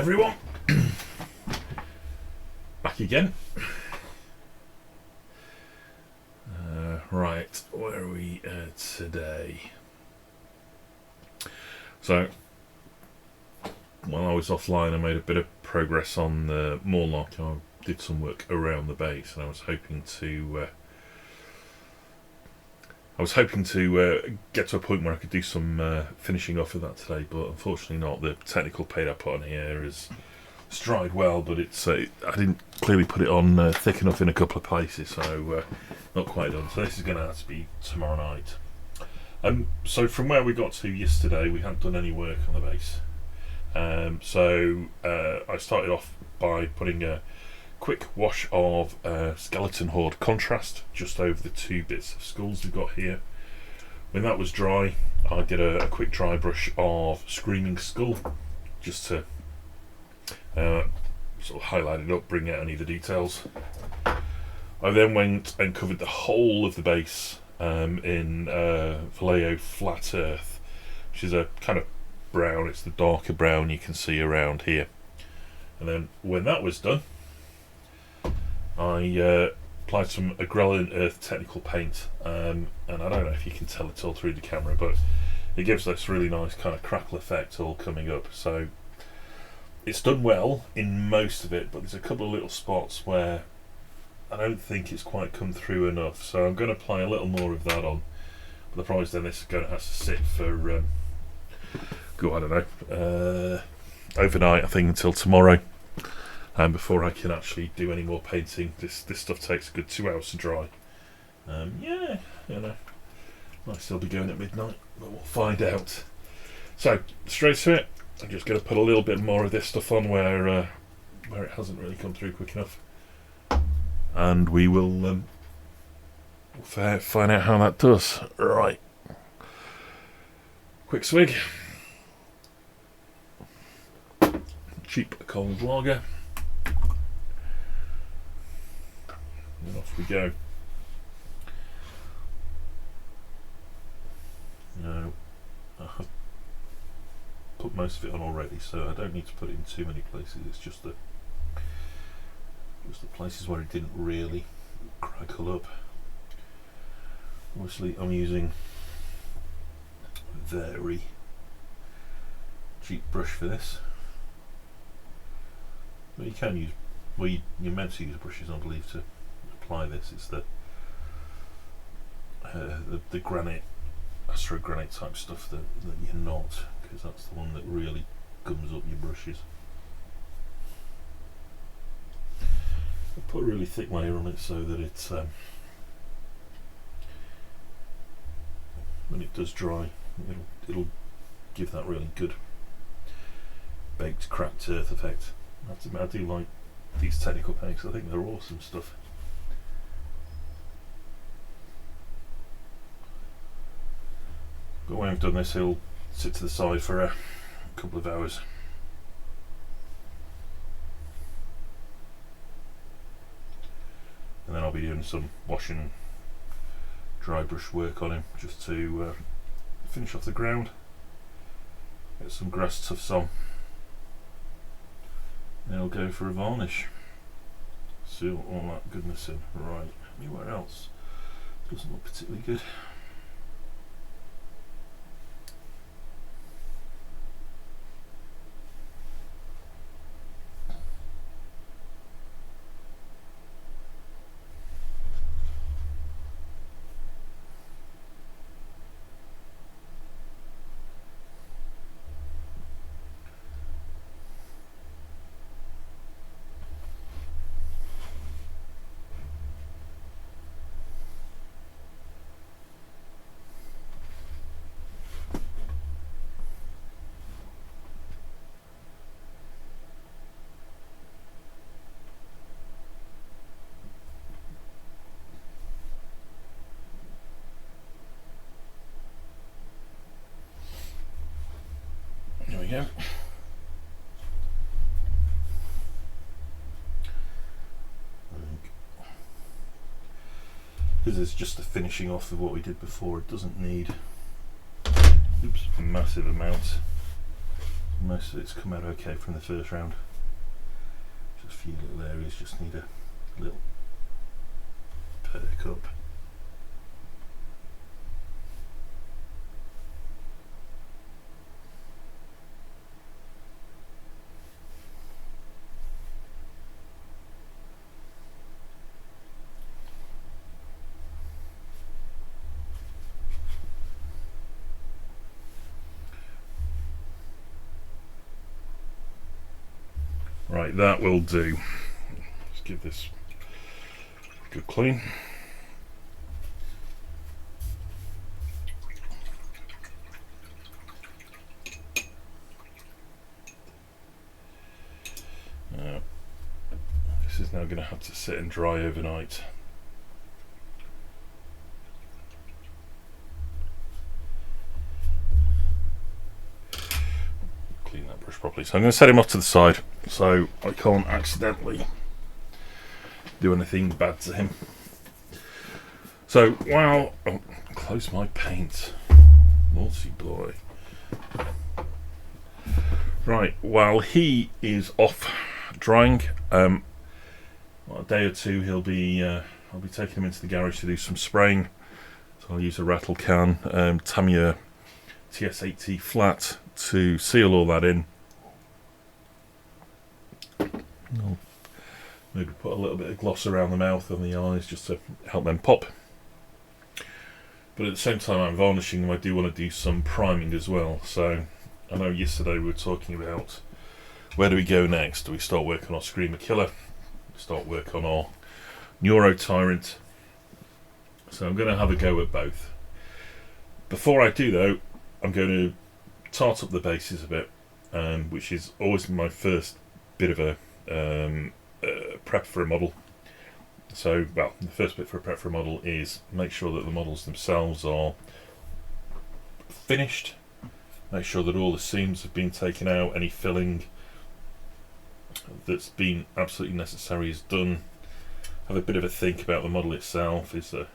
everyone. Back again. Right, where are we today? So, while I was offline, I made a bit of progress on the Mawloc. I did some work around the base, and I was hoping to get to a point where I could do some finishing off of that today, but unfortunately not. The technical paint I put on here is dried well, but it's I didn't clearly put it on thick enough in a couple of places, so not quite done. So this is going to have to be tomorrow night. So from where we got to yesterday, we hadn't done any work on the base. So I started off by putting a quick wash of skeleton horde contrast just over the two bits of skulls we've got here. When that was dry, I did a quick dry brush of screaming skull just to sort of highlight it up, bring out any of the details. I then went and covered the whole of the base in Vallejo flat earth, which is a kind of brown. It's the darker brown you can see around here. And then when that was done, I applied some Agrellan Earth technical paint, and I don't know if you can tell it all through the camera, but it gives this really nice kind of crackle effect all coming up. So it's done well in most of it, but there's a couple of little spots where I don't think it's quite come through enough, so I'm going to apply a little more of that on. But the problem is then this is going to have to sit for I don't know, overnight, I think, until tomorrow, and before I can actually do any more painting. This stuff takes a good 2 hours to dry. Yeah, you know, might still be going at midnight, but we'll find out. So straight to it. I'm just going to put a little bit more of this stuff on where it hasn't really come through quick enough, and we will find out how that does. Right, quick swig, cheap cold lager, and off we go. Now, I have put most of it on already, so I don't need to put it in too many places. It's just the places where it didn't really crackle up. Obviously I'm using a very cheap brush for this, but you can use, well, you're meant to use brushes, I believe, to apply this. It's the granite, astro granite type stuff that you're not, because that's the one that really gums up your brushes. I put a really thick layer on it so that it's when it does dry, it'll give that really good baked cracked earth effect. I do like these technical paints. I think they're awesome stuff. But when I've done this, it'll sit to the side for a couple of hours. And then I'll be doing some washing, dry brush work on him just to finish off the ground, get some grass tufts on, then I'll go for a varnish, seal all that goodness in. Right, anywhere else doesn't look particularly good. There we go. This is just the finishing off of what we did before. It doesn't need massive amounts. Most of it's come out okay from the first round. Just a few little areas just need a little perk up. Right, that will do. Let's give this a good clean. This is now going to have to sit and dry overnight. Clean that brush properly. So I'm going to set him off to the side so I can't accidentally do anything bad to him. So while close my paint, naughty boy. Right, while he is off drying, a day or two I'll be taking him into the garage to do some spraying. So I'll use a rattle can, Tamiya TS80 flat to seal all that in. I'll maybe put a little bit of gloss around the mouth and the eyes just to help them pop. But at the same time I'm varnishing them, I do want to do some priming as well. So I know yesterday we were talking about where do we go next? Do we start work on our Streamer Killer? Start work on our Neurotyrant? So I'm going to have a go at both. Before I do though, I'm going to tart up the bases a bit, which is always my first bit of a prep for a model. So, well, the first bit for a prep for a model is make sure that the models themselves are finished. Make sure that all the seams have been taken out, any filling that's been absolutely necessary is done. Have a bit of a think about the model itself. Is there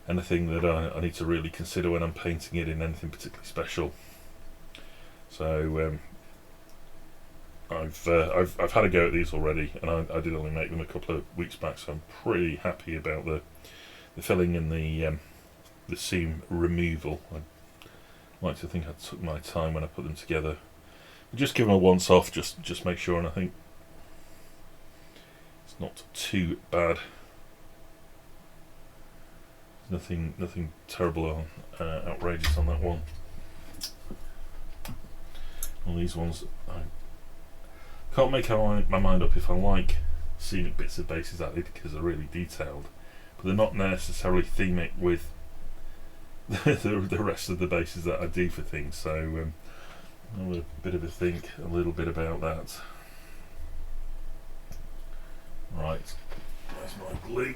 anything that I need to really consider when I'm painting it in anything particularly special? So I've had a go at these already, and I did only make them a couple of weeks back, so I'm pretty happy about the filling and the seam removal. I like to think I took my time when I put them together. Just give them a once off, just make sure, and I think it's not too bad. Nothing terrible or outrageous on that one. On these ones, I can't make my mind up if I like scenic bits of bases added because they're really detailed, but they're not necessarily themic with the rest of the bases that I do for things. So I'll have a bit of a think a little bit about that. Right, there's my glue.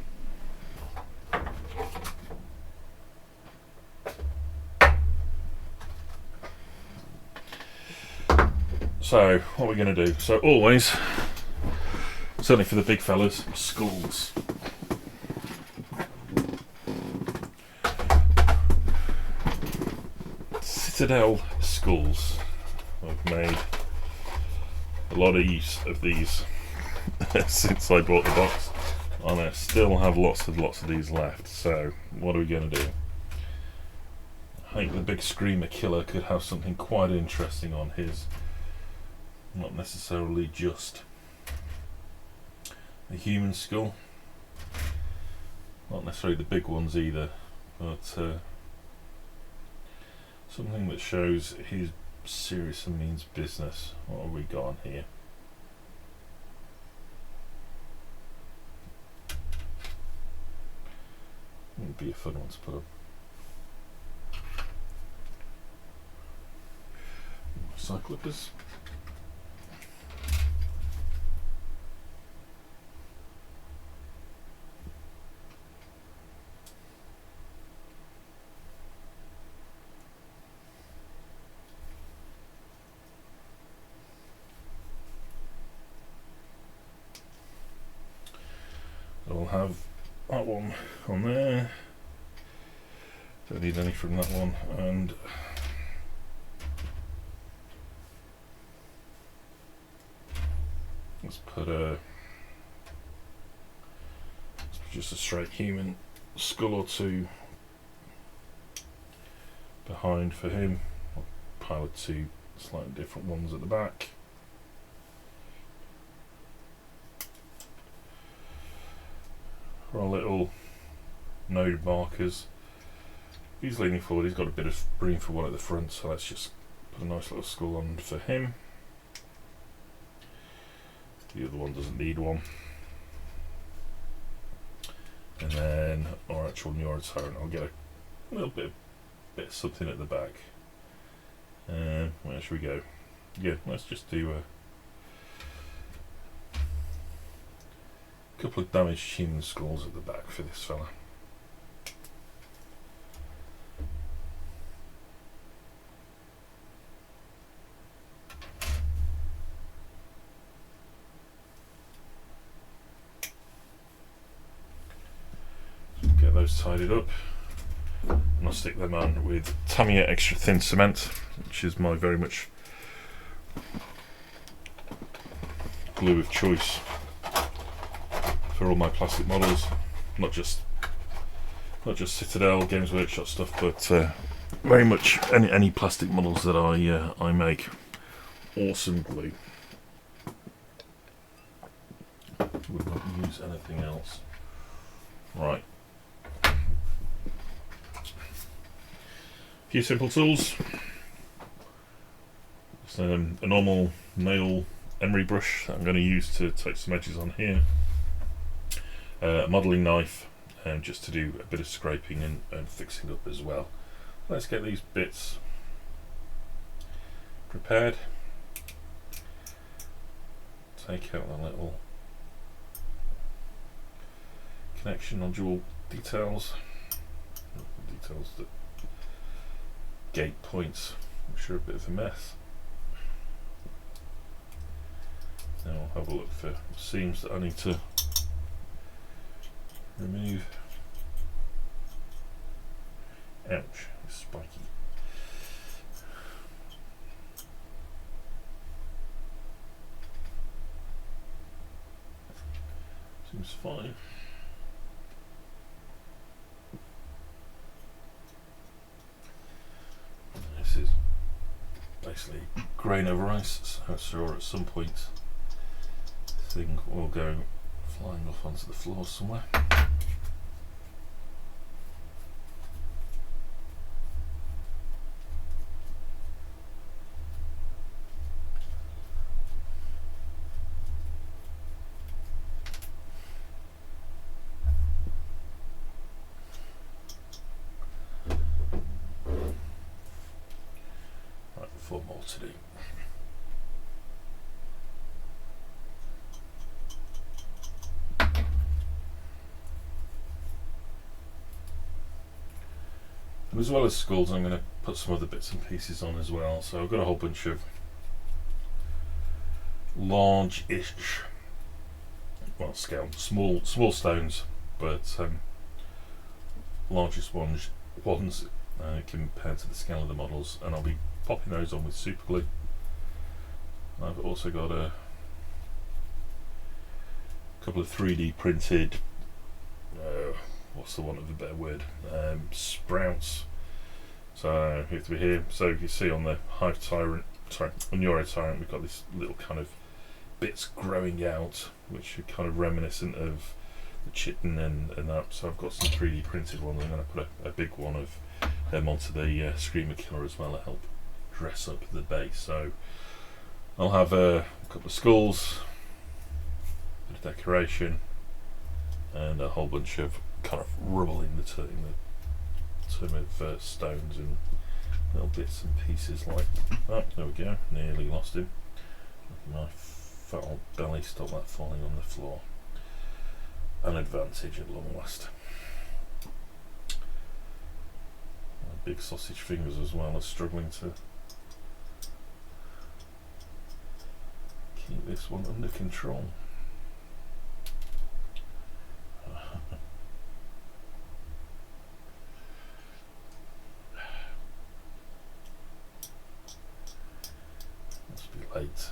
So what we're going to do, so always, certainly for the big fellas, skulls. Citadel skulls. I've made a lot of use of these since I bought the box, and I still have lots of these left. So what are we going to do? I think the big Streamer Killer could have something quite interesting on his. Not necessarily just a human skull, not necessarily the big ones either, but something that shows he's serious and means business. What have we got on here? Would be a fun one to put up. Cyclippers. I'll have that one on there. Don't need any from that one, and let's just a straight human skull or two behind for him. I'll pilot two slightly different ones at the back. For our little node markers, he's leaning forward, he's got a bit of room for one at the front, so let's just put a nice little skull on for him. The other one doesn't need one. And then our actual Neurotyrant, I'll get a little bit of something at the back. Where should we go? Yeah, let's just do a couple of damaged human skulls at the back for this fella. Get those tidied up, and I'll stick them on with Tamiya extra thin cement, which is my very much glue of choice for all my plastic models, not just Citadel, Games Workshop stuff, but very much any plastic models that I make. Awesome glue. Would not use anything else. Right. Few simple tools. Just a normal nail emery brush that I'm going to use to take some edges on here. A modelling knife, just to do a bit of scraping and fixing up as well. Let's get these bits prepared. Take out the little connection nodule details, that gate points, which are a bit of a mess. Now I'll have a look for seams that I need to remove. Ouch, it's spiky. Seems fine. This is basically grain over ice, so I'm sure at some point this thing will go flying off onto the floor somewhere. Right, 4 more to do. And as well as skulls, I'm going to put some other bits and pieces on as well. So I've got a whole bunch of large-ish, well, scale, small stones, but largest ones compared to the scale of the models, and I'll be popping those on with super glue. I've also got a couple of 3D printed, what's the one of the better word, sprouts. So we have to be here. So you see on the on Neurotyrant, we've got this little kind of bits growing out, which are kind of reminiscent of the chitin and that. So I've got some 3D printed ones. I'm going to put a big one of them onto the Streamer Killer as well to help dress up the base. So I'll have a couple of skulls, a bit of decoration, and a whole bunch of kind of rubble in the term of stones and little bits and pieces like that. There we go, nearly lost him. My fat old belly, stop that falling on the floor. An advantage at long last. My big sausage fingers as well are struggling to keep this one under control. Must be late.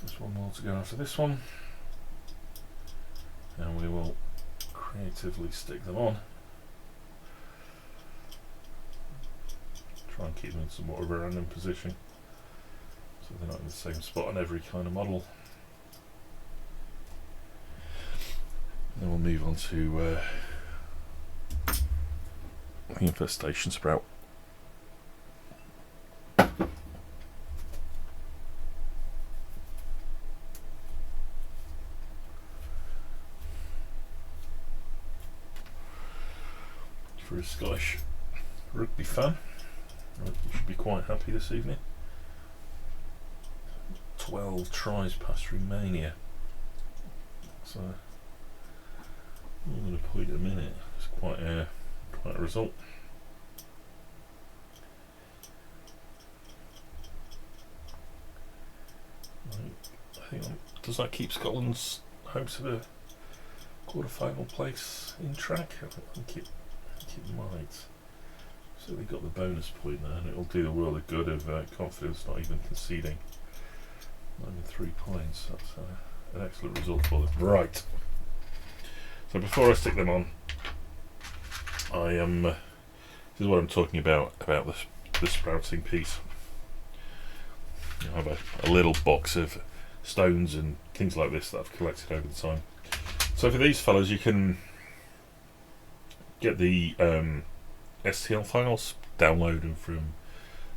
Just one more to go after this one, and we will creatively stick them on. Try and keep them in somewhat of a random position, so they're not in the same spot on every kind of model. Then we'll move on to the infestation sprout. For a Scottish rugby fan, you should be quite happy this evening. 12 tries past Romania. So more than a point a minute. It's quite a result. I think does that keep Scotland's hopes of a quarter-final place in track? I think it might. So we got the bonus point there, and it'll do the world a good of confidence, not even conceding. Not even 3 points. That's an excellent result for them. Right. So before I stick them on, I am. This is what I'm talking about the sprouting piece. I have a little box of stones and things like this that I've collected over the time. So for these fellas, you can get the STL files, download them from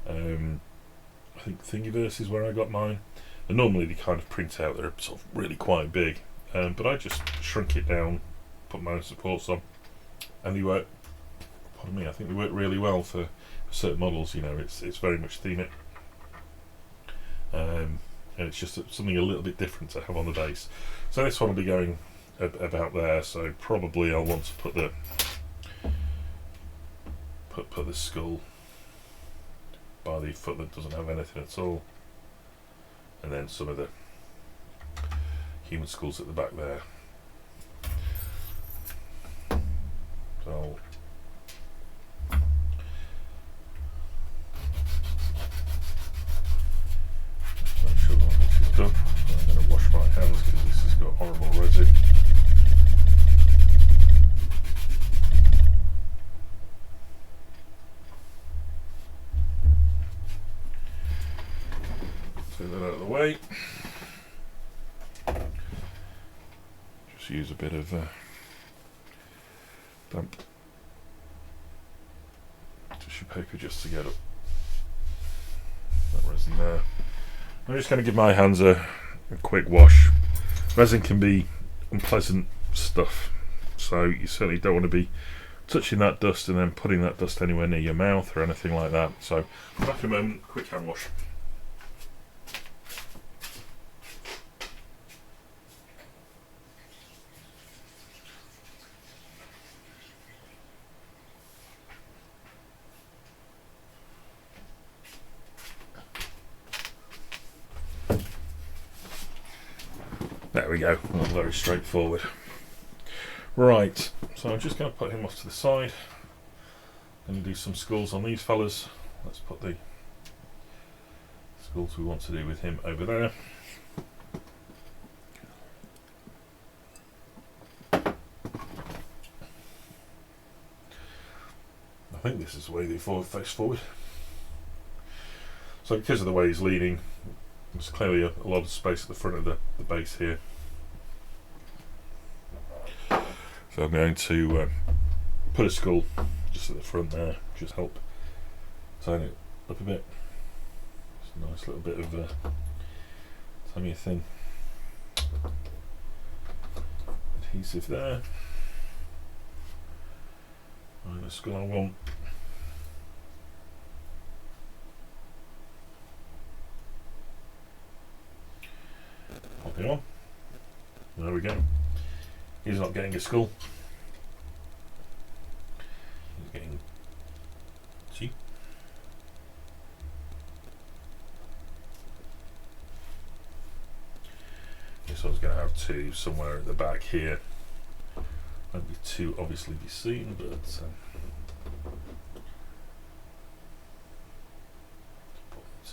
I think Thingiverse is where I got mine, and normally they kind of print out, they're sort of really quite big, but I just shrunk it down, put my own supports on, and they work, pardon me, I think they work really well for certain models. You know, it's very much theme it, and it's just something a little bit different to have on the base. So this one will be going about there, so probably I'll want to put the put the skull by the foot that doesn't have anything at all, and then some of the human skulls at the back there. So make sure that this is done. I'm going to wash my hands because this has got horrible resin. Take that out of the way. Just use a bit of damp tissue paper just to get up that resin there. I'm just going to give my hands a quick wash. Resin can be unpleasant stuff, so you certainly don't want to be touching that dust and then putting that dust anywhere near your mouth or anything like that. So back in a moment, quick hand wash. There we go, well, very straightforward. Right, so I'm just going to put him off to the side. I'm going to do some skulls on these fellas. Let's put the skulls we want to do with him over there. I think this is the way they face forward. So because of the way he's leaning, there's clearly a lot of space at the front of the base here. So I'm going to put a skull just at the front there, just help tighten it up a bit. Just a nice little bit of tiny thin adhesive there. And the skull I want. Pop it on. There we go. He's not getting a skull. He's getting. See? This one's going to have two somewhere at the back here. Won't be too obviously be seen, but put them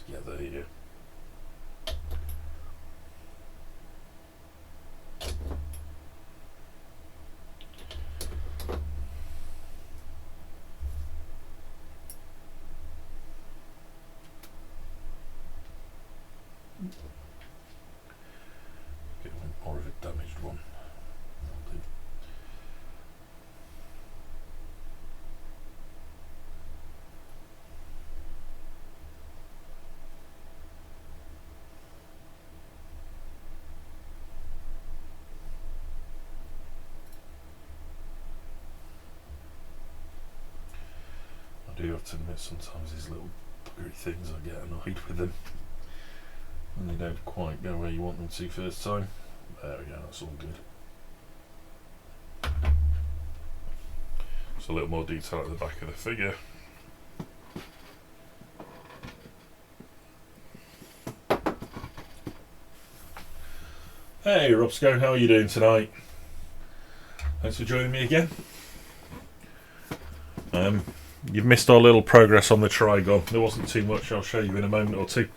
together here. Get more of a damaged one. I do have to admit, sometimes these little buggery things, I get annoyed with them and they don't quite go where you want them to first time. There we go, that's all good. Just a little more detail at the back of the figure. Hey Robsco, how are you doing tonight? Thanks for joining me again. You've missed our little progress on the Trigon. There wasn't too much, I'll show you in a moment or two.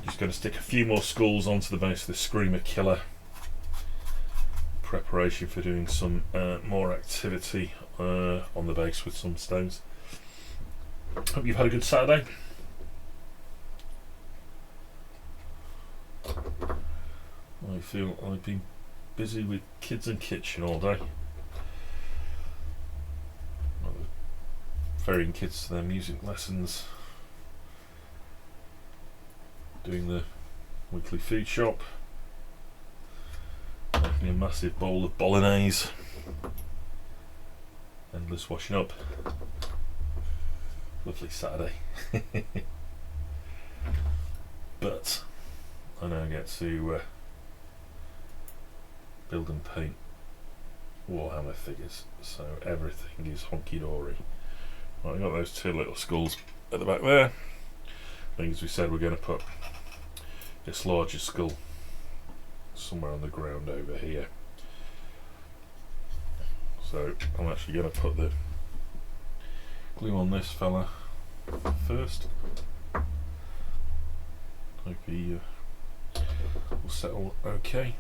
Just going to stick a few more skulls onto the base of the Streamer Killer. Preparation for doing some more activity on the base with some stones. Hope you've had a good Saturday. I feel I've been busy with kids and kitchen all day. Ferrying kids to their music lessons, doing the weekly food shop, making a massive bowl of bolognese, endless washing up. Lovely Saturday. But I now get to build and paint Warhammer figures, so everything is honky-dory. Right, I've got those two little skulls at the back there. I think, as we said, we're going to put this larger skull somewhere on the ground over here. So I'm actually going to put the glue on this fella first. Hope he will settle okay.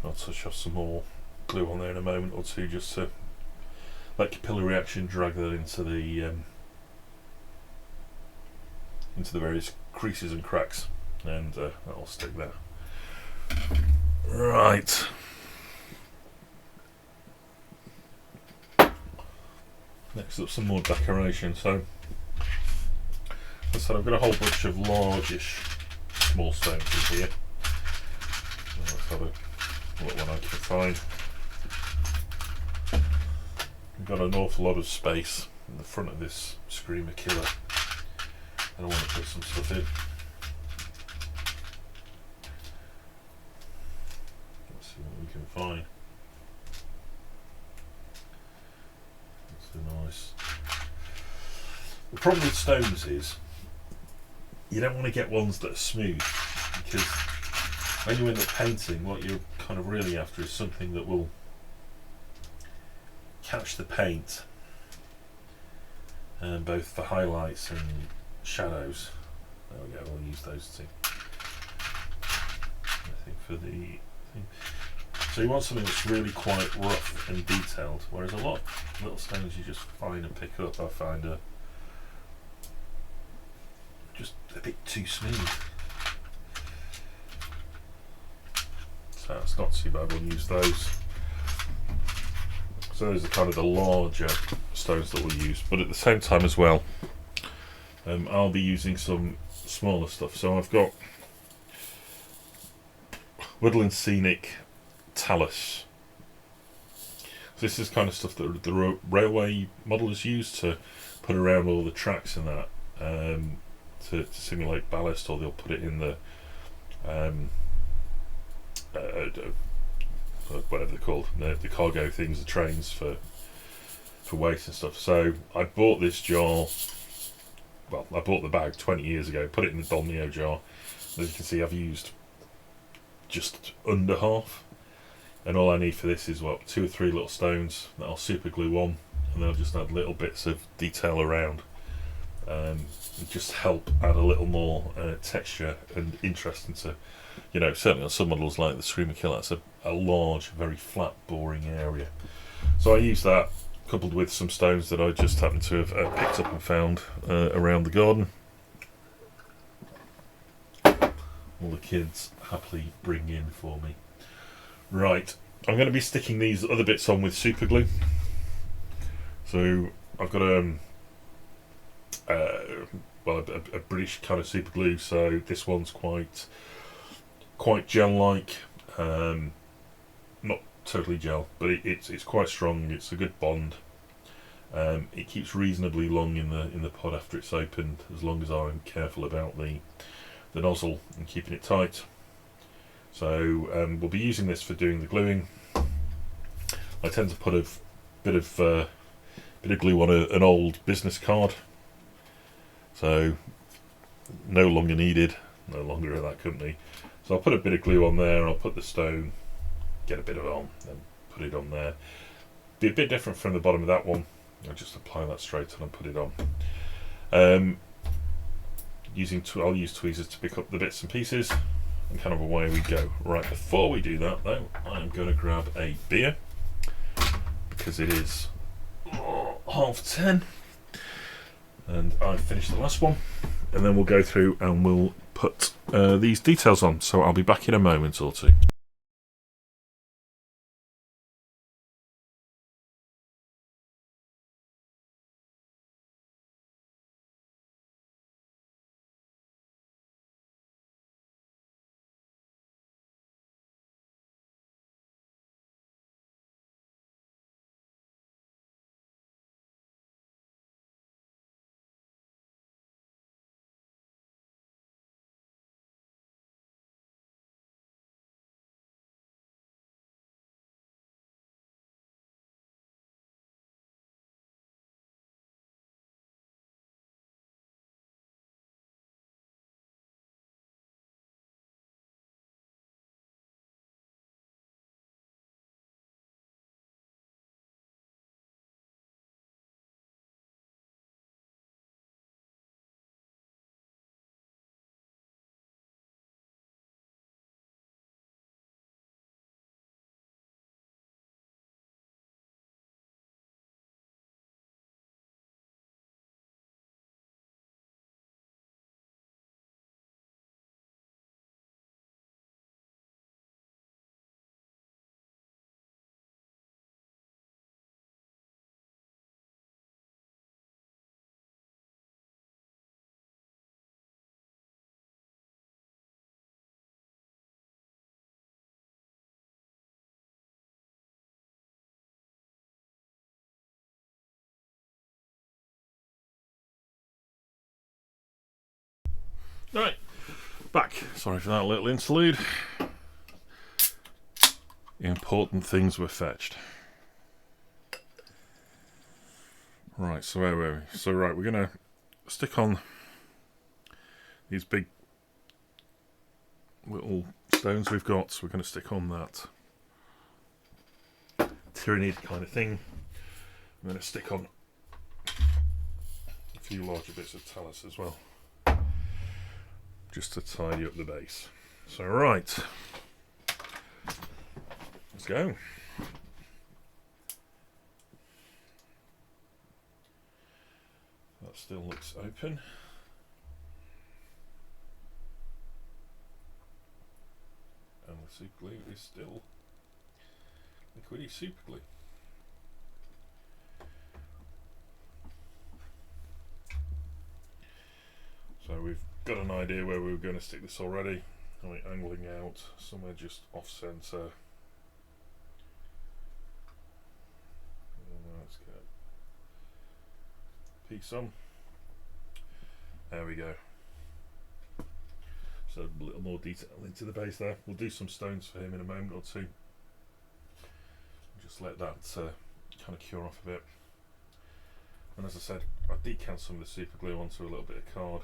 I'll touch off some more glue on there in a moment or two, just to let capillary reaction drag that into the various creases and cracks, and that'll stick there. Right. Next up, some more decoration. So, as I said, I've got a whole bunch of largish small stones in here. Let's have a look what I can find. We've got an awful lot of space in the front of this Streamer Killer, and I want to put some stuff in. Let's see what we can find. That's nice. The problem with stones is you don't want to get ones that are smooth, because when you end up painting, what you're kind of really after is something that will catch the paint, both for highlights and shadows. There we go, we'll use those two. I think for the thing. So you want something that's really quite rough and detailed, whereas a lot of little stones you just find and pick up, I find are just a bit too smooth. So it's not too bad, we'll use those. So those are kind of the larger stones that we'll use, but at the same time as well, I'll be using some smaller stuff. So I've got Woodland Scenic Talus. So this is kind of stuff that the railway modelers use to put around all the tracks and that, to simulate ballast, or they'll put it in the whatever they're called, the cargo things, the trains for waste and stuff. So I bought this jar, well, I bought the bag 20 years ago, put it in the Dolmio jar. As you can see, I've used just under half, and all I need for this is what, 2 or 3 little stones that I'll super glue on, and then I'll just add little bits of detail around, and just help add a little more texture and interest into, you know, certainly on some models like the Streamer Killer, that's a large, very flat, boring area. So I use that coupled with some stones that I just happened to have picked up and found around the garden. All the kids happily bring in for me. Right, I'm going to be sticking these other bits on with super glue. So I've got a British kind of super glue. So this one's quite gel-like, not totally gel, but it's quite strong. It's a good bond. It keeps reasonably long in the pod after it's opened, as long as I'm careful about the nozzle and keeping it tight. So we'll be using this for doing the gluing. I tend to put a bit of glue on an old business card, so no longer needed, no longer at that company. So I'll put a bit of glue on there, I'll put the stone, get a bit of it on, and put it on there. Be a bit different from the bottom of that one. I'll just apply that straight on and put it on. I'll use tweezers to pick up the bits and pieces, and kind of away we go. Right, before we do that though, I'm going to grab a beer, because it is 10:30, and I've finished the last one, and then we'll go through and we'll put these details on. So I'll be back in a moment or two. Right, back. Sorry for that little interlude. Important things were fetched. Right, so where were we? So right, we're going to stick on these big little stones we've got. So we're going to stick on that Tyranid kind of thing. I'm going to stick on a few larger bits of talus as well, just to tidy up the base. So right, let's go. That still looks open. And the super glue is still liquidy super glue. So we've got an idea where we were going to stick this already. And we're angling out somewhere just off centre. Let's get a piece on. There we go. So a little more detail into the base there. We'll do some stones for him in a moment or two. Just let that kind of cure off a bit. And as I said, I decant some of the super glue onto a little bit of card.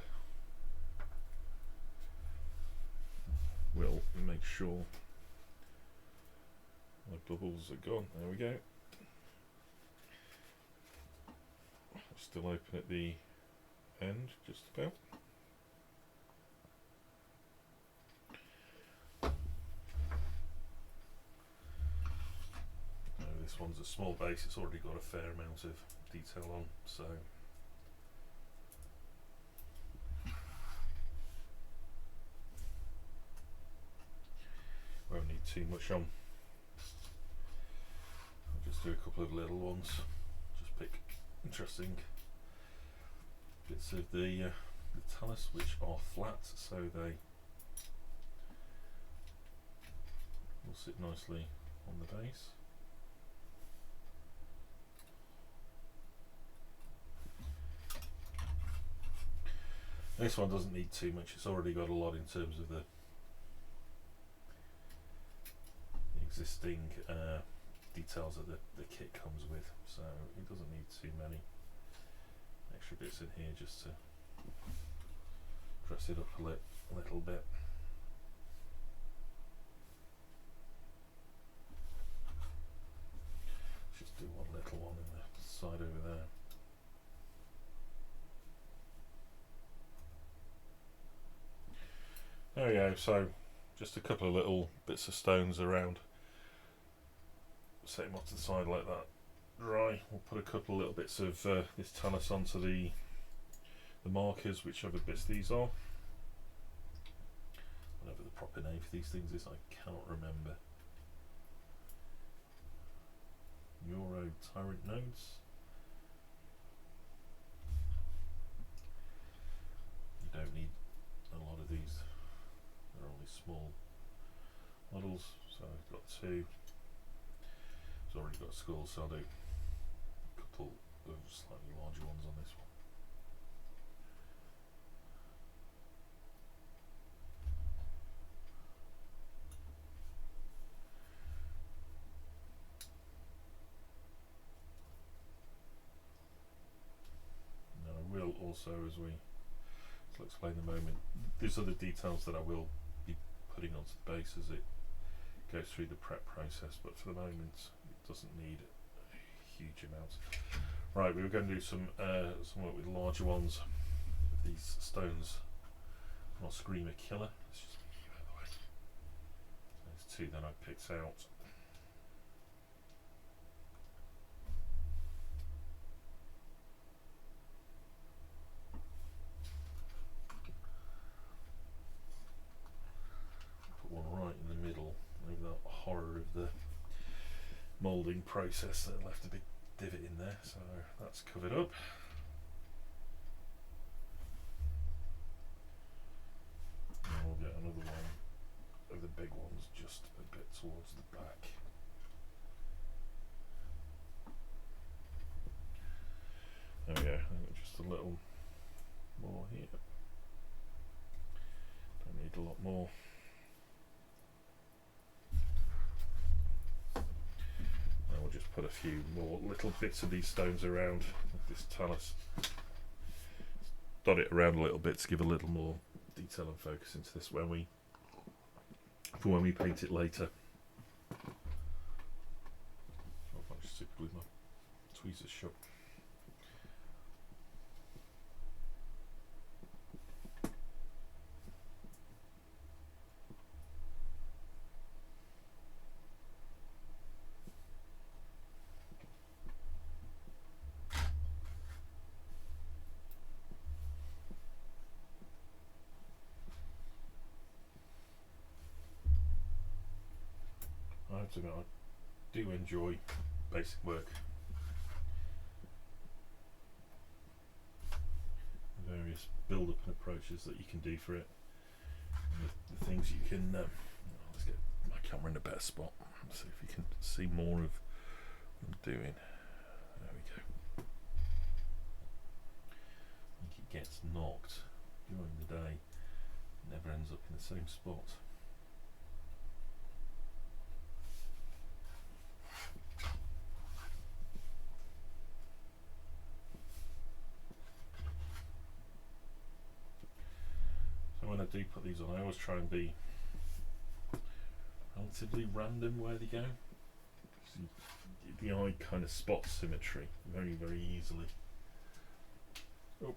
We'll make sure my bubbles are gone. There we go. still open at the end, just about. This one's a small base, it's already got a fair amount of detail on, so won't need too much on. I'll just do a couple of little ones, just pick interesting bits of the talus which are flat, so they will sit nicely on the base. This one doesn't need too much, it's already got a lot in terms of the existing details that the kit comes with, so it doesn't need too many extra bits in here just to dress it up a little bit. Let's just do one little one in the side over there. There we go, so just a couple of little bits of stones around. Set them off to the side like that, dry. We'll put a couple of little bits of this talus onto the markers, whichever bits these are. Whatever the proper name for these things is, I cannot remember. Neurotyrant nodes. You don't need a lot of these. They're only small models, so I've got two. It's already got skulls, so I'll do a couple of slightly larger ones on this one. Now I will also, as I'll explain in a moment, these are the details that I will be putting onto the base as it goes through the prep process, but for the moment it doesn't need a huge amount. Right, we were going to do some work with larger ones. These stones are Streamer Killer. Let's just move you out of the way. There's two that I picked out. Put one right in the middle. Leave that horror of the moulding process that left a big divot in there, so that's covered up. And we'll get another one of the big ones just a bit towards the back. There we go, just a little more here. Don't need a lot more. We'll just put a few more little bits of these stones around with this talus. Dot it around a little bit to give a little more detail and focus into this for when we paint it later. I'll just stick with my tweezers shut. I have to admit, I do enjoy basic work. Various build-up and approaches that you can do for it. And the things you can. Let's get my camera in a better spot. Let's see if you can see more of what I'm doing. There we go. I think it gets knocked during the day. It never ends up in the same spot. When I do put these on, I always try and be relatively random where they go. So the eye kind of spots symmetry very, very easily. Oh,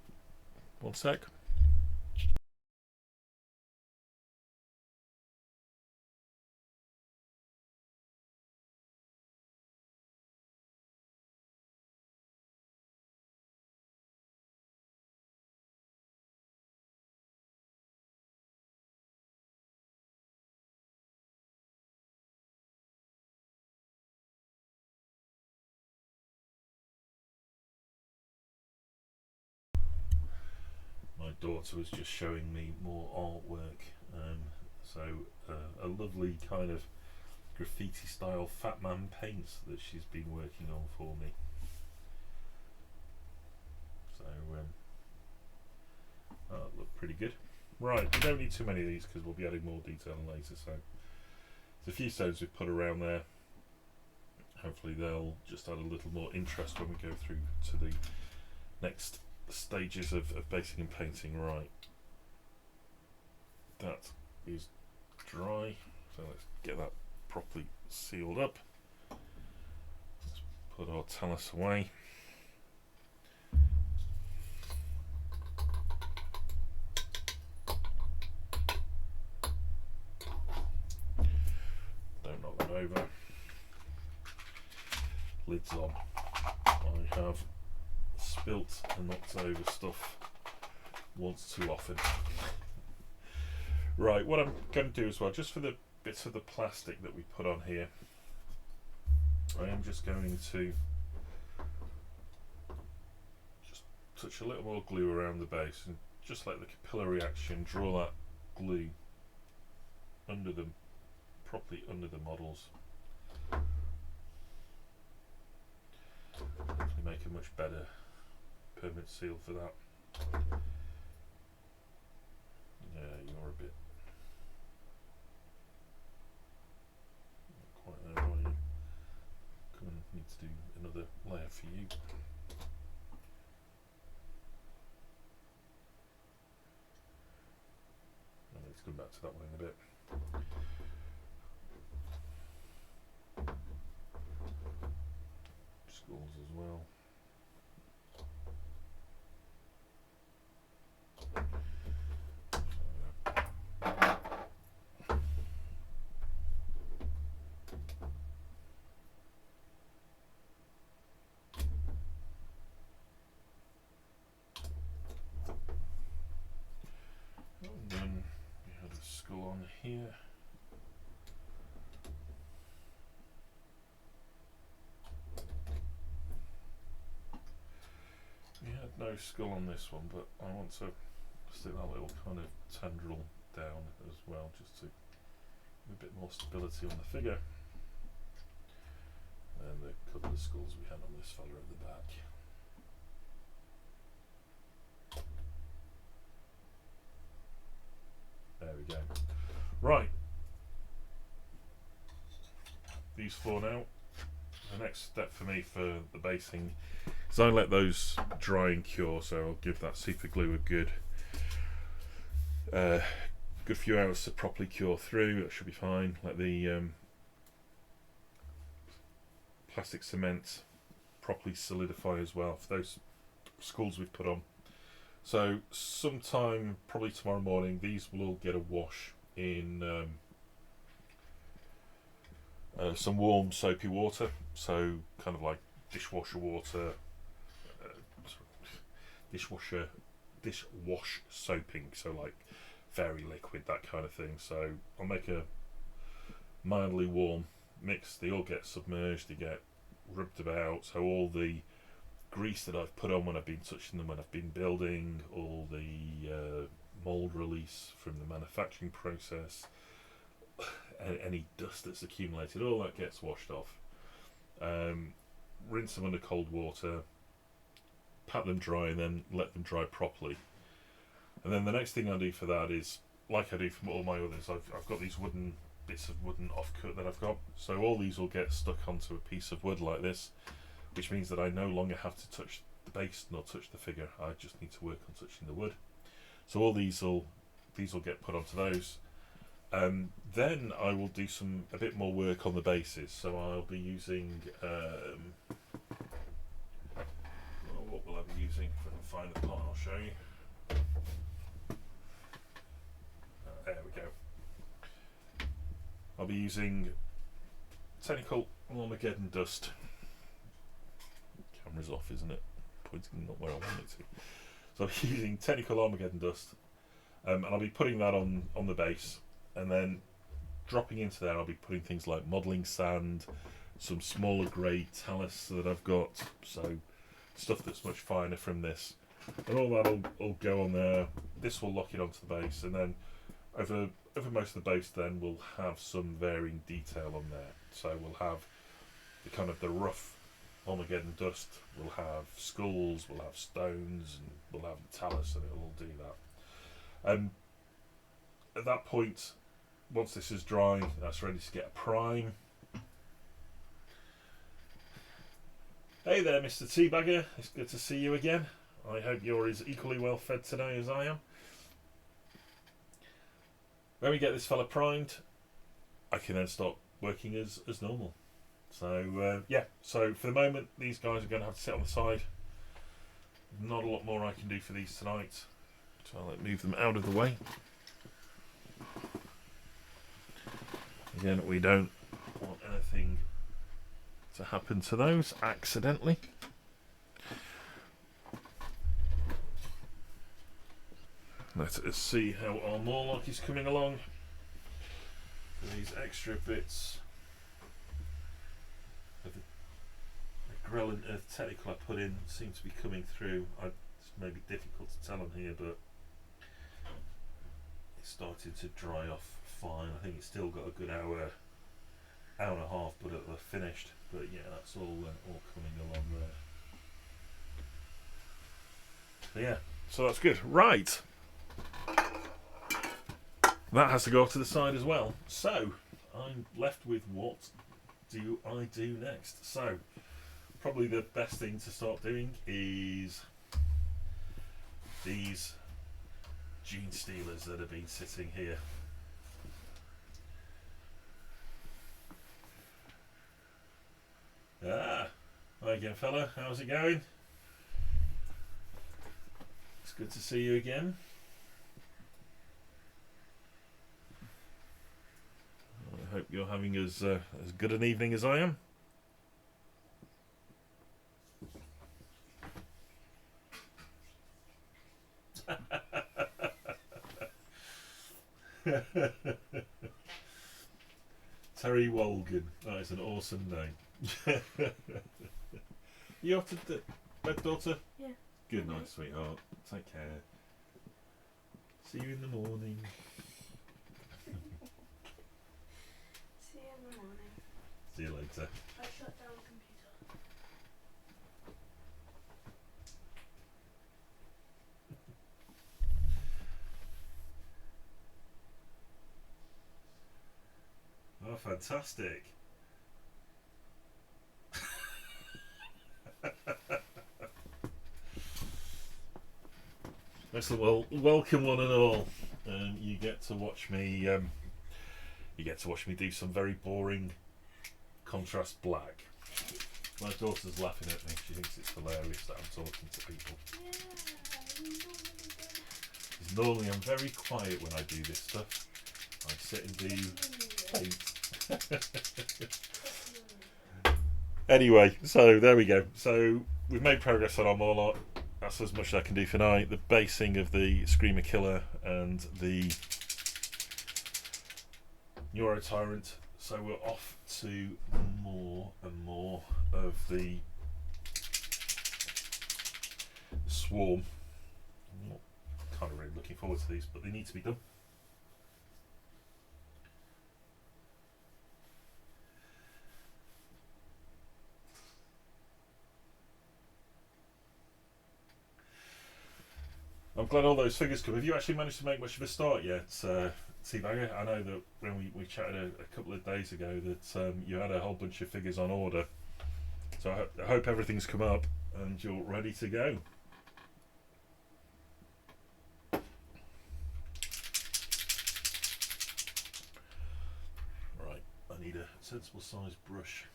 one sec. My daughter was just showing me more artwork, a lovely kind of graffiti style Fat Man paints that she's been working on for me. So that looked pretty good. Right, we don't need too many of these because we'll be adding more detail later. So there's a few stones we've put around there. Hopefully they'll just add a little more interest when we go through to the next stages of basing and painting. Right, that is dry, so let's get that properly sealed up. Let's put our talus away. Don't knock that over. Lids on. I have spilt and knocked over stuff once too often. Right, what I'm going to do as well, just for the bits of the plastic that we put on here, I am just going to just touch a little more glue around the base and just let the capillary action draw that glue under them, properly under the models. Hopefully make a much better permanent seal for that. Yeah, you're a bit not quite there, are you? Come on, need to do another layer for you. I need to come back to that one in a bit. Skulls as well. And then we had a skull on here. We had no skull on this one, but I want to stick that little kind of tendril down as well, just to give a bit more stability on the figure. And the couple of skulls we had on this fella at the back. There we go. Right. These four now. The next step for me for the basing is I let those dry and cure, so I'll give that super glue a good few hours to properly cure through. That should be fine. Let the plastic cement properly solidify as well for those skulls we've put on. So sometime probably tomorrow morning these will all get a wash in some warm soapy water, so kind of like dishwasher water, dishwash soaping, so like fairy liquid, that kind of thing. So I'll make a mildly warm mix. They all get submerged, they get rubbed about, so all the grease that I've put on when I've been touching them, when I've been building, all the mould release from the manufacturing process, any dust that's accumulated, all that gets washed off. Rinse them under cold water, pat them dry, and then let them dry properly. And then the next thing I do for that is, like I do from all my others, I've got these bits of wooden offcut that I've got, so all these will get stuck onto a piece of wood like this, which means that I no longer have to touch the base nor touch the figure. I just need to work on touching the wood. So all these will get put onto those. Then I will do a bit more work on the bases. So I'll be using what will I be using for the find the part, I'll show you. There we go. I'll be using technical Armageddon Dust. Camera's off, isn't it? Pointing not where I want it to. So I'm using technical Armageddon Dust, and I'll be putting that on the base, and then dropping into there I'll be putting things like modelling sand, some smaller grade talus that I've got, so stuff that's much finer from this, and all that will go on there. This will lock it onto the base, and then over most of the base then we'll have some varying detail on there. So we'll have the kind of the rough Armageddon Dust, we'll have skulls, we'll have stones, and we'll have the talus, and it'll all do that. At that point, once this is dry, that's ready to get a prime. Hey there, Mr. Teabagger, it's good to see you again. I hope you're as equally well fed today as I am. When we get this fella primed, I can then start working as normal. So yeah, so for the moment these guys are going to have to sit on the side. Not a lot more I can do for these tonight, so I'll move them out of the way. Again, we don't want anything to happen to those accidentally. Let us see how our Mawloc is coming along. These extra bits of the Agrellan Earth technical I put in seem to be coming through. It's maybe difficult to tell on here, but it's starting to dry off fine. I think it's still got a good hour and a half, but it'll have finished. But yeah, that's all coming along there. So yeah, so that's good. Right. That has to go off to the side as well. So I'm left with what do I do next? So probably the best thing to start doing is these gene stealers that have been sitting here. Hi again, fella, how's it going? It's good to see you again. I hope you're having as good an evening as I am. Terry Wolgan, that is an awesome name. You off to bed, daughter? Yeah. Good night, sweetheart. Take care. See you in the morning. See you in the morning. See you later. I shut down the computer. Oh, fantastic. Excellent. Well, welcome one and all. You get to watch me. You get to watch me do some very boring contrast black. My daughter's laughing at me. She thinks it's hilarious that I'm talking to people. Yeah, you normally don't. Because normally I'm very quiet when I do this stuff. I sit and do paint. Anyway, so there we go. So we've made progress on our Mawloc. That's as much as I can do for tonight. The basing of the Streamer Killer and the Neurotyrant. So we're off to more and more of the swarm. I'm not kind of really looking forward to these, but they need to be done. I'm glad all those figures come. Have you actually managed to make much of a start yet, Teabagger? I know that when we chatted a couple of days ago that you had a whole bunch of figures on order. So I hope everything's come up and you're ready to go. Right, I need a sensible sized brush.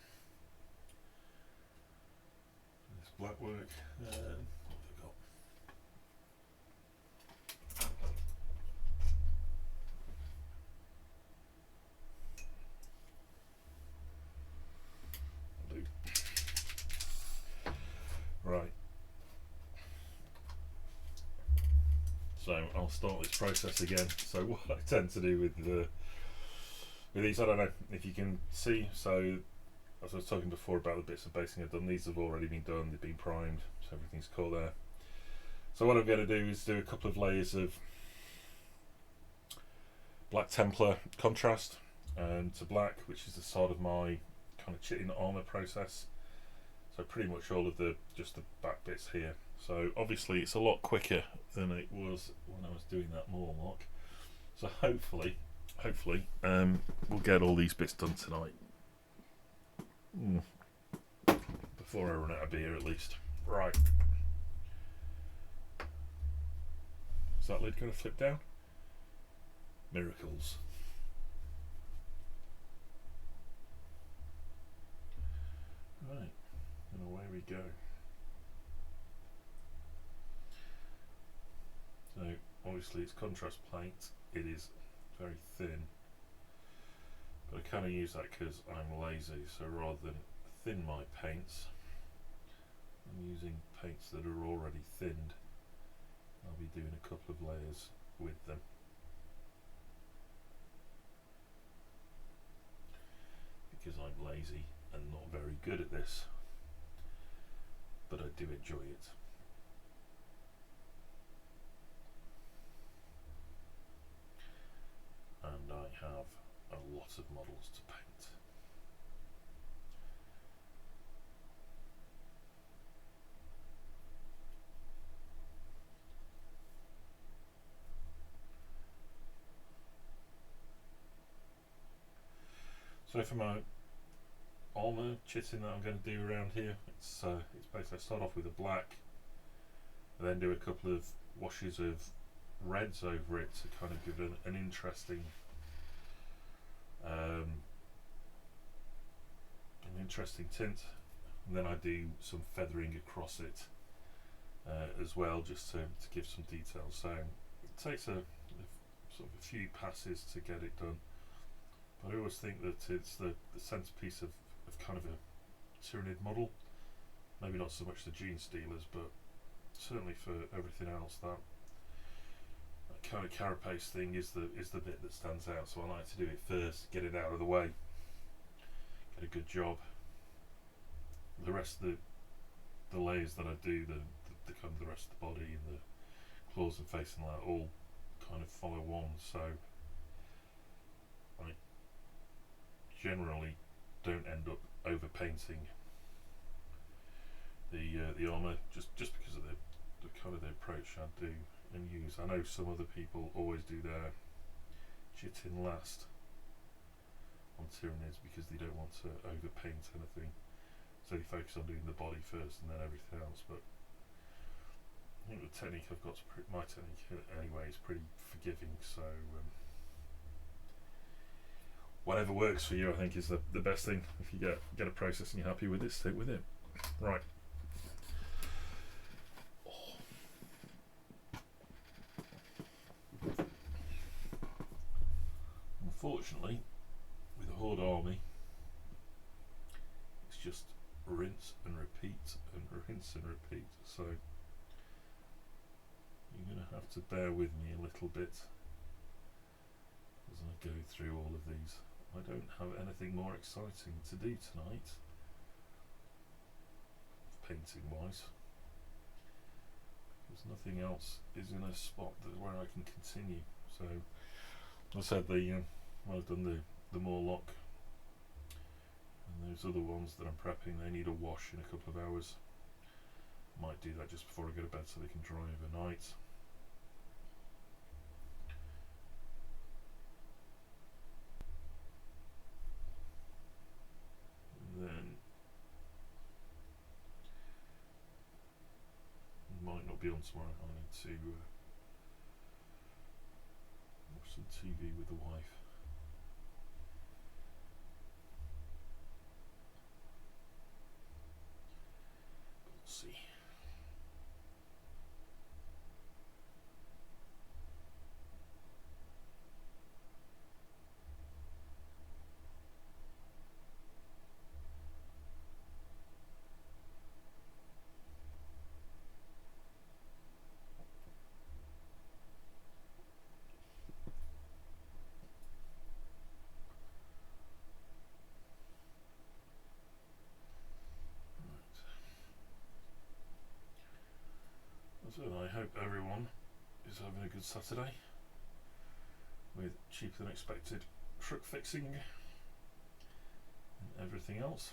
This black work. What have I got? So I'll start this process again. So what I tend to do with these, I don't know if you can see, so as I was talking before about the bits of basing I've done, these have already been done, they've been primed, so everything's cool there. So what I'm going to do is do a couple of layers of black Templar contrast to black, which is the start of my kind of chitin armour process. So pretty much all of just the back bits here. So obviously it's a lot quicker than it was when I was doing that Mawloc. So hopefully we'll get all these bits done tonight. Before I run out of beer at least. Right. Is that lid going to flip down? Miracles. Right, and away we go. So obviously it's contrast paint, it is very thin, but I kind of use that because I'm lazy, so rather than thin my paints, I'm using paints that are already thinned. I'll be doing a couple of layers with them. Because I'm lazy and not very good at this, but I do enjoy it. And I have a lot of models to paint. So for my armour chitin that I'm going to do around here, it's basically I start off with a black, and then do a couple of washes of reds over it to kind of give it an interesting tint, and then I do some feathering across it as well, just to give some detail. So it takes sort of a few passes to get it done, but I always think that it's the centerpiece of kind of a Tyranid model. Maybe not so much the gene stealers, but certainly for everything else, that kind of carapace thing is the bit that stands out. So I like to do it first, get it out of the way, get a good job. The rest of the layers that I do, the kind of the rest of the body and the claws and face and that, all kind of follow on. So I generally don't end up over painting the armour just because of the kind of the approach I do and use. I know some other people always do their chitin last on Tyranids because they don't want to over paint anything, so they focus on doing the body first and then everything else. But I think the technique I've got, my technique anyway, is pretty forgiving, so whatever works for you I think is the best thing. If you get a process and you're happy with it, stick with it. Right. Unfortunately, with a Horde army, it's just rinse and repeat and rinse and repeat. So you're going to have to bear with me a little bit as I go through all of these. I don't have anything more exciting to do tonight, painting wise, because nothing else is in a spot where I can continue. So I said I've done the Marloc, and those other ones that I'm prepping, they need a wash in a couple of hours. Might do that just before I go to bed so they can dry overnight. And then might not be on tomorrow. I need to watch some TV with the wife. We'll see. So I hope everyone is having a good Saturday with cheaper than expected truck fixing and everything else.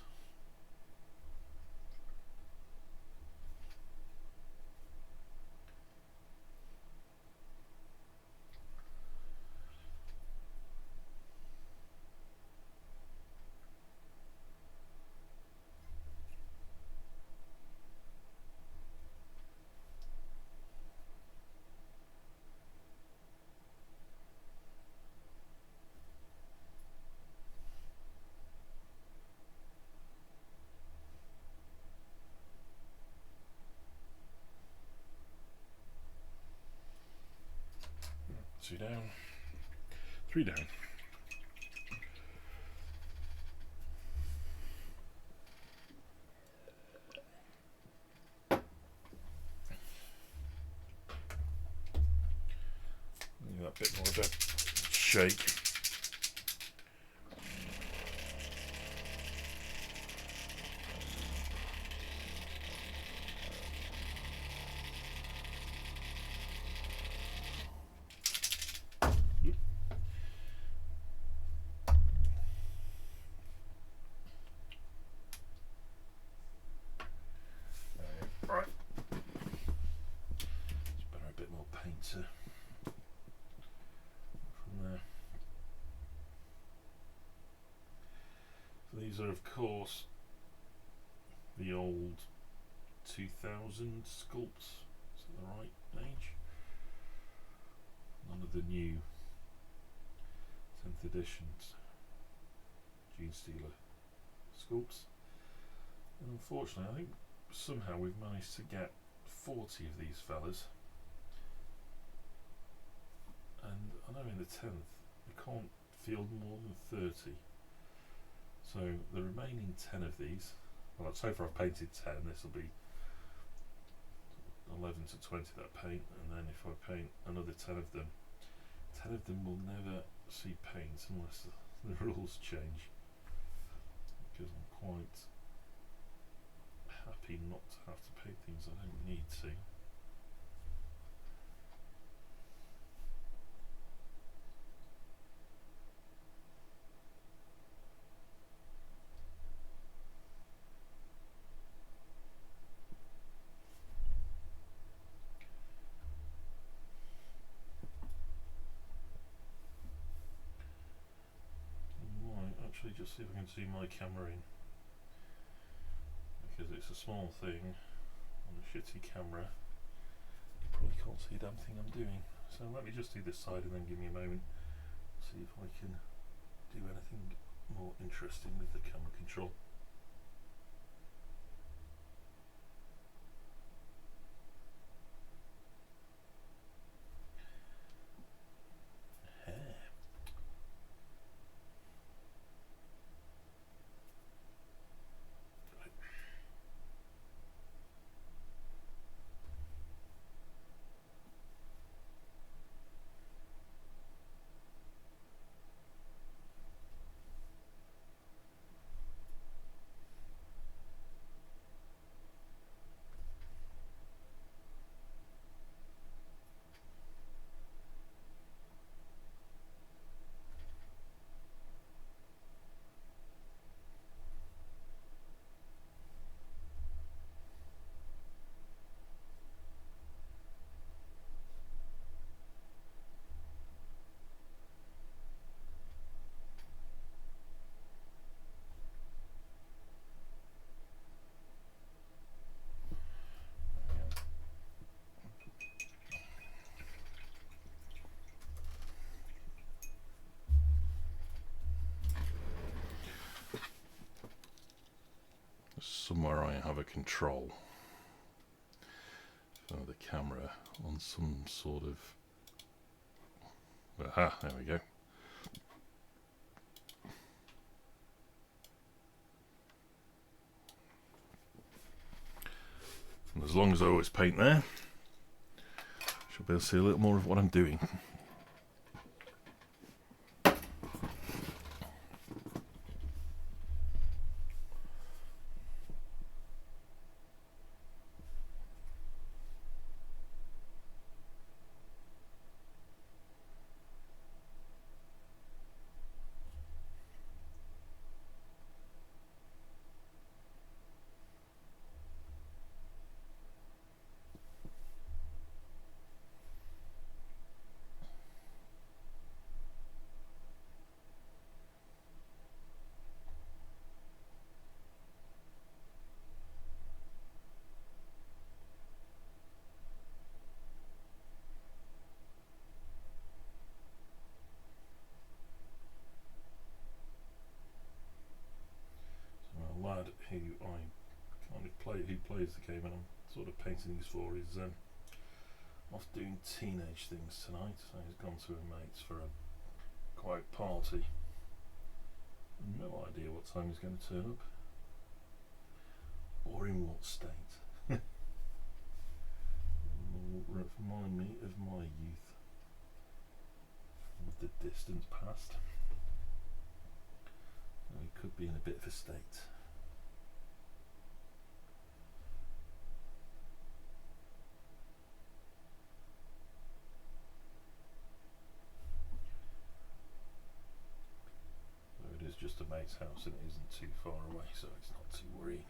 Two down, three down. Give that bit more of a shake. Right. It's better a bit more paint from there. So these are of course the old 2000 sculpts. Is that the right age? None of the new 10th editions Gene Stealer sculpts. And unfortunately I think somehow we've managed to get 40 of these fellas, and I know in the 10th we can't field more than 30, so the remaining 10 of these, well so far I've painted 10, this will be 11 to 20 that paint, and then if I paint another 10 of them will never see paint unless the rules change, because I'm quite happy not to have to paint things I don't need to. I might actually just see if I can zoom my camera in, because it's a small thing on a shitty camera. You probably can't see a damn thing I'm doing. So let me just do this side and then give me a moment, see if I can do anything more interesting with the camera control. Somewhere I have a control for the camera on some sort of... Aha, there we go. And as long as I always paint there, I should be able to see a little more of what I'm doing. plays the game and I'm sort of painting these for is off doing teenage things tonight, so he's gone to her mates for a quiet party. No idea what time he's going to turn up or in what state. Remind me of my youth, of the distant past. He could be in a bit of a state. So it is just a mate's house and it isn't too far away, so it's not too worrying.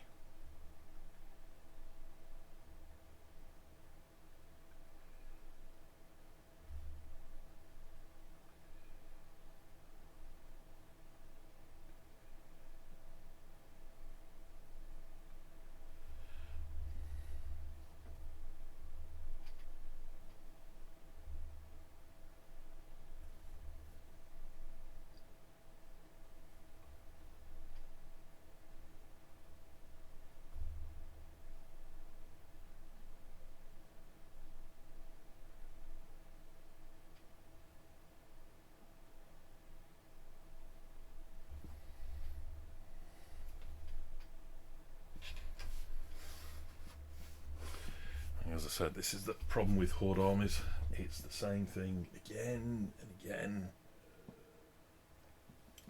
As I said, this is the problem with Horde armies. It's the same thing again and again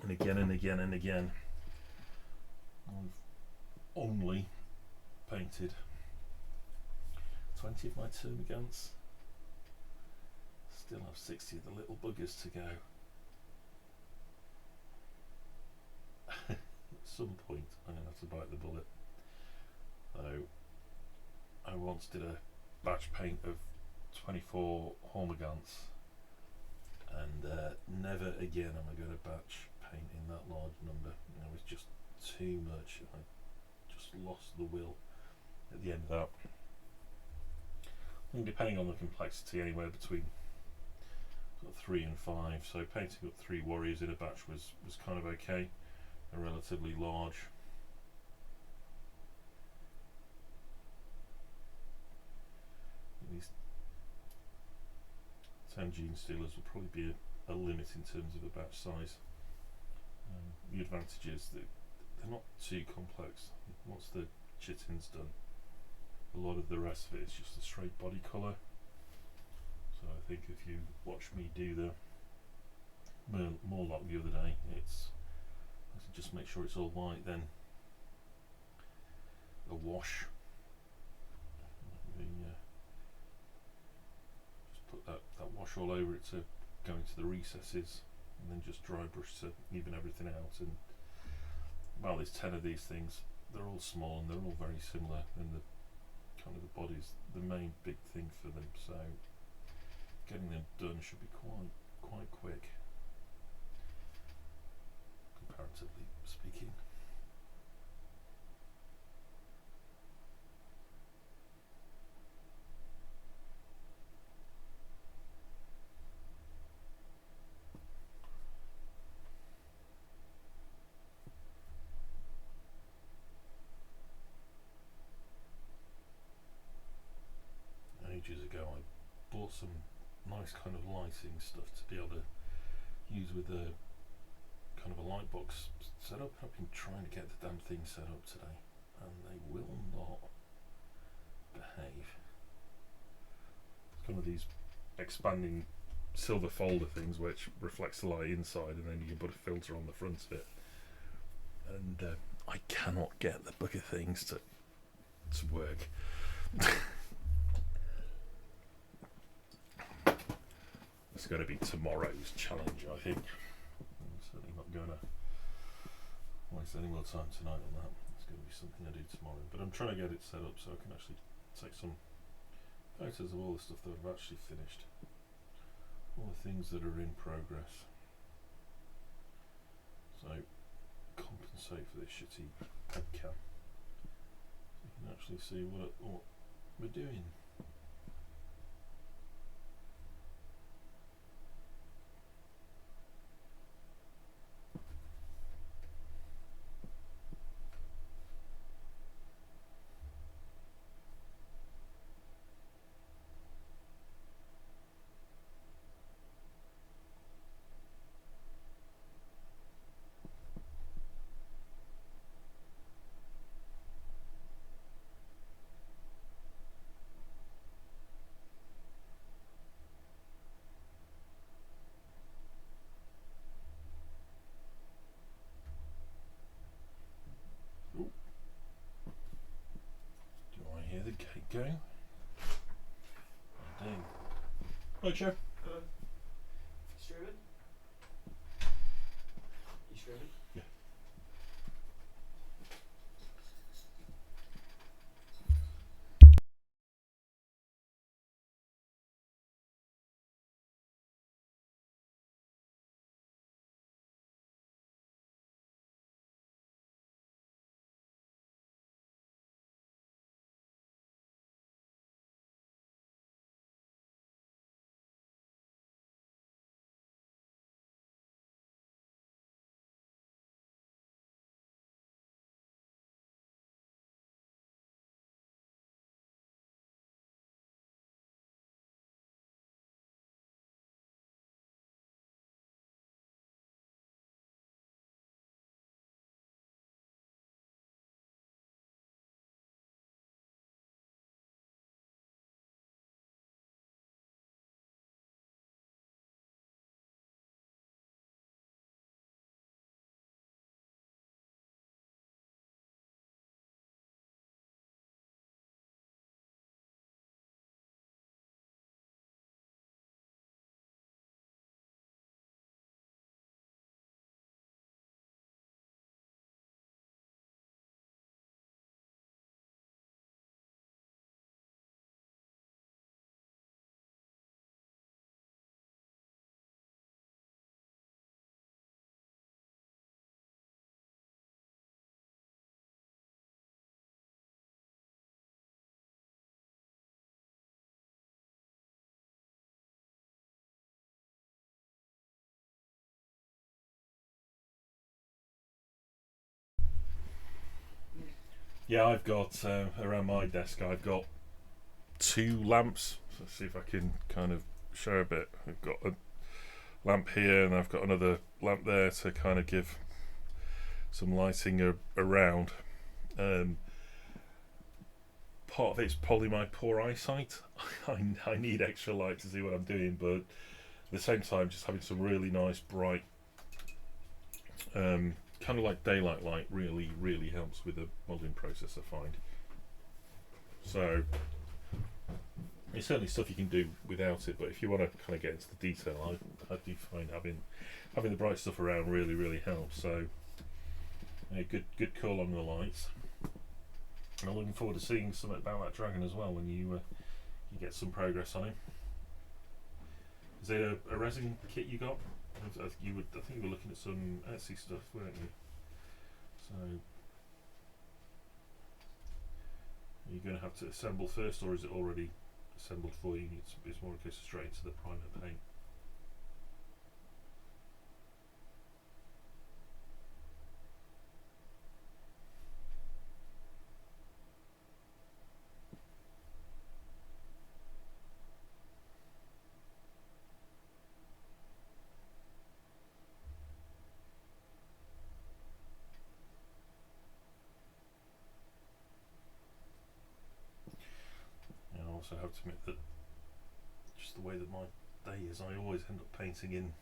and again and again and again. I've only painted 20 of my termagants. Still have 60 of the little buggers to go. At some point I'm going to have to bite the bullet. So I once did a batch paint of 24 Hormagaunts, and never again am I going to batch paint in that large number. It was just too much. I just lost the will at the end of that. I think depending on the complexity, anywhere between sort of 3 and 5. So painting up 3 warriors in a batch was kind of okay. They're relatively large. These 10 gene stealers will probably be a limit in terms of a batch size. The advantage is that they're not too complex. Once the chittin's done, a lot of the rest of it is just a straight body colour. So I think if you watch me do the Mawloc the other day, it's just make sure it's all white, then a wash. Just put that wash all over it to go into the recesses, and then just dry brush to even everything out. And well, there's 10 of these things. They're all small and they're all very similar, and the kind of the body's the main big thing for them. So getting them done should be quite quick, comparatively speaking. Ages ago I bought some nice kind of lighting stuff to be able to use with a kind of a light box setup. I've been trying to get the damn thing set up today and they will not behave. It's kind of these expanding silver folder things which reflects the light inside, and then you can put a filter on the front of it, and I cannot get the bugger things to work. It's going to be tomorrow's challenge, I think. I'm certainly not going to waste any more time tonight on that. It's going to be something I do tomorrow. But I'm trying to get it set up so I can actually take some photos of all the stuff that I've actually finished. All the things that are in progress. So compensate for this shitty webcam. So you can actually see what we're doing. go. I do. Right, Joe. Streaming? You streaming? Yeah. Yeah, I've got around my desk. I've got 2 lamps. So let's see if I can kind of show a bit. I've got a lamp here, and I've got another lamp there to kind of give some lighting around. Part of it's probably my poor eyesight. I need extra light to see what I'm doing, but at the same time, just having some really nice, bright, kind of like daylight light really helps with the modelling process, I find. So it's certainly stuff you can do without it, but if you want to kind of get into the detail, I do find having the bright stuff around really helps. So a good call on the lights. And I'm looking forward to seeing something about that dragon as well when you get some progress on him. Is it a resin kit you got? I think you were looking at some Etsy stuff, weren't you? So are you going to have to assemble first, or is it already assembled for you? It's more a case of straight to the primer paint. And I also have to admit that just the way that my day is, I always end up painting in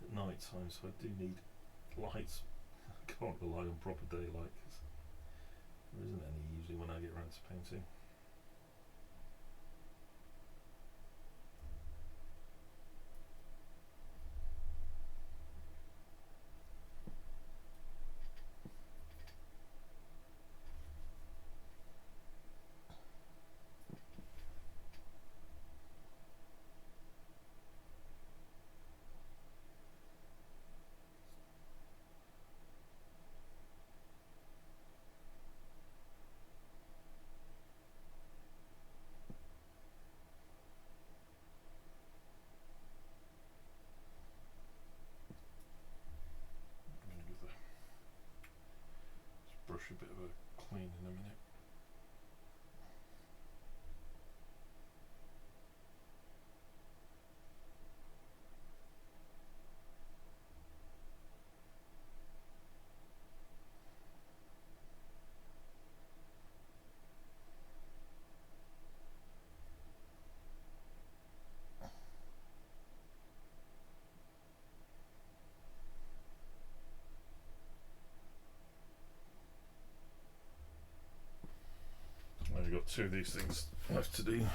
at night time, so I do need lights. I can't rely on proper daylight because there isn't any usually when I get around to painting. got 2 of these things left to do.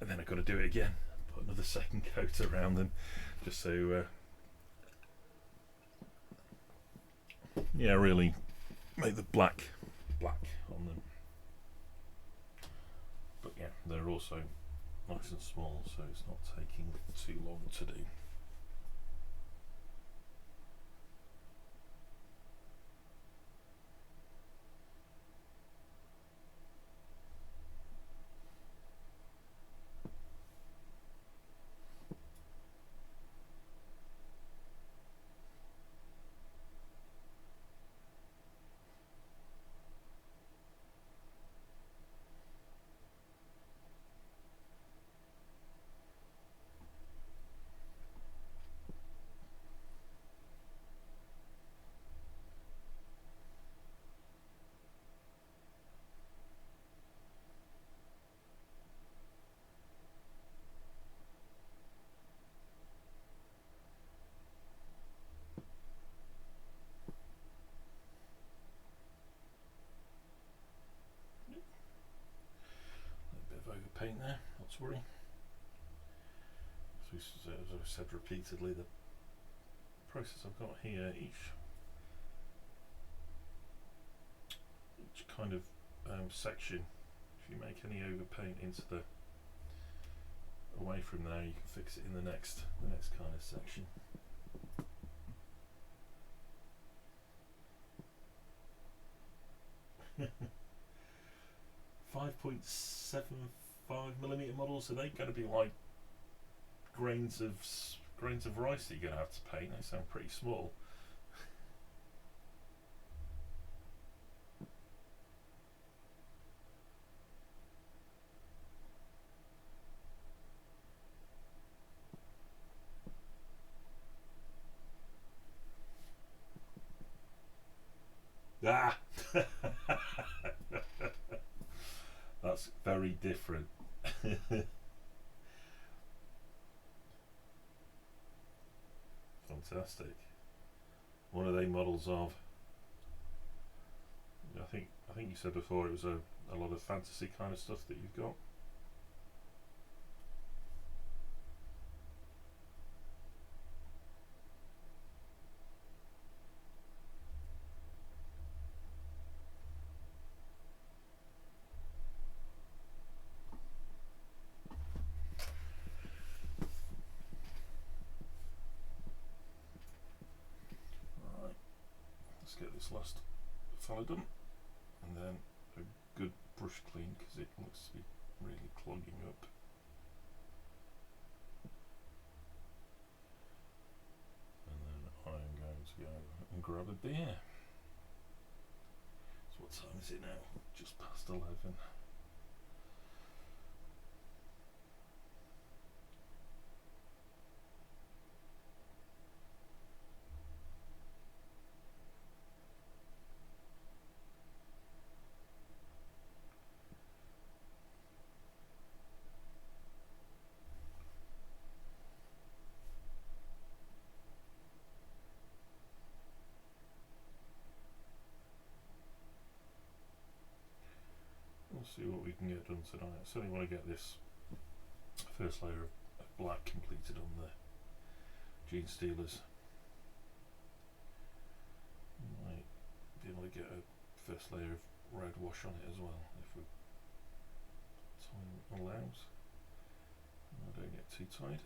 And then I've got to do it again. Put another second coat around them, just so yeah, really make the black on them. But yeah, they're also nice and small, so it's not taking too long to do. Paint there, not to worry. As I've said repeatedly, the process I've got here, each kind of section, if you make any overpaint into the away from there, you can fix it in the next kind of section. .75mm models, so they're going to be like grains of rice that you're going to have to paint. They sound pretty small. Ah! That's very different. Fantastic. What are they models of? I think you said before it was a lot of fantasy kind of stuff that you've got. Get this last fellow done, and then a good brush clean because it looks to be really clogging up. And then I'm going to go and grab a beer. So what time is it now? Just past 11. We'll see what we can get done tonight. I certainly want to get this first layer of black completed on the Gene Stealers. Might be able to get a first layer of red wash on it as well if time allows. I don't get too tight.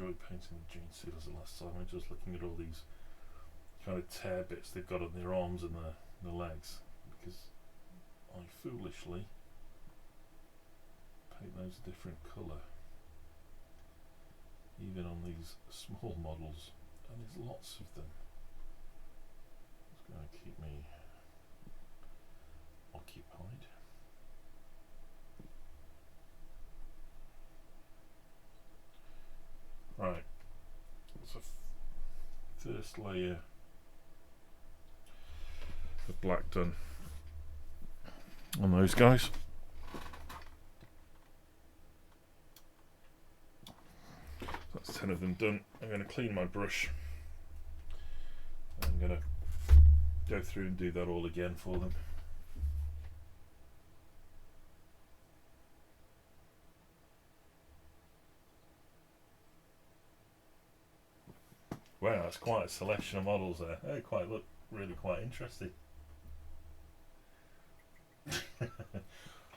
enjoyed painting the gene sealers the last time. I'm just looking at all these kind of tear bits they've got on their arms and their legs, because I foolishly paint those a different colour, even on these small models, and there's lots of them. It's going to keep me occupied. Right, so first layer of black done on those guys. That's 10 of them done. I'm going to clean my brush. I'm going to go through and do that all again for them. Wow, that's quite a selection of models there. They look really quite interesting.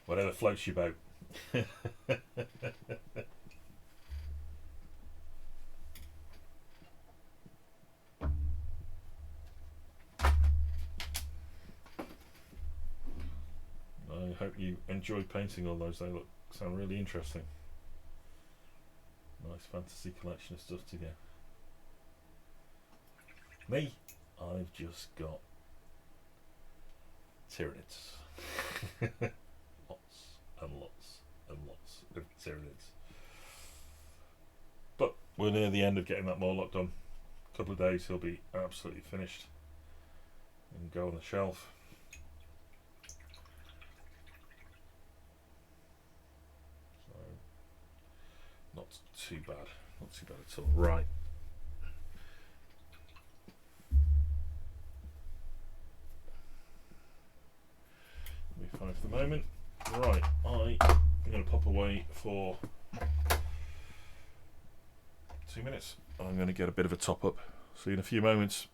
Whatever floats your boat. I hope you enjoy painting all those. They sound really interesting. Nice fantasy collection of stuff to get. Me, I've just got Tyranids. Lots and lots and lots of Tyranids. But we're near the end of getting that Mawloc done. A couple of days he'll be absolutely finished and go on the shelf. So, not too bad. Not too bad at all. Right. Fine for the moment. Right, I'm going to pop away for 2 minutes. I'm going to get a bit of a top up. See you in a few moments.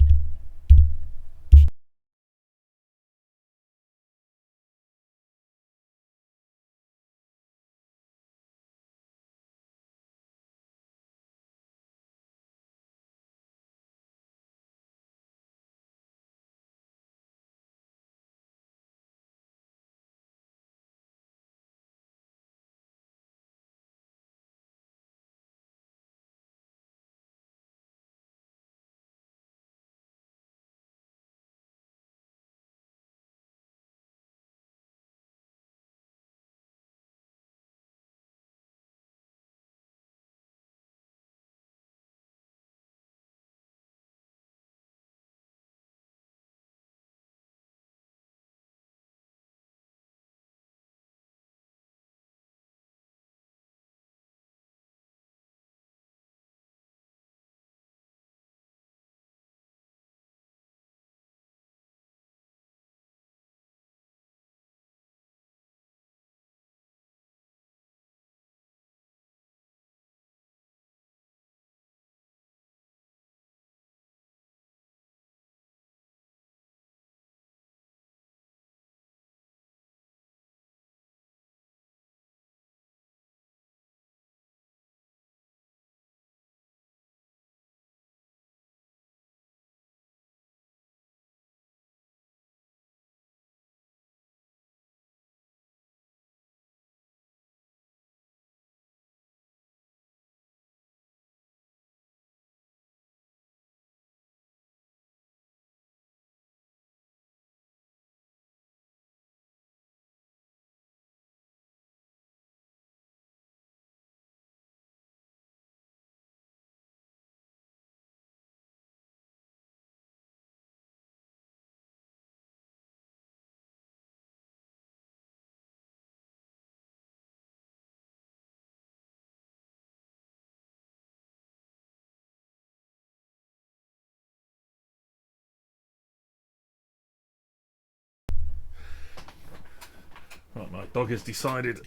Right, my dog has decided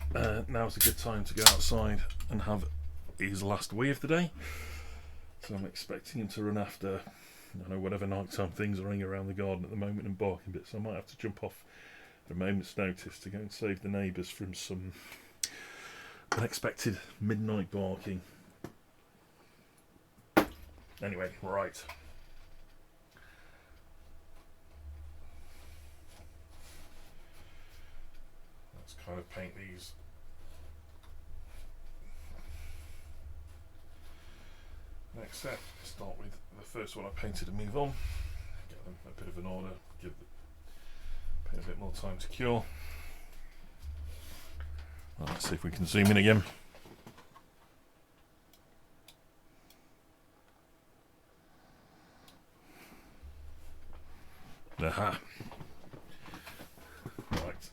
now's a good time to go outside and have his last wee of the day. So I'm expecting him to run after, I don't know, whatever nighttime things are running around the garden at the moment and barking bits. So I might have to jump off at a moment's notice to go and save the neighbours from some unexpected midnight barking. Anyway, right. Let's kind of paint these. Next step, start with the first one I painted and move on. Get them a bit of an order, give the paint a bit more time to cure. Right, let's see if we can zoom in again. Aha. Right.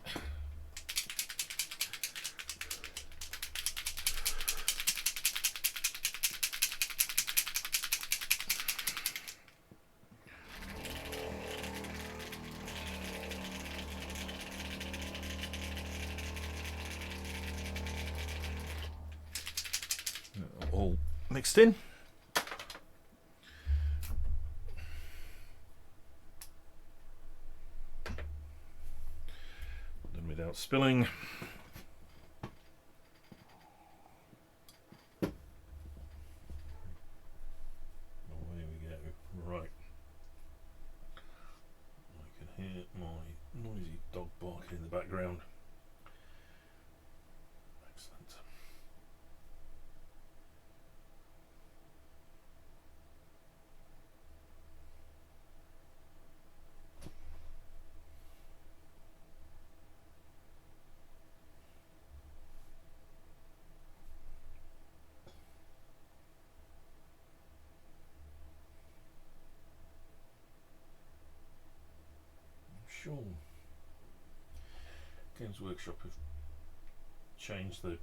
All mixed in. Then without spilling. Away we go. Right. I can hear my noisy dog barking in the background. Excellent. Sure. Games Workshop have changed the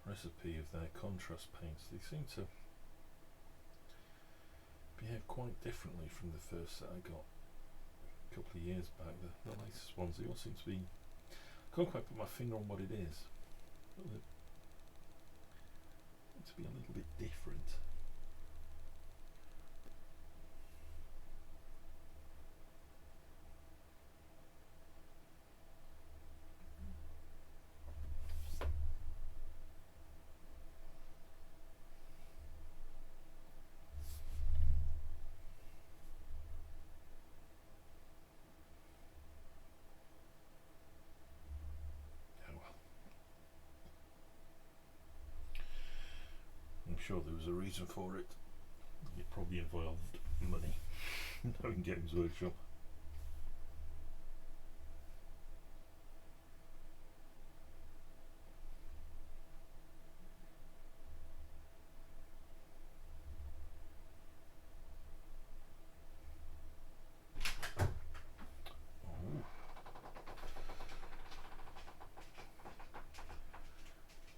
recipe of their contrast paints. They seem to behave quite differently from the first set I got a couple of years back. The latest ones, they all seem to be, I can't quite put my finger on what it is, but they seem to be a little bit different. I'm sure there was a reason for it. It probably involved money, knowing Games Workshop.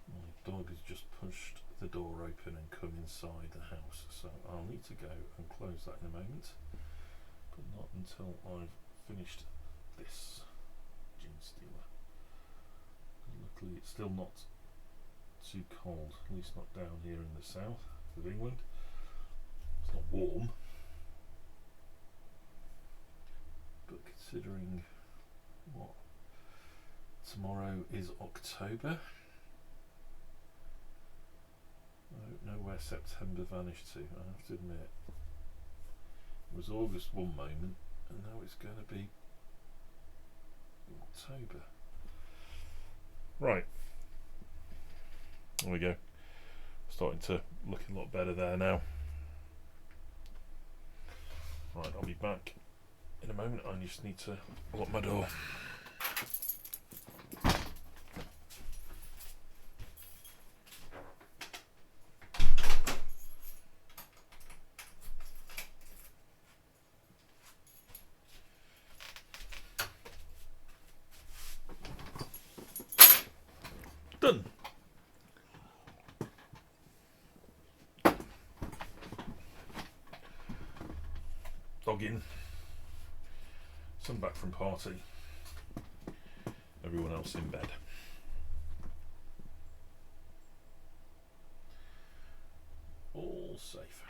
My dog has just pushed the door open and come inside the house, so I'll need to go and close that in a moment, but not until I've finished this gin stealer. Luckily it's still not too cold, at least not down here in the south of England. It's not warm, but considering what tomorrow is October, I don't know where September vanished to, I have to admit. It was August one moment, and now it's going to be October. Right. There we go. Starting to look a lot better there now. Right, I'll be back in a moment. I just need to lock my door. Done. Dog in. Son back from party. Everyone else in bed. All safe.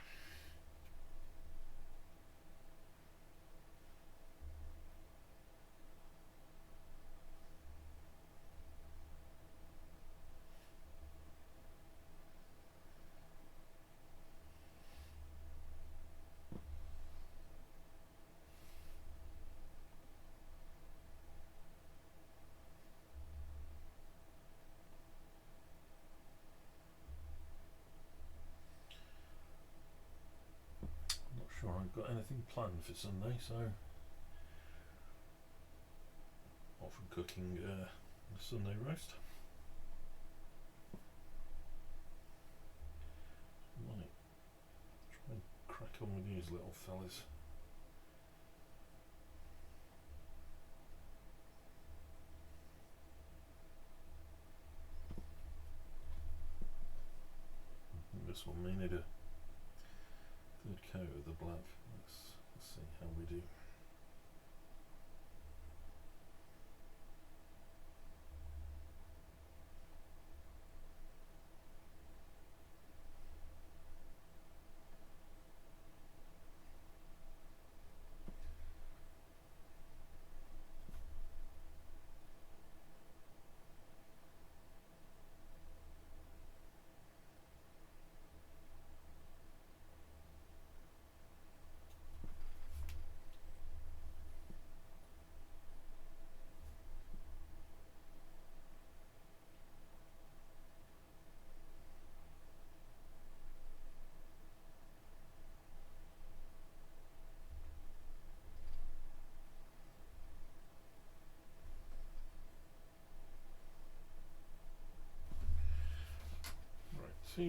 got anything planned for Sunday, so apart from cooking the Sunday roast. Might try and crack on with these little fellas. This one may need a third coat of the black. Let's see how we do. So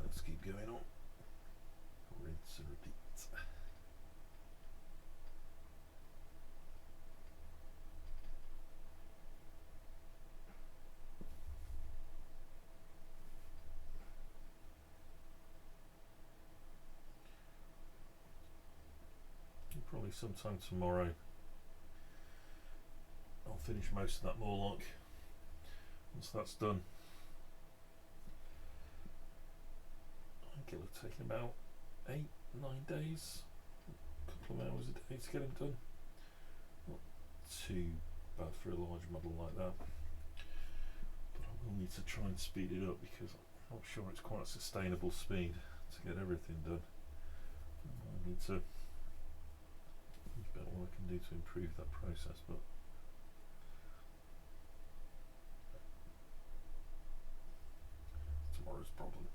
let's keep going on. Rinse and repeat. Probably sometime tomorrow I'll finish most of that Mawloc. Once that's done, I think it'll have taken about 8-9 days, a couple of hours a day to get them done. Not too bad for a large model like that, but I will need to try and speed it up because I'm not sure it's quite a sustainable speed to get everything done. I need to think about what I can do to improve that process, but tomorrow's problem.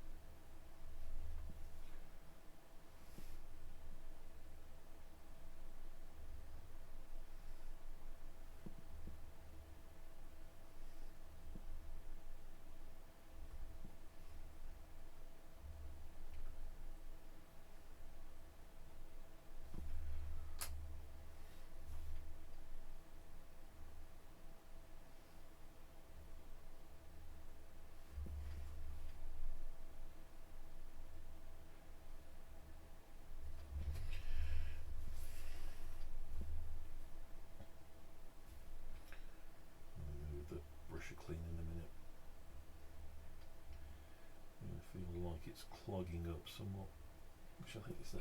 Clean in a minute. I feel like it's clogging up somewhat, which I think is the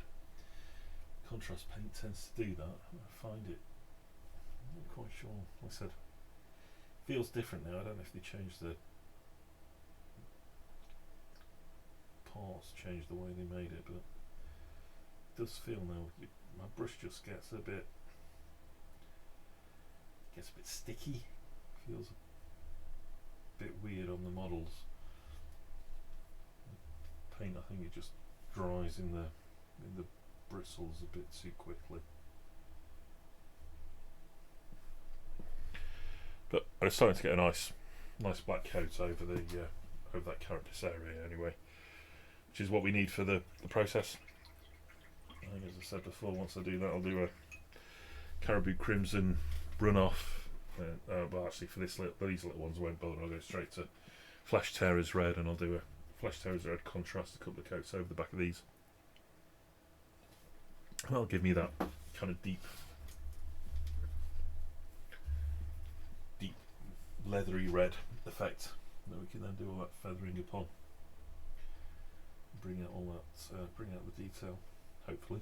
contrast paint tends to do that. I find it, I'm not quite sure, like I said, feels different now. I don't know if they changed the parts, changed the way they made it, but it does feel now, my brush just gets a bit sticky, feels a bit weird on the models. Paint, I think it just dries in the bristles a bit too quickly. But I'm starting to get a nice black coat over the over that carapace area anyway, which is what we need for the process. I think, as I said before, once I do that, I'll do a caribou crimson runoff. Well, actually, for these little ones, I won't bother. I'll go straight to Flesh Tearers Red, and I'll do a Flesh Tearers Red contrast, a couple of coats over the back of these. And that'll give me that kind of deep leathery red effect that we can then do all that feathering upon. Bring out all that, bring out the detail, hopefully.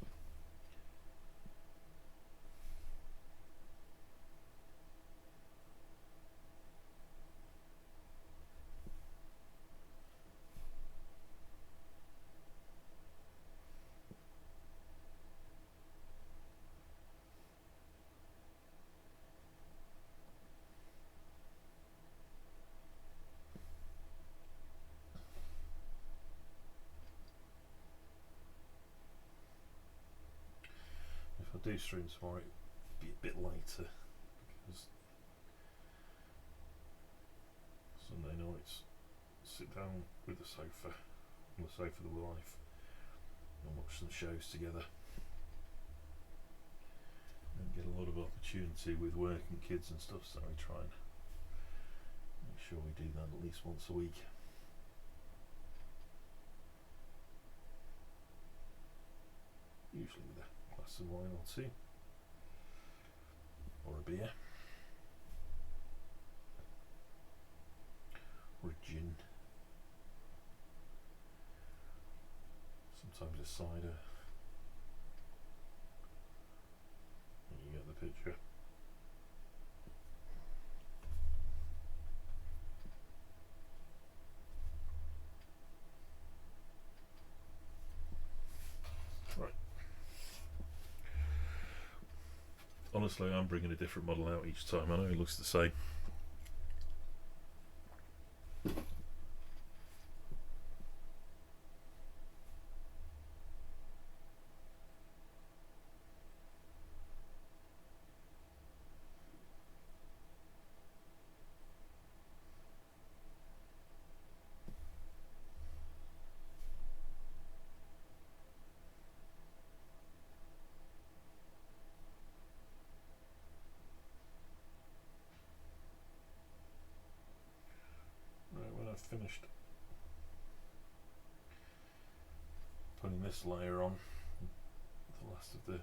do stream tomorrow, it'll be a bit later because Sunday nights sit down with the sofa on the sofa with the wife and watch some shows together. And get a lot of opportunity with work and kids and stuff, so we try and make sure we do that at least once a week. Usually with a glass of wine or two, or a beer, or a gin, sometimes a cider. You get the picture. Right. Honestly, I'm bringing a different model out each time. I know it looks the same. I've finished putting this layer on, the last of the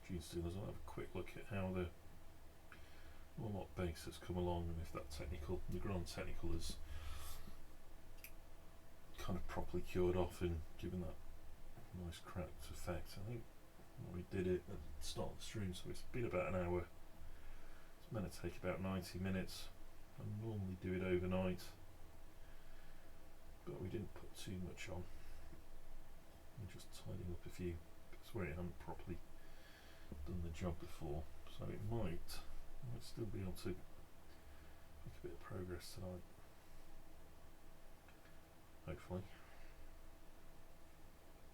gene stealers, I'll have a quick look at how the Mawloc base has come along and if that the Grand Technical is kind of properly cured off and given that nice cracked effect. I think we did it at the start of the stream, so it's been about an hour. It's meant to take about 90 minutes. I normally do it overnight, but we didn't put too much on. We're just tidying up a few bits where it hadn't properly done the job before, so it might still be able to make a bit of progress tonight. Hopefully.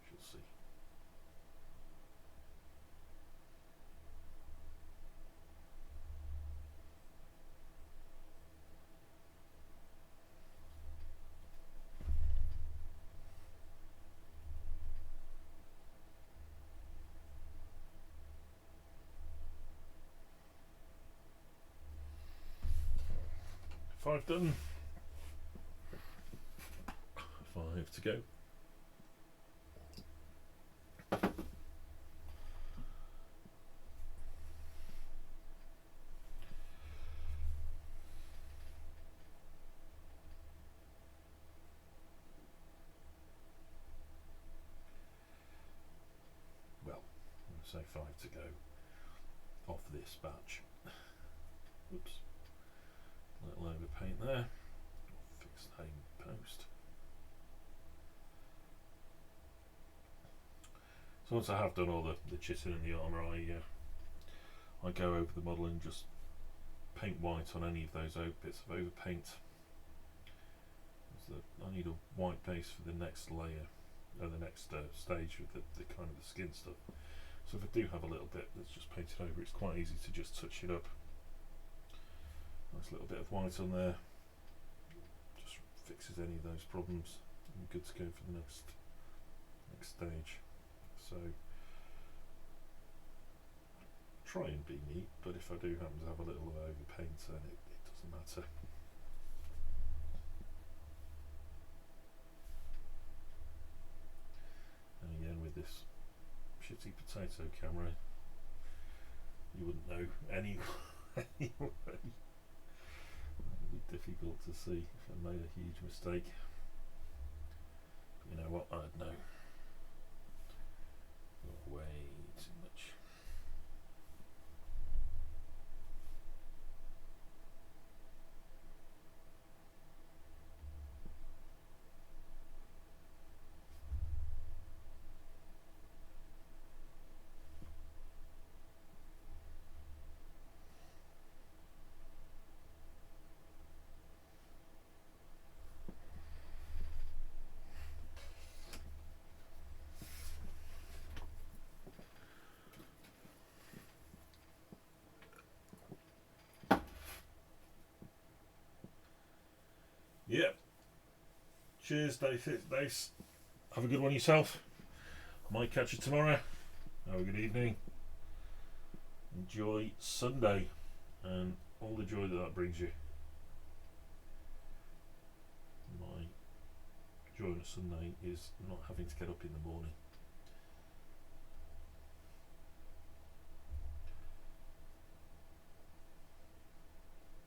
Shall see. Five done. 5 to go. Well, I'm going to say 5 to go off this batch. Oops. Little overpaint there. Fix the aim post. So once I have done all the chitin and the armour, I go over the model and just paint white on any of those bits of overpaint. I need a white base for the next layer, or the next stage with the kind of the skin stuff. So if I do have a little bit that's just painted over, it's quite easy to just touch it up. Nice little bit of white on there, just fixes any of those problems. I'm good to go for the next stage. So try and be neat, but if I do happen to have a little of overpaint, then it doesn't matter. And again, with this shitty potato camera, you wouldn't know anyway. It would be difficult to see if I made a huge mistake. But you know what, I'd know. Way too much. Cheers, Dace. Have a good one yourself. I might catch you tomorrow. Have a good evening. Enjoy Sunday and all the joy that brings you. My joy on a Sunday is not having to get up in the morning.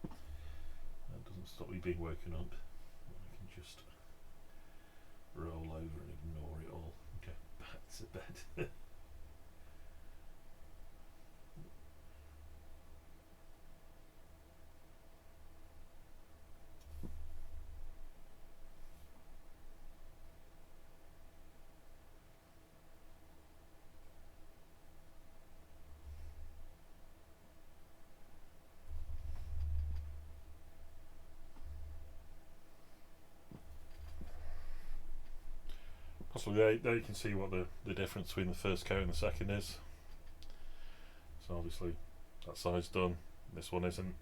That doesn't stop me being woken up. I can just roll over and ignore it all and go back to bed. Possibly there you can see what the difference between the first coat and the second is. So obviously that side's done, this one isn't.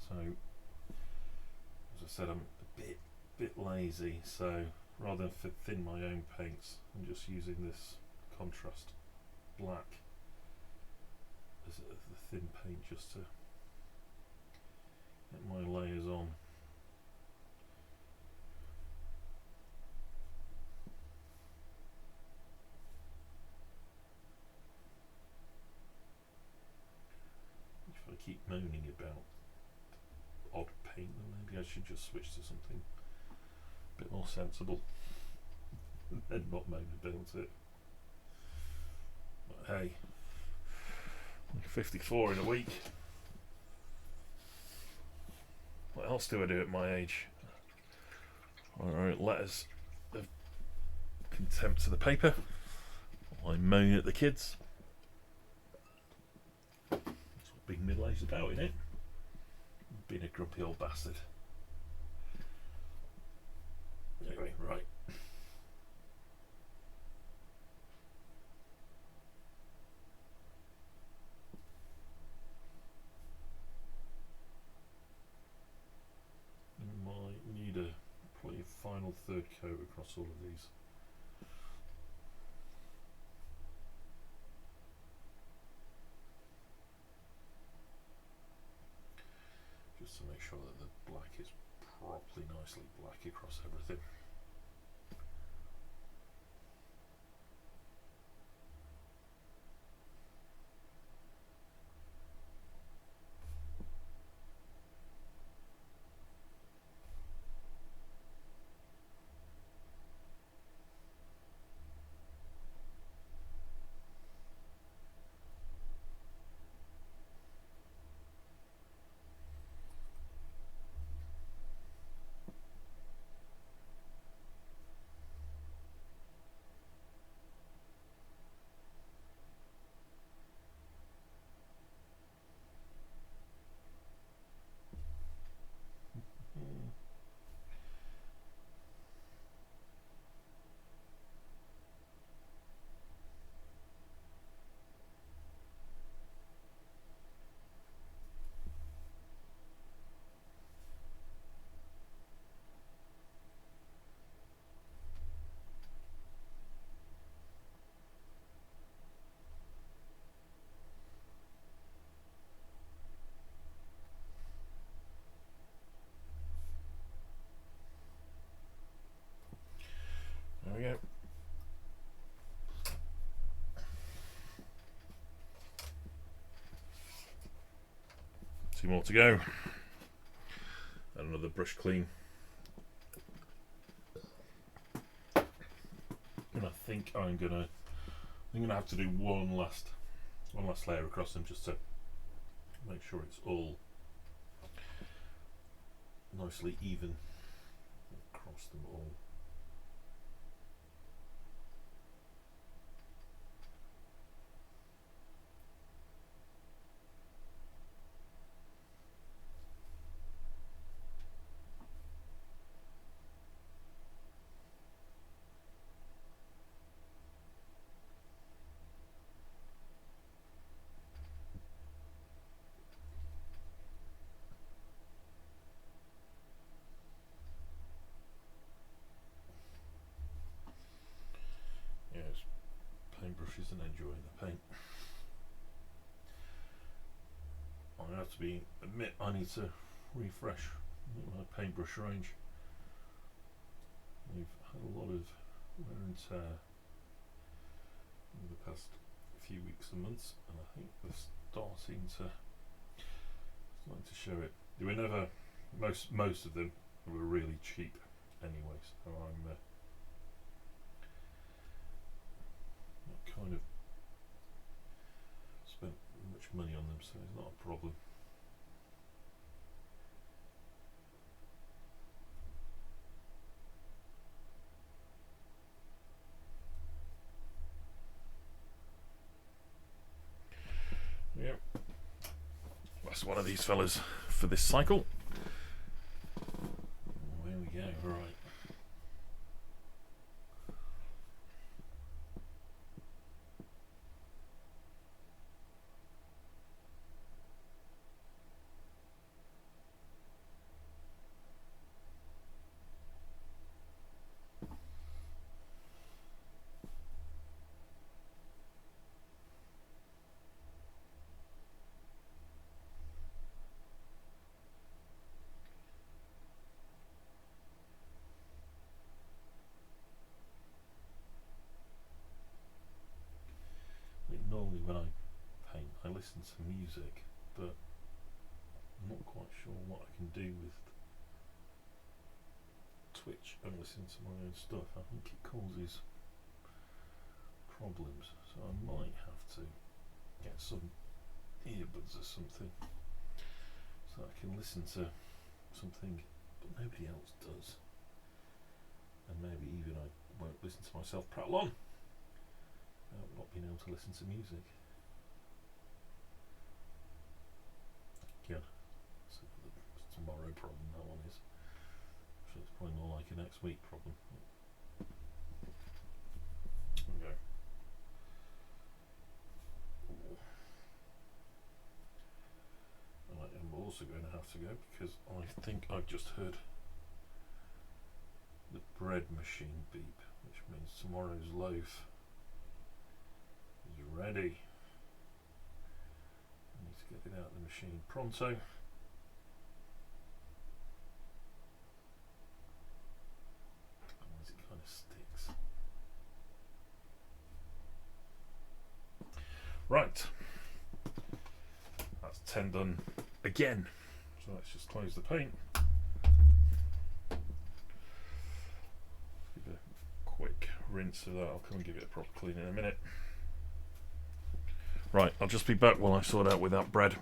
So as I said, I'm a bit lazy, so rather than thin my own paints, I'm just using this contrast black as the thin paint just to get my layers on. If I keep moaning about odd paint, then maybe I should just switch to something a bit more sensible and not moan about it. But hey, I'm 54 in a week. What else do I do at my age? Alright, letters of contempt to the paper. I moan at the kids. That's what being middle-aged about, isn't it? Being a grumpy old bastard. Anyway, right. Might need a probably a final third coat across all of these. Just to make sure that the black is properly nicely black across everything. There we go. Two more to go. And another brush clean. And I think I'm gonna have to do one last layer across them just to make sure it's all nicely even across them all. brushes and enjoying the paint. I have to admit I need to refresh my paintbrush range. We've had a lot of wear and tear over the past few weeks and months, and I think they're starting to show it. They were never, most of them were really cheap anyway, so I'm not kind of spent much money on them, so it's not a problem. Yep, that's one of these fellas for this cycle. Oh, here we go, right. Normally when I paint I listen to music, but I'm not quite sure what I can do with Twitch and listening to my own stuff. I think it causes problems, so I might have to get some earbuds or something so I can listen to something but nobody else does, and maybe even I won't listen to myself prattle on not being able to listen to music. Again, it's a tomorrow problem, that one is. So it's probably more like a next week problem. Okay. And I am also going to have to go because I think I've just heard the bread machine beep, which means tomorrow's loaf is ready. I need to get it out of the machine pronto. Otherwise it kind of sticks. Right. That's 10 done again. So let's just close the paint. Give it a quick rinse of that. I'll come and give it a proper clean in a minute. Right, I'll just be back while I sort out with that bread.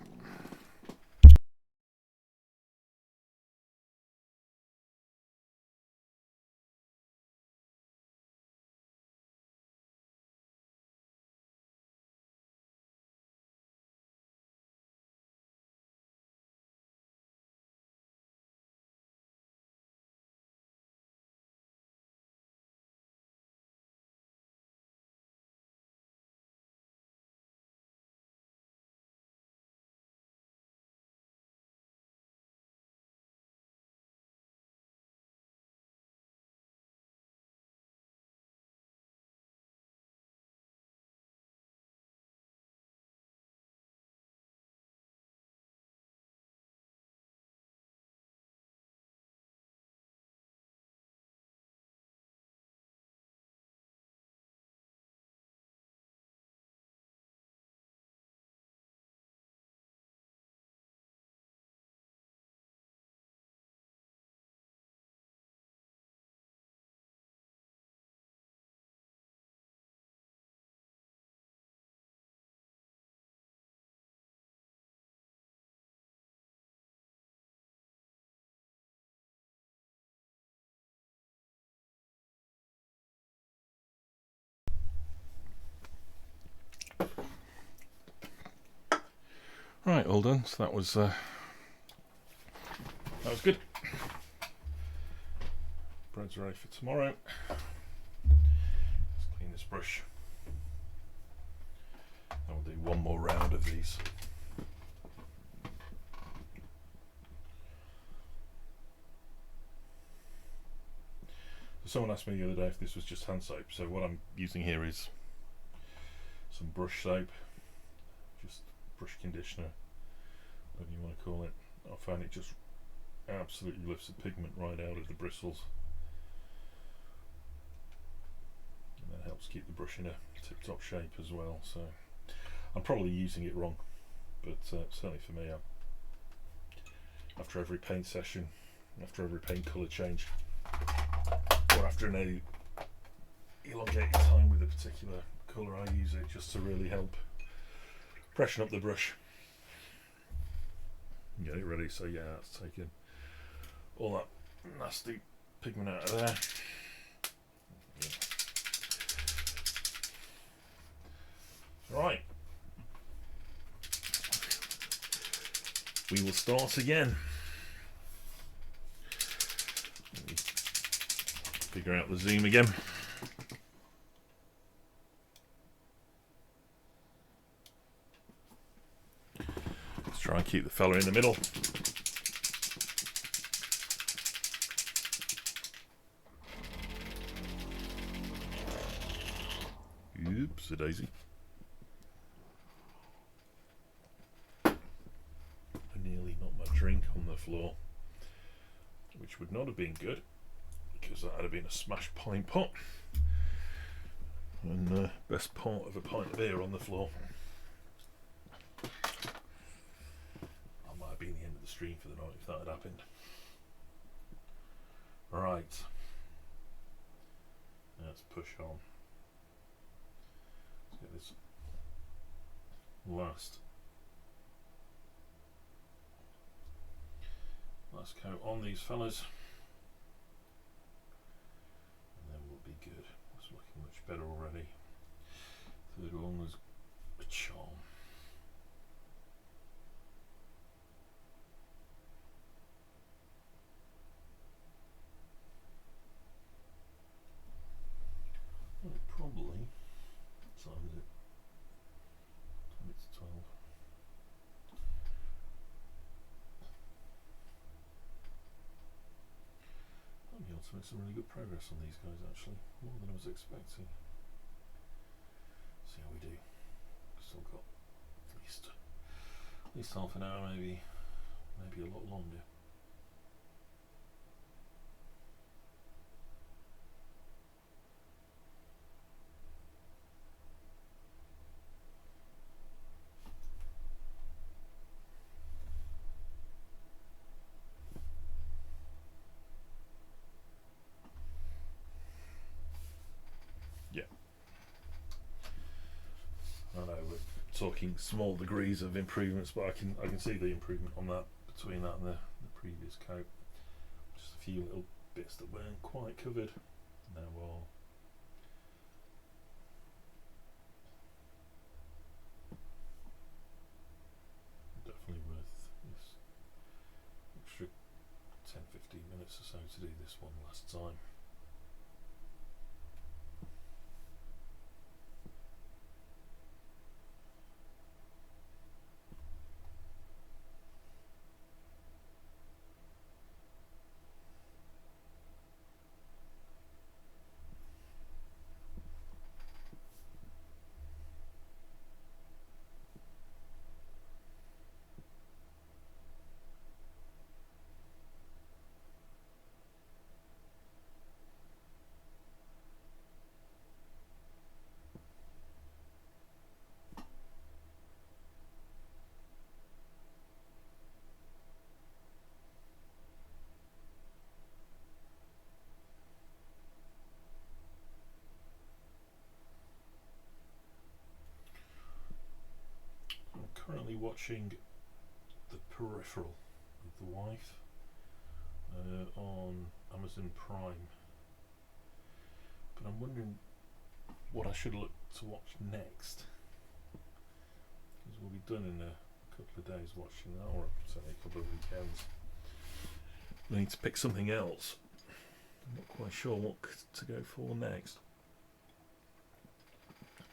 Right, all done. So that was good. Bread's ready for tomorrow. Let's clean this brush. I will do one more round of these. Someone asked me the other day if this was just hand soap. So what I'm using here is some brush soap, just brush conditioner, whatever you want to call it. I find it just absolutely lifts the pigment right out of the bristles, and that helps keep the brush in a tip-top shape as well. So I'm probably using it wrong, but certainly for me, after every paint session, after every paint colour change, or after an elongated time with a particular colour, I use it just to really help freshen up the brush, get it ready. So yeah, that's taken all that nasty pigment out of there. Yeah. Right, we will start again. Let me figure out the zoom again. Let's try and keep the fella in the middle. Oops, a daisy. I nearly knocked my drink on the floor, which would not have been good, because that had been a smashed pint pot, and the best part of a pint of beer on the floor. That might have been the end of the stream for the night if that had happened. Right, let's push on. Let's get this last coat on these fellas, and then we'll be good. It's looking much better already. Third one was a charm. Well, probably times it. Time it's 12. I'll be able to make some really good progress on these guys, actually, more than I was expecting. See how we do. Still got at least half an hour, maybe a lot longer. Yeah. I know we're talking small degrees of improvements, but I can see the improvement on that between that and the previous coat. Just a few little bits that weren't quite covered. Now all. Definitely worth this extra 10-15 minutes or so to do this one last time. Currently watching The Peripheral with the wife on Amazon Prime, but I'm wondering what I should look to watch next, because we'll be done in a couple of days watching that, or certainly a couple of weekends. I need to pick something else. I'm not quite sure what to go for next.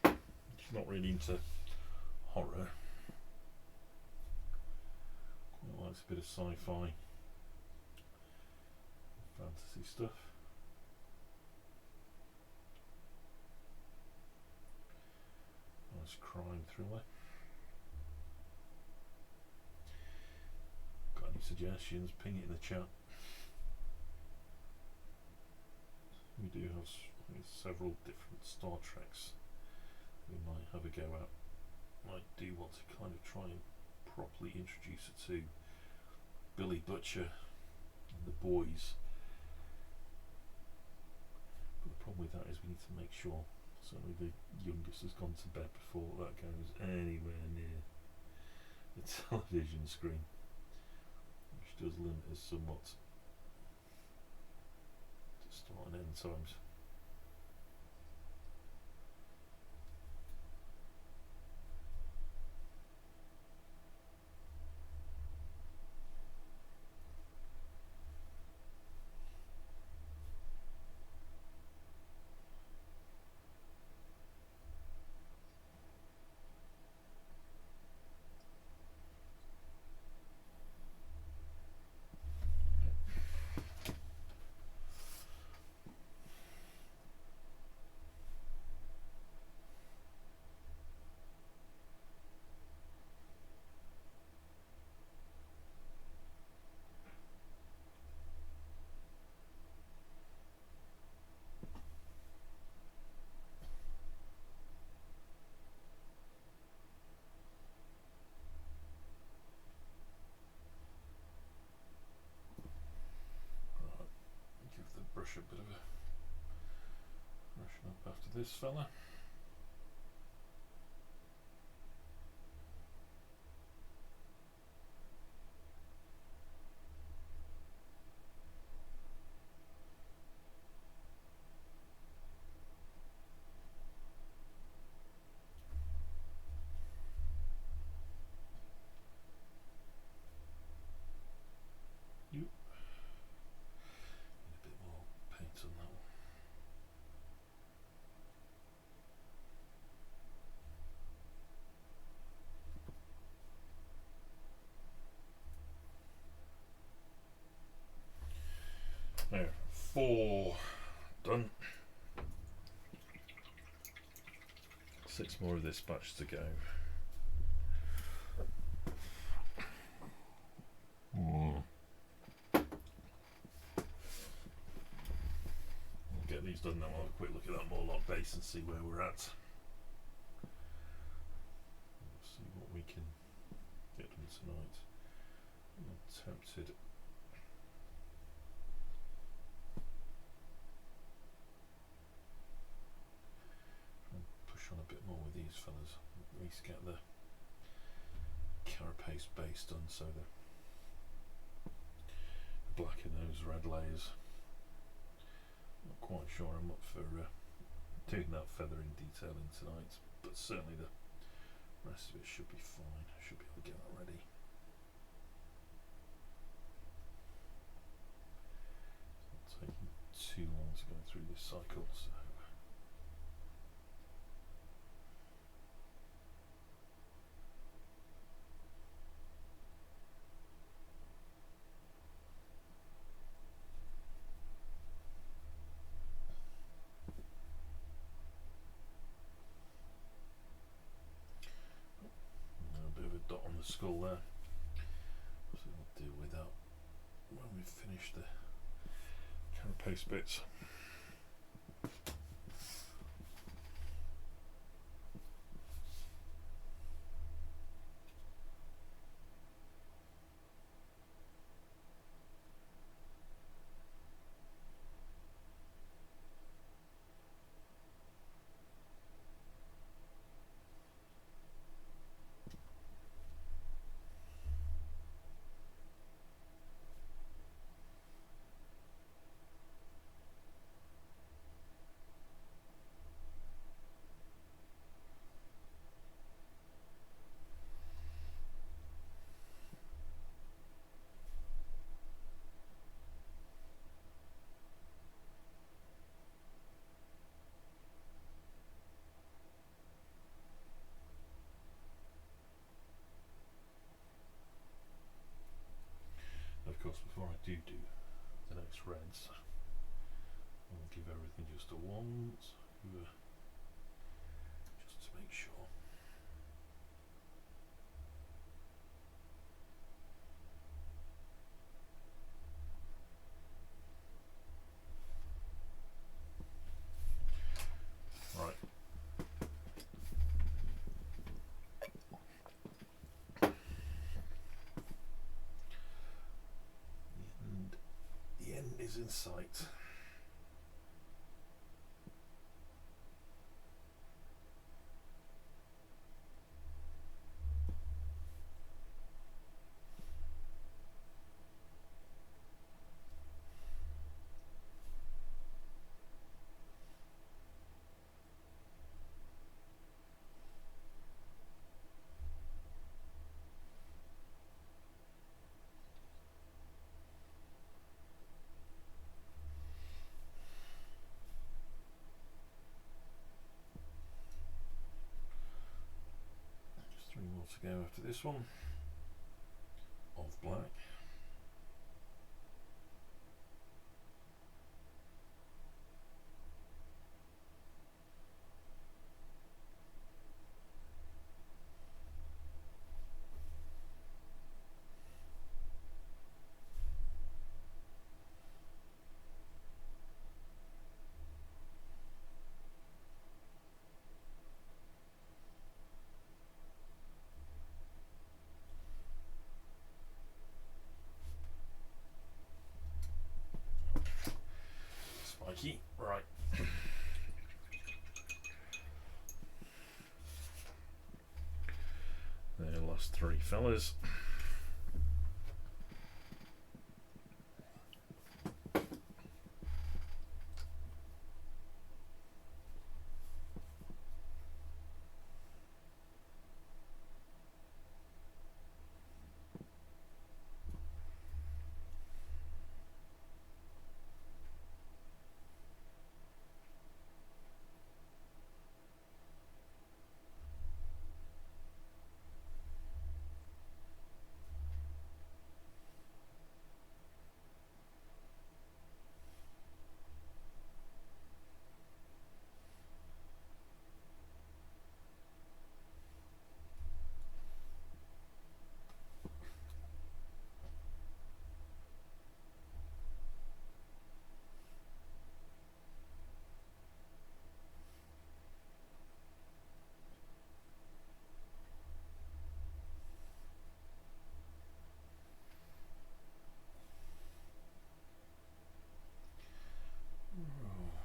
She's not really into horror. Quite likes a bit of sci-fi, fantasy stuff. Nice crime thriller. Got any suggestions? Ping it in the chat. We do have several different Star Treks we might have a go at. I do want to kind of try and properly introduce it to Billy Butcher and the boys. But the problem with that is we need to make sure certainly the youngest has gone to bed before that goes anywhere near the television screen, which does limit us somewhat to start and end times. Give the brush a bit of a freshen up after this fella. Need a bit more paint on that one. There, 4 done. 6 more of this batch to go. Get these done now. I'll have a quick look at that Mawloc base and see where we're at. See what we can get done tonight. I'm tempted. Try and push on a bit more with these fellas. At least get the carapace base done so the black in those red layers. Not quite sure I'm up for doing that feathering detailing tonight, but certainly the rest of it should be fine. I should be able to get that ready. It's not taking too long to go through this cycle, so dot on the skull there, so we'll deal with that when we've finished the carapace bits. Of course, before I do the next reds, I'll give everything just a once over, just to make sure. is in sight. Just 3 more to go after this one of black. Spiky, right. There, last 3 fellas.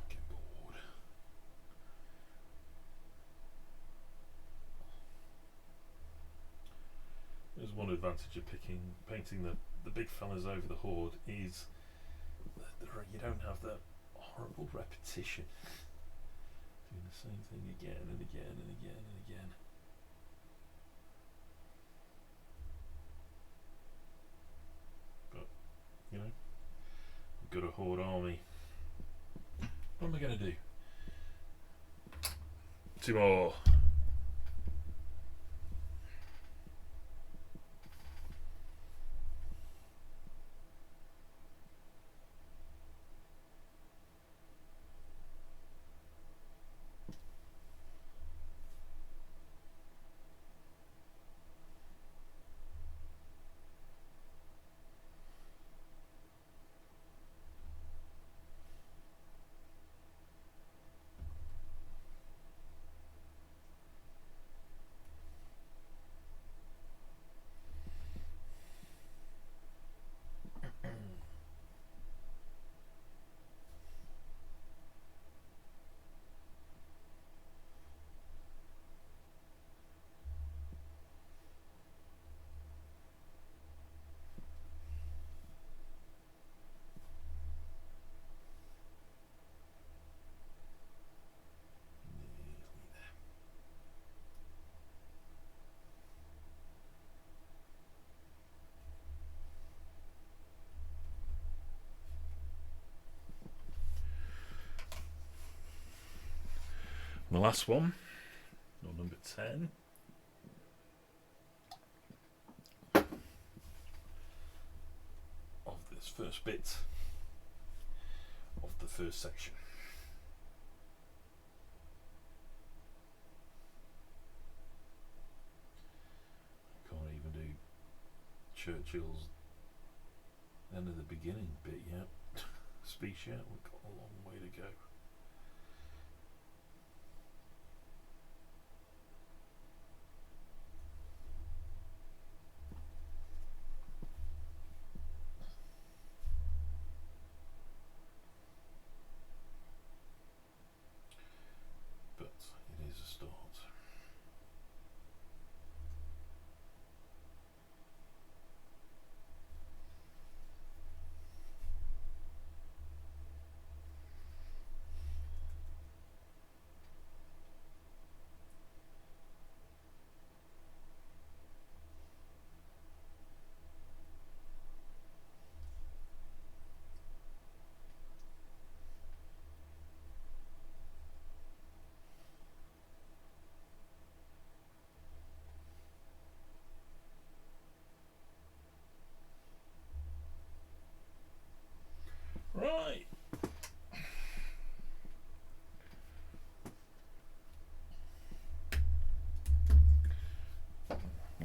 Get bored. There's one advantage of painting the big fellas over the horde is that you don't have that horrible repetition. Doing the same thing again and again and again and again. But, you know, I've got a horde army. What am I going to do? 2 more. The last one, or number 10. Of this first bit of the first section. I can't even do Churchill's end of the beginning bit yet. Speech yet, we've got a long way to go.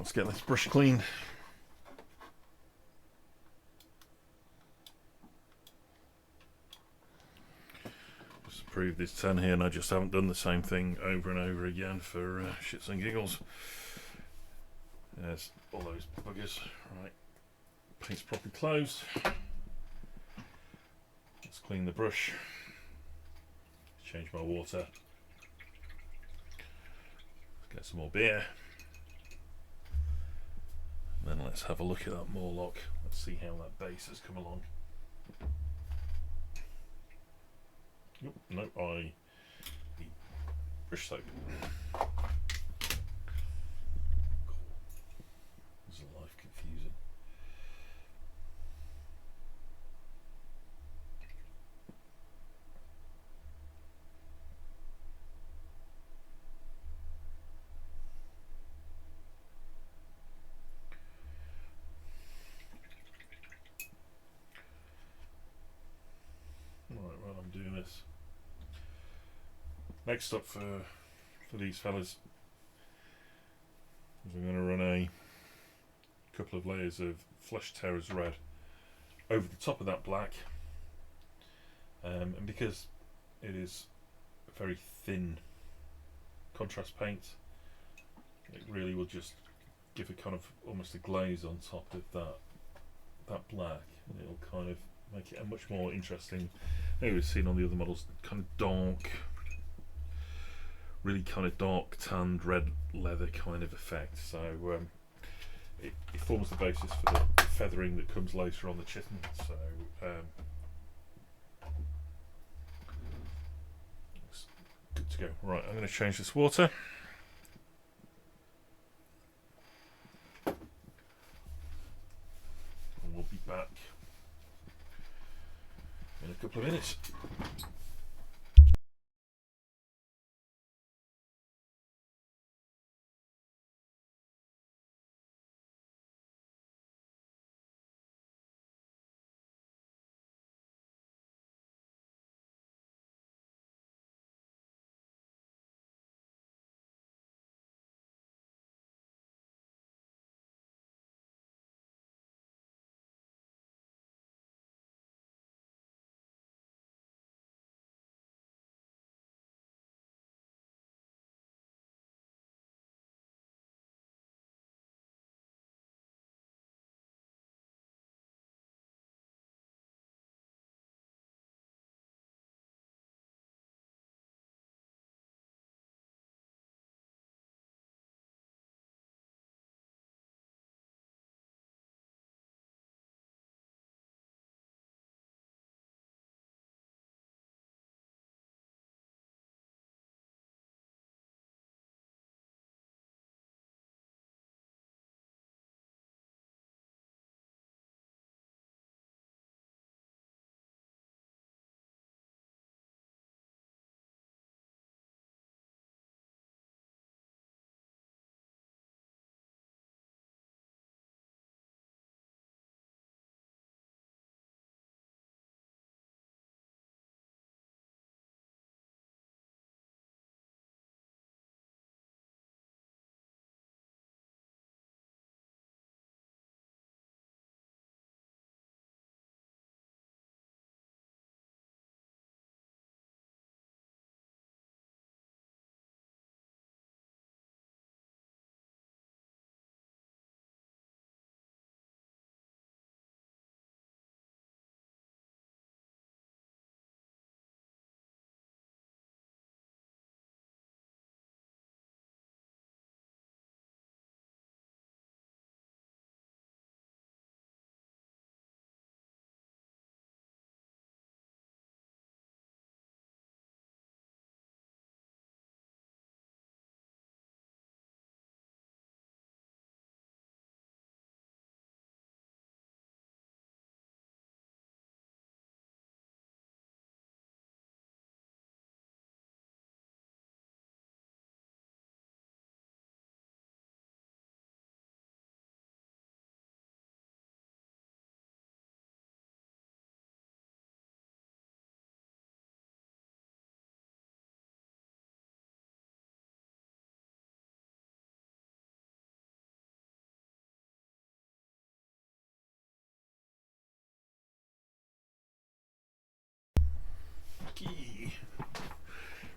Let's get this brush cleaned. Just to prove this 10 here, and I just haven't done the same thing over and over again for shits and giggles. There's all those buggers. Right, paint's properly closed. Let's clean the brush. Change my water. Let's get some more beer. And then let's have a look at that Mawloc. Let's see how that base has come along. Nope, no, I need brush soap. This is life confusing. Right, while I'm doing this. Next up for these fellas is I'm going to run a couple of layers of Flesh Terror's red over the top of that black, and because it is a very thin contrast paint, it really will just give a kind of almost a glaze on top of that black, and it'll kind of make it a much more interesting, maybe we've seen on the other models, kind of dark, really kind of dark tanned red leather kind of effect. So it forms the basis for the feathering that comes later on the chitin. So it's good to go. Right, I'm going to change this water. And we'll be back in a couple of minutes.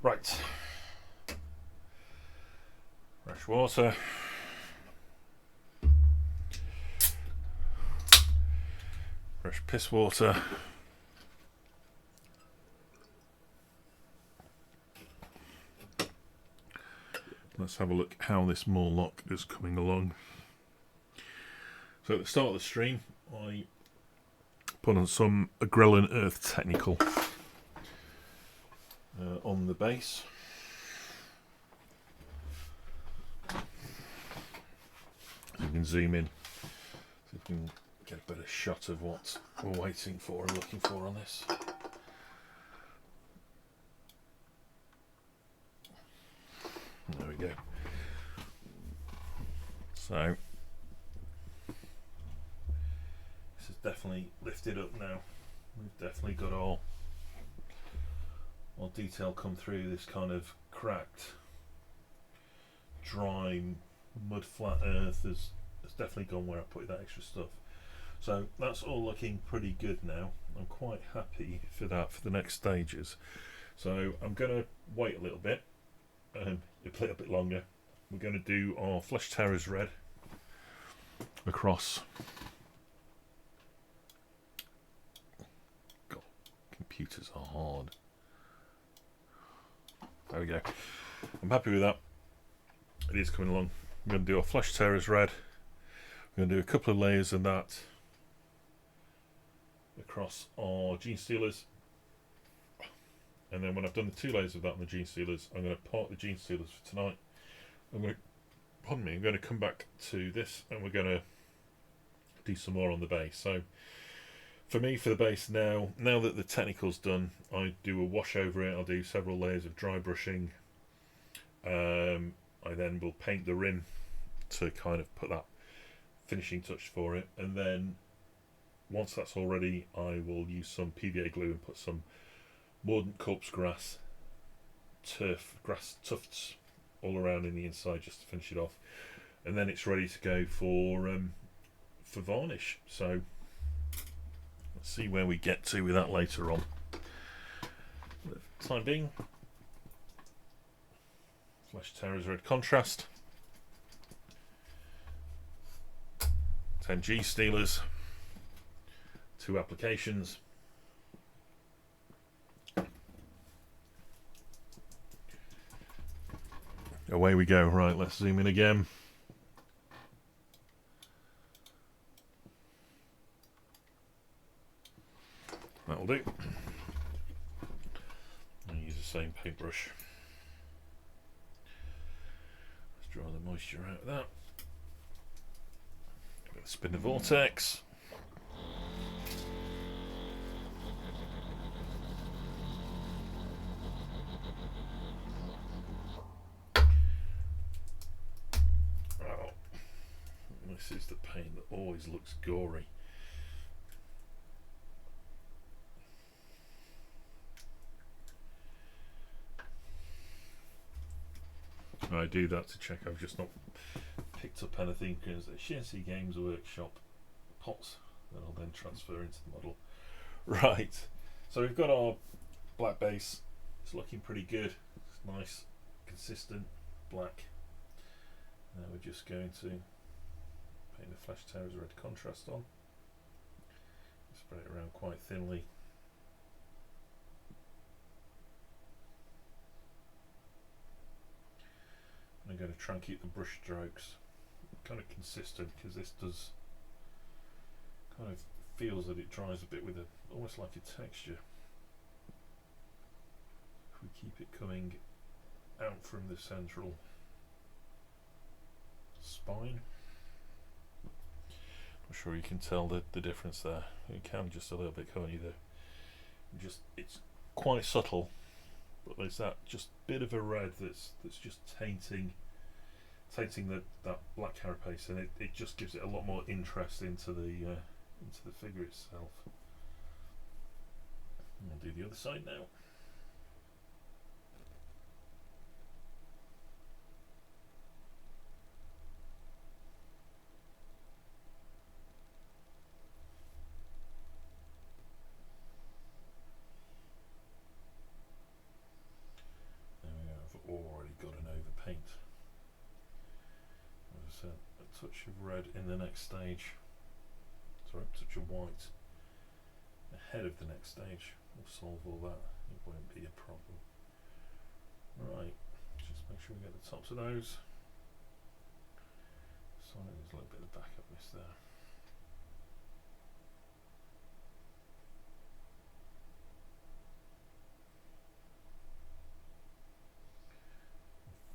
Right. Fresh water. Fresh piss water. Let's have a look how this Mawloc is coming along. So at the start of the stream, I put on some Agrellan Earth Technical on the base. So you can zoom in, so you can get a better shot of what we're waiting for and looking for on this. There we go. So this is definitely lifted up now. We've definitely got our detail come through. This kind of cracked, dry, mud flat earth has definitely gone where I put that extra stuff. So that's all looking pretty good now. I'm quite happy for that for the next stages. So I'm going to wait a little bit. A little bit longer. We're going to do our Flesh Terrors red across. God, computers are hard. There we go. I'm happy with that. It is coming along. We're going to do our Flesh Terrors red. We're going to do a couple of layers of that across our Gene Stealers. And then when I've done the 2 layers of that on the Gene Stealers, I'm going to part the Gene Stealers for tonight. I'm going to come back to this and we're going to do some more on the base. So for me, for the base now that the technical's done, I do a wash over it. I'll do several layers of dry brushing. I then will paint the rim to kind of put that finishing touch for it. And then once that's all ready, I will use some PVA glue and put some mordant corpse grass tufts all around in the inside just to finish it off, and then it's ready to go for varnish. So let's see where we get to with that later on. For the time being, Flesh Terrors red contrast, 10 G Stealers, 2 applications. Away we go. Right, let's zoom in again. That'll do. I'll use the same paintbrush. Let's draw the moisture out of that. Spin the vortex. This is the paint that always looks gory. I do that to check I've just not picked up anything, because the Shensi Games Workshop pots that I'll then transfer into the model. Right, so we've got our black base. It's looking pretty good. It's nice, consistent black. Now we're just going to paint the Flesh Terrors red contrast on. Spread it around quite thinly. I'm going to try and keep the brush strokes kind of consistent, because this does kind of feels that it dries a bit with almost like a texture. If we keep it coming out from the central spine. I'm sure you can tell the difference there. You can just a little bit, can't you? It's quite subtle, but there's that just bit of a red that's just tainting that black carapace, and it just gives it a lot more interest into the figure itself. And I'll do the other side now. touch of red in the next stage. Sorry, a touch of white ahead of the next stage will solve all that. It won't be a problem. Right, just make sure we get the tops of those. Sorry, there's a little bit of backup miss there.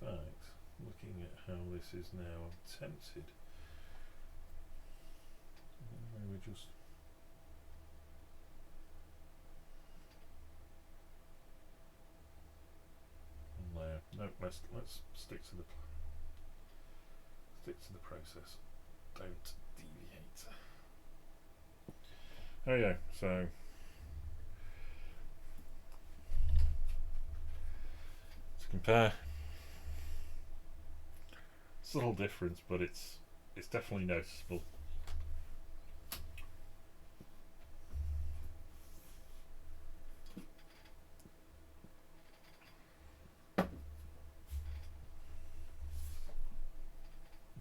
In fact, looking at how this is now, I'm tempted. Maybe just layer. No, let's stick to the process. Don't deviate. There we go. So to compare, subtle difference, but it's definitely noticeable.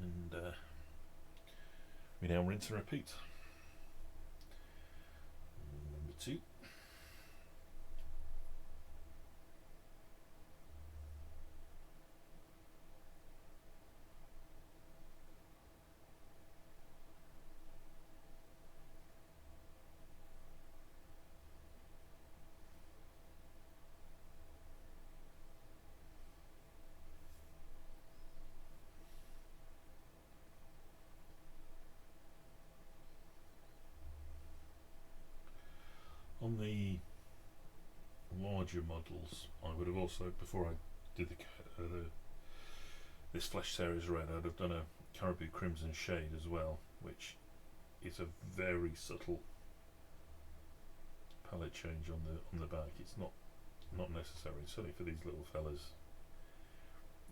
And we now rinse and repeat. Number 2. On the larger models, I would have also, before I did this Flesh Series Red, I'd have done a Caribou Crimson shade as well, which is a very subtle palette change on the back. It's not necessary. Certainly for these little fellas,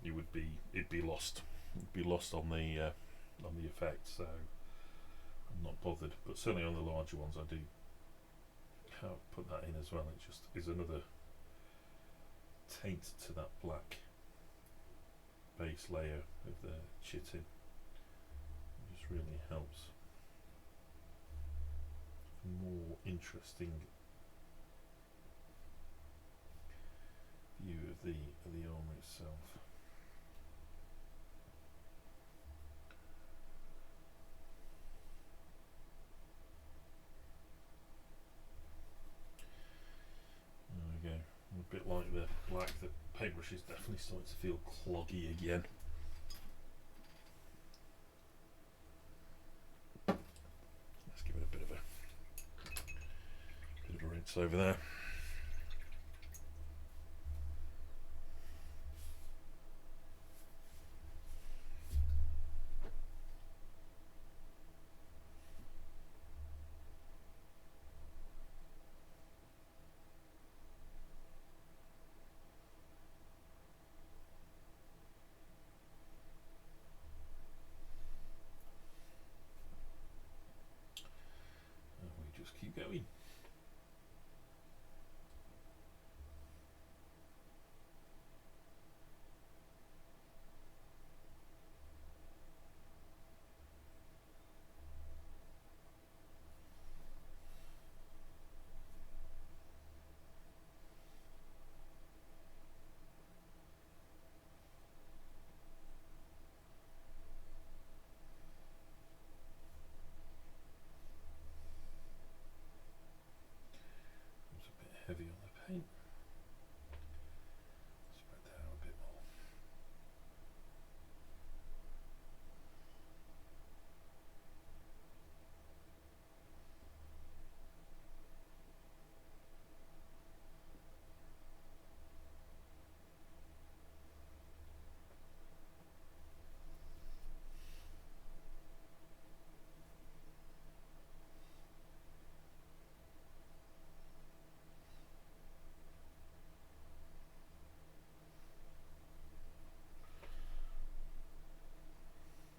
it'd be lost. It'd be lost on the effect. So I'm not bothered. But certainly on the larger ones, I do put that in as well. It just is another taint to that black base layer of the chitin. It just really helps. More interesting view of the armour itself. There we go. A bit like the black, the paintbrush is definitely starting to feel cloggy again. Let's give it a bit of a rinse over there. Just keep going. Heavy on the paint. Spread that out a bit more.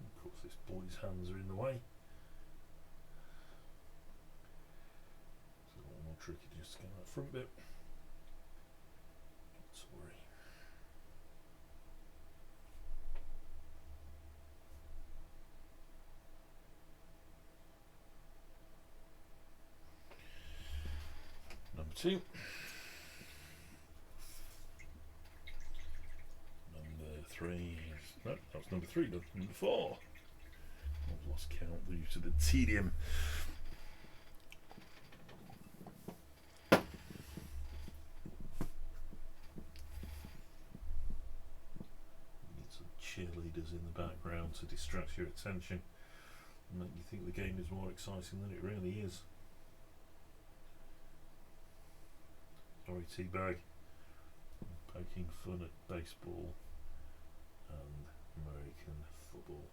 Of course, this boy's hands are in the way. It's a little more tricky just to get that front bit. Not to worry. 2. Number 3. No, that was number 3. Number 4. I've lost count due to the tedium. Cheerleaders in the background to distract your attention and make you think the game is more exciting than it really is. Sorry, Teabag. Poking fun at baseball and American football.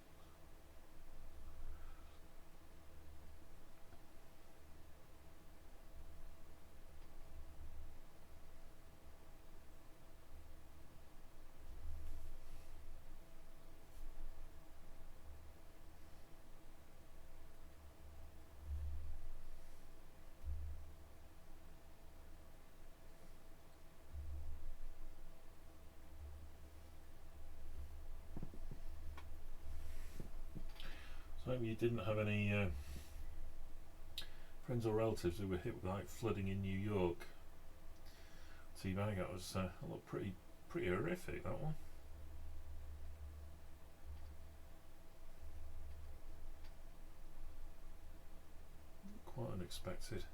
So you didn't have any friends or relatives who were hit with like flooding in New York. Teabag, that was looked pretty horrific, that one. Quite unexpected.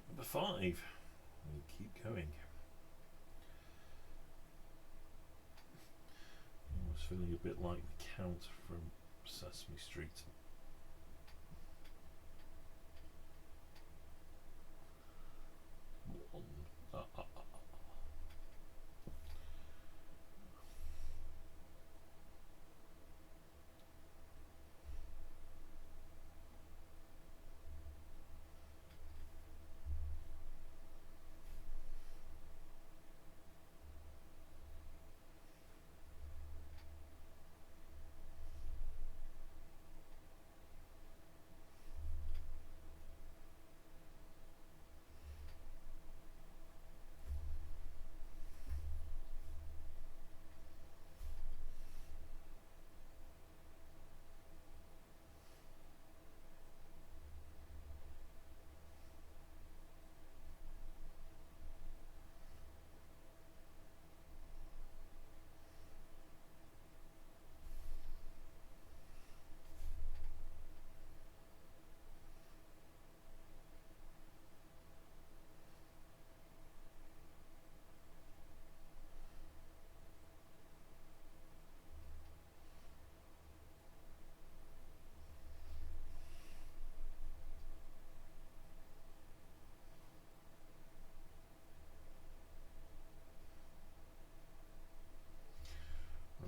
Number 5. We keep going. Almost feeling a bit like the Count from Sesame Street.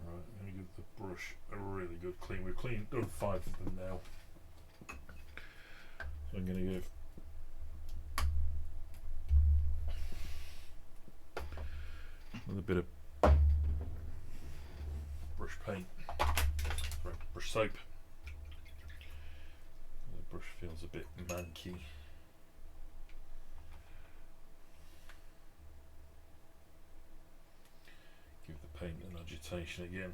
Alright, I'm going to give the brush a really good clean. We've done 5 of them now. So I'm going to give another bit of brush paint, sorry, brush soap. The brush feels a bit manky. Give the paint an agitation again.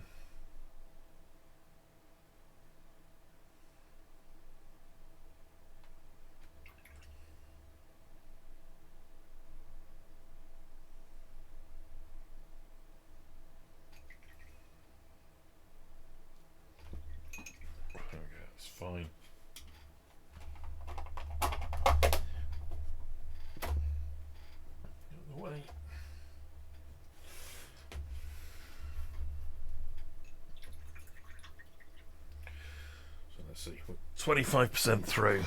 There we go, it's fine. Out of the way. So let's see, we're 25% through.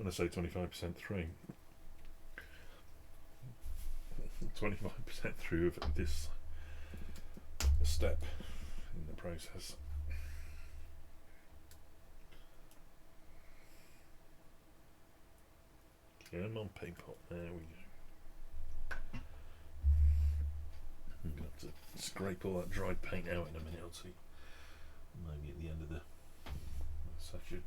when I say 25% through, 25% through of this step in the process. Come on, paint pot, there we go. I'm going to have to scrape all that dried paint out in a minute or two, maybe at the end of the session.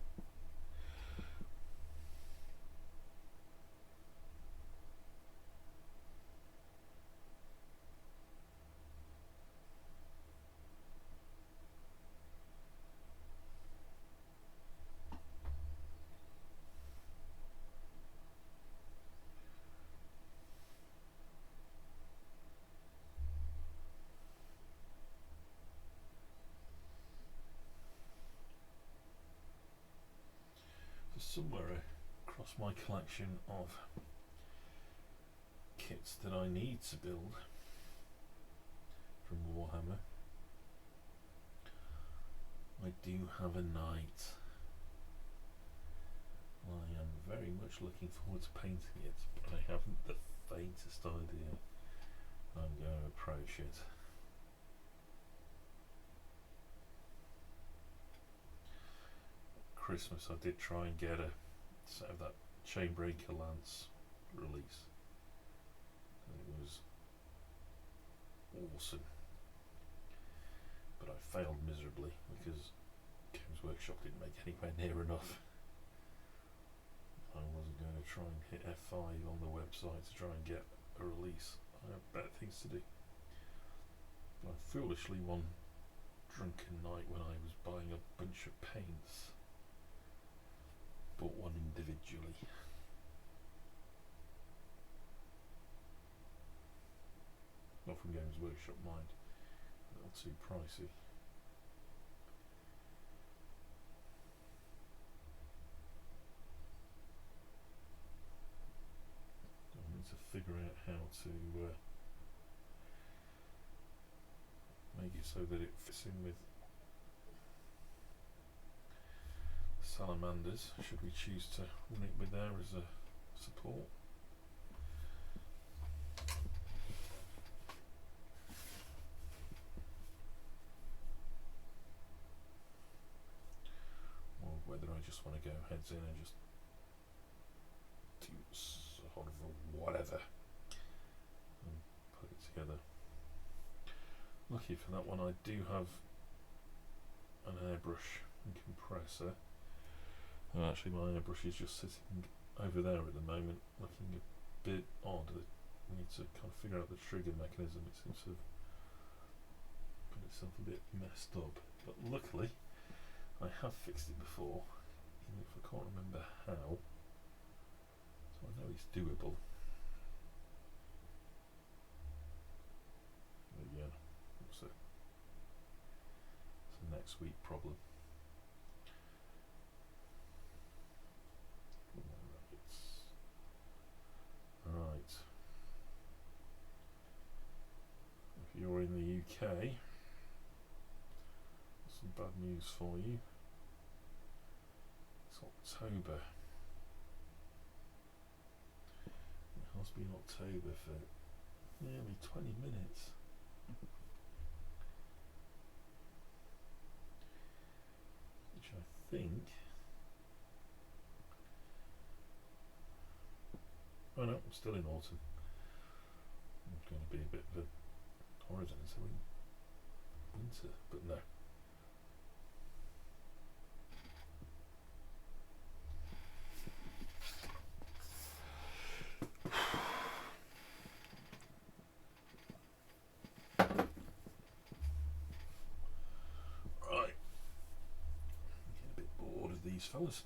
Somewhere across my collection of kits that I need to build from Warhammer, I do have a knight. I am very much looking forward to painting it, but I haven't the faintest idea how I'm going to approach it. Christmas I did try and get a set of that Chainbreaker Lance release, and it was awesome, but I failed miserably because Games Workshop didn't make anywhere near enough. I wasn't going to try and hit F5 on the website to try and get a release. I have better things to do. But I foolishly, one drunken night when I was buying a bunch of paints, bought one individually. Not from Games Workshop, mind. A little too pricey. I need to figure out how to make it so that it fits in with salamanders, should we choose to run it with there as a support. Or whether I just want to go heads in and just do sort of a whatever and put it together. Lucky for that one, I do have an airbrush and compressor. And actually my airbrush is just sitting over there at the moment, looking a bit odd. I need to kind of figure out the trigger mechanism. It seems to have got itself a bit messed up. But luckily, I have fixed it before, even if I can't remember how. So I know it's doable. But yeah, it's a next week problem. Right. If you're in the UK, some bad news for you. It's October. It has been October for nearly 20 minutes. Which I think... Oh no, I'm still in autumn. It's going to be a bit of a horizon into winter, but no. Right. I'm getting a bit bored of these fellas.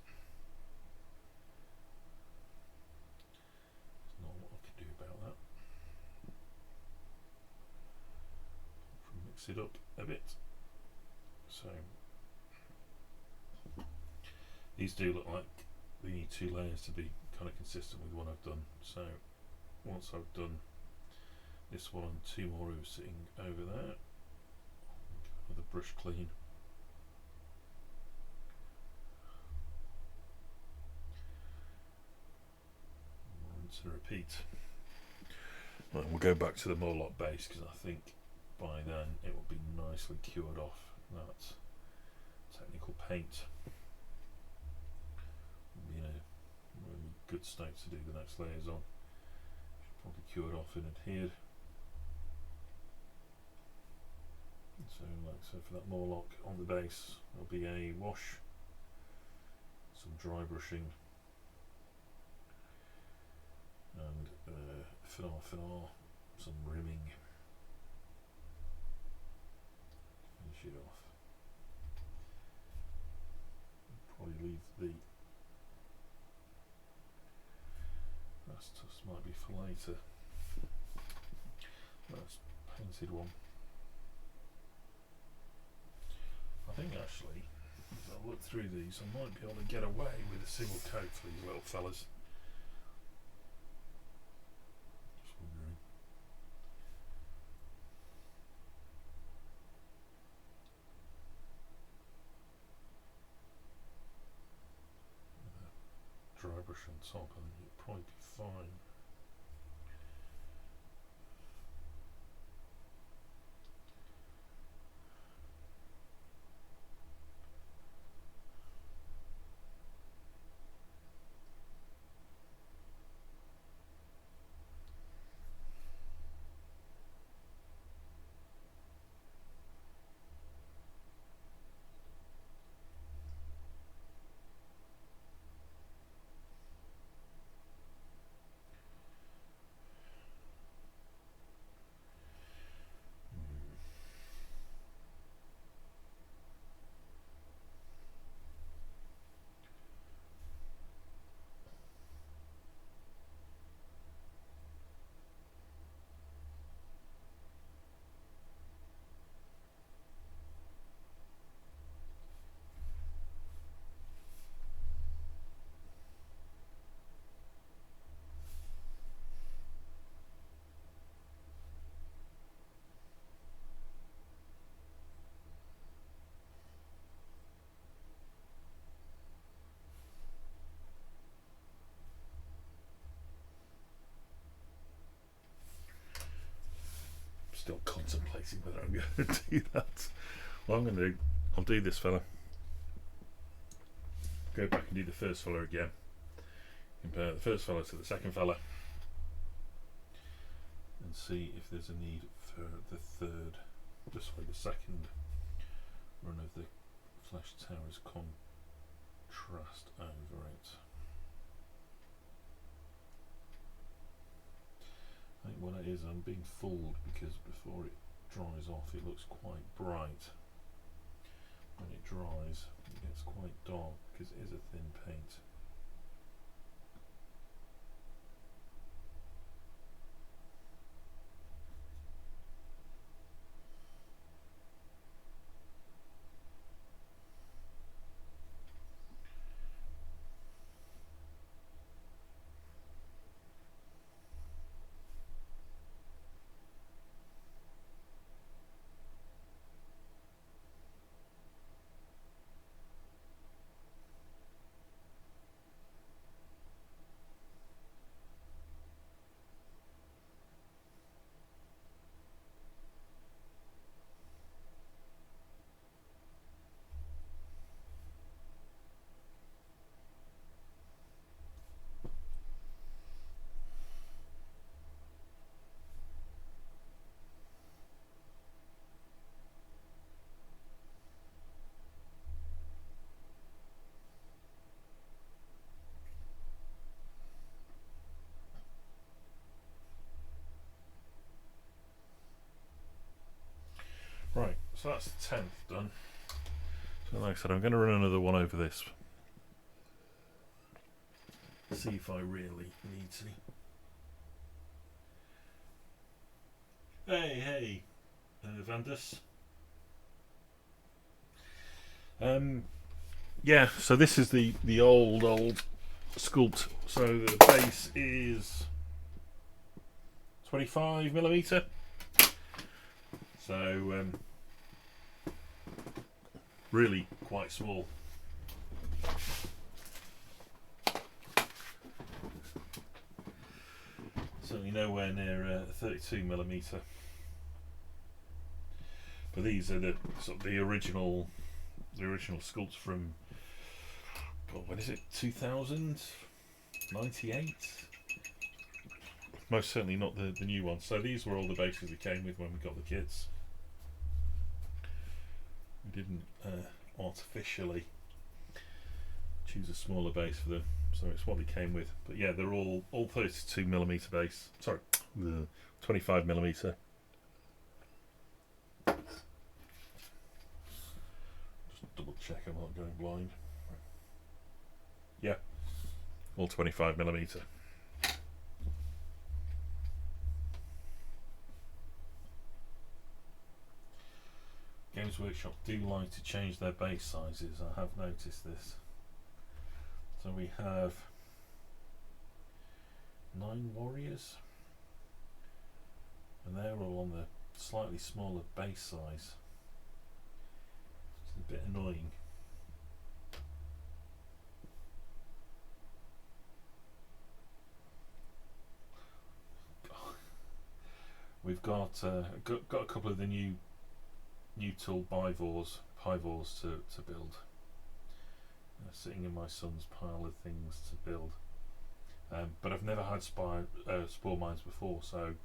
It up a bit. So these do look like they need two layers to be kind of consistent with what I've done. So once I've done this one and two more who are sitting over there with a brush clean, rinse and repeat. Well, we'll go back to the Mawloc base because I think by then it will be nicely cured off. That technical paint will be in a really good state to do the next layers on. Should probably cure it off and adhered. So, like so, for that Mawloc on the base, there'll be a wash, some dry brushing, and finar, some rimming. Finish it off. Probably leave the last tufts might be for later. That's painted one. I think actually, as I look through these, I might be able to get away with a single coat for these little fellas. Just wondering. Dry brush on top, I think it'll probably be fine. Still contemplating whether I'm going to do that. What I'm going to do, I'll do this fella, go back and do the first fella again, compare the first fella to the second fella, and see if there's a need for the the second run of the flesh towers contrast over it. I think what it is, I'm being fooled because before it dries off it looks quite bright. When it dries it gets quite dark because it is a thin paint. Right, so that's the 10th done. So like I said, I'm going to run another one over this. See if I really need to. Hey, Vandus. Yeah, so this is the old sculpt. So the base is 25mm. So really quite small. certainly nowhere near 32mm. But these are the sort of the original sculpts from, God, when is it? 2098. Most certainly not the new ones. So these were all the bases that came with when we got the kits. We didn't artificially choose a smaller base for them, so it's what they came with. But yeah, they're all 32mm base. Sorry, 25mm. Just double check I'm not going blind. Yeah, all 25mm. Games Workshop do like to change their base sizes. I have noticed this. So we have 9 warriors, and they're all on the slightly smaller base size. It's a bit annoying. We've got a couple of the new tool pivors to build. Sitting in my son's pile of things to build. But I've never had spore mines before, so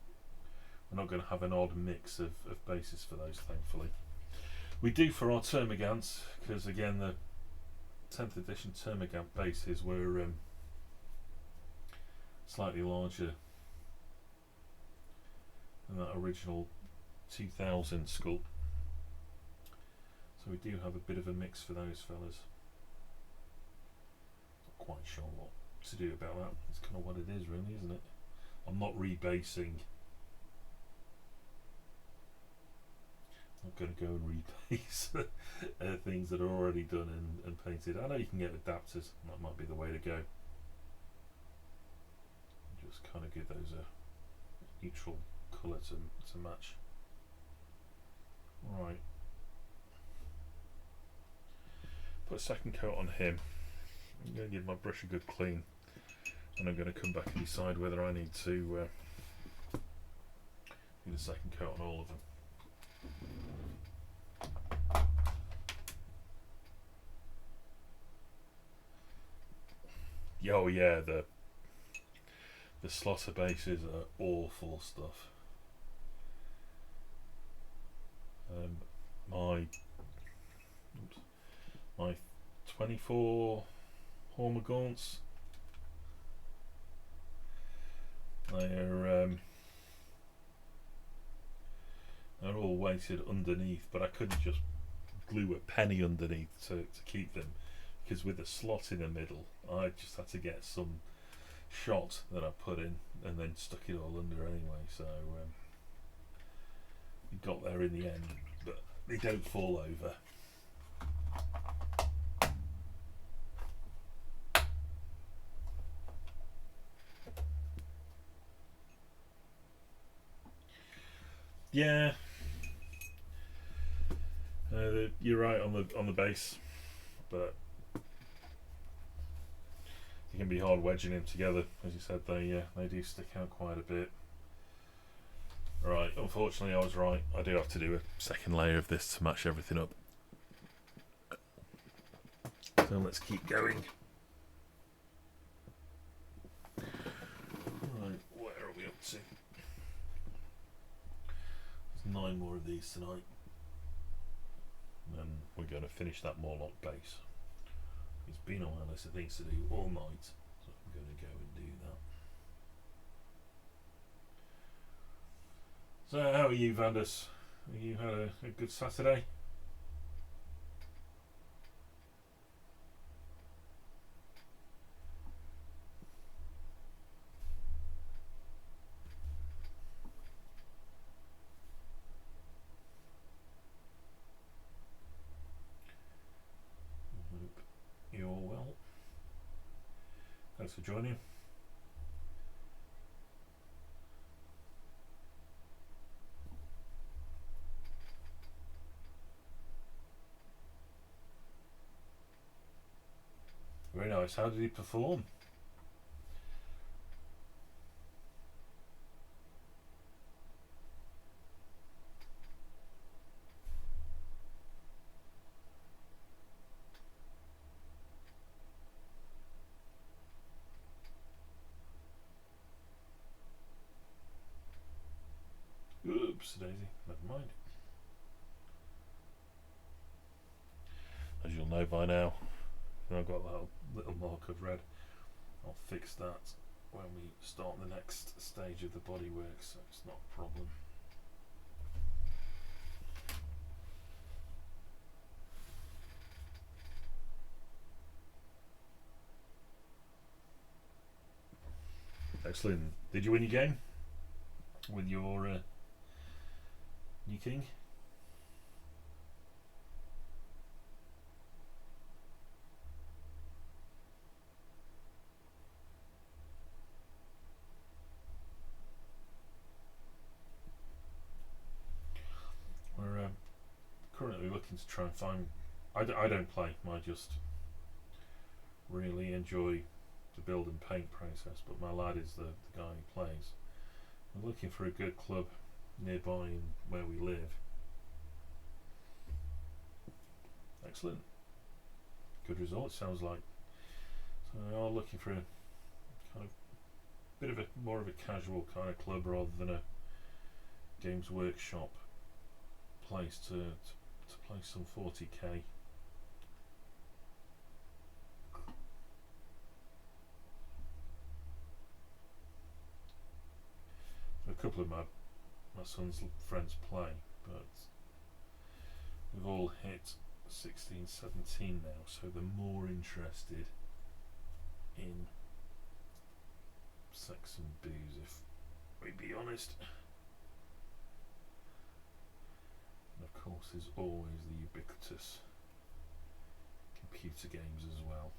we're not going to have an odd mix of bases for those, thankfully. We do for our Termagants, because again the 10th edition Termagant bases were slightly larger than that original 2000 sculpt. So we do have a bit of a mix for those fellas. Not quite sure what to do about that. It's kind of what it is, really, isn't it? I'm not rebasing. I'm not going to go and rebase things that are already done and painted. I know you can get adapters, and that might be the way to go. Just kind of give those a neutral colour to match. Right. Put a second coat on him. I'm going to give my brush a good clean, and I'm going to come back and decide whether I need to do the second coat on all of them. Oh yeah, the slaughter bases are awful stuff. My 24 Hormagaunts, they're all weighted underneath, but I couldn't just glue a penny underneath to keep them, because with the slot in the middle I just had to get some shot that I put in and then stuck it all under anyway, so we got there in the end, but they don't fall over. Yeah, you're right on the base, but it can be hard wedging them together. As you said, they do stick out quite a bit. Right, unfortunately I was right. I do have to do a second layer of this to match everything up. So let's keep going. Right, where are we up to? There's 9 more of these tonight. And then we're going to finish that Mawloc base. It's been a while, there's things to do all night, so I'm going to go and do that. So how are you, Vandus? Have you had a good Saturday? I hope you're well. Thanks for joining. Very nice. How did he perform? Whoops daisy, never mind. As you'll know by now, I've got that little mark of red. I'll fix that when we start the next stage of the bodywork, so it's not a problem. Excellent. Did you win your game with your new king? We're currently looking to try and find. I don't play. I just really enjoy the build and paint process, but my lad is the guy who plays. We're looking for a good club nearby in where we live. Excellent. Good result, sounds like. So we are looking for a kind of bit of a more of a casual kind of club rather than a Games Workshop place to play some 40k. A couple of my son's friends play, but we've all hit 16, 17 now, so they're more interested in sex and booze, if we be honest. And of course there's always the ubiquitous computer games as well.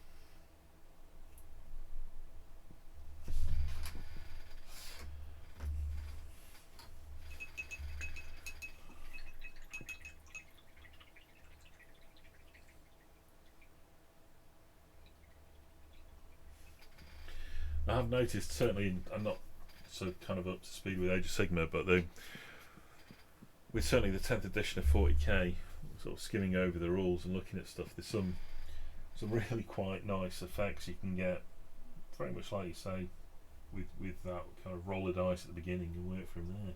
I have noticed, certainly I'm not so kind of up to speed with Age of Sigmar, but with certainly the 10th edition of 40k, sort of skimming over the rules and looking at stuff, there's some really quite nice effects you can get, very much like you say, with that kind of roller dice at the beginning and work from there.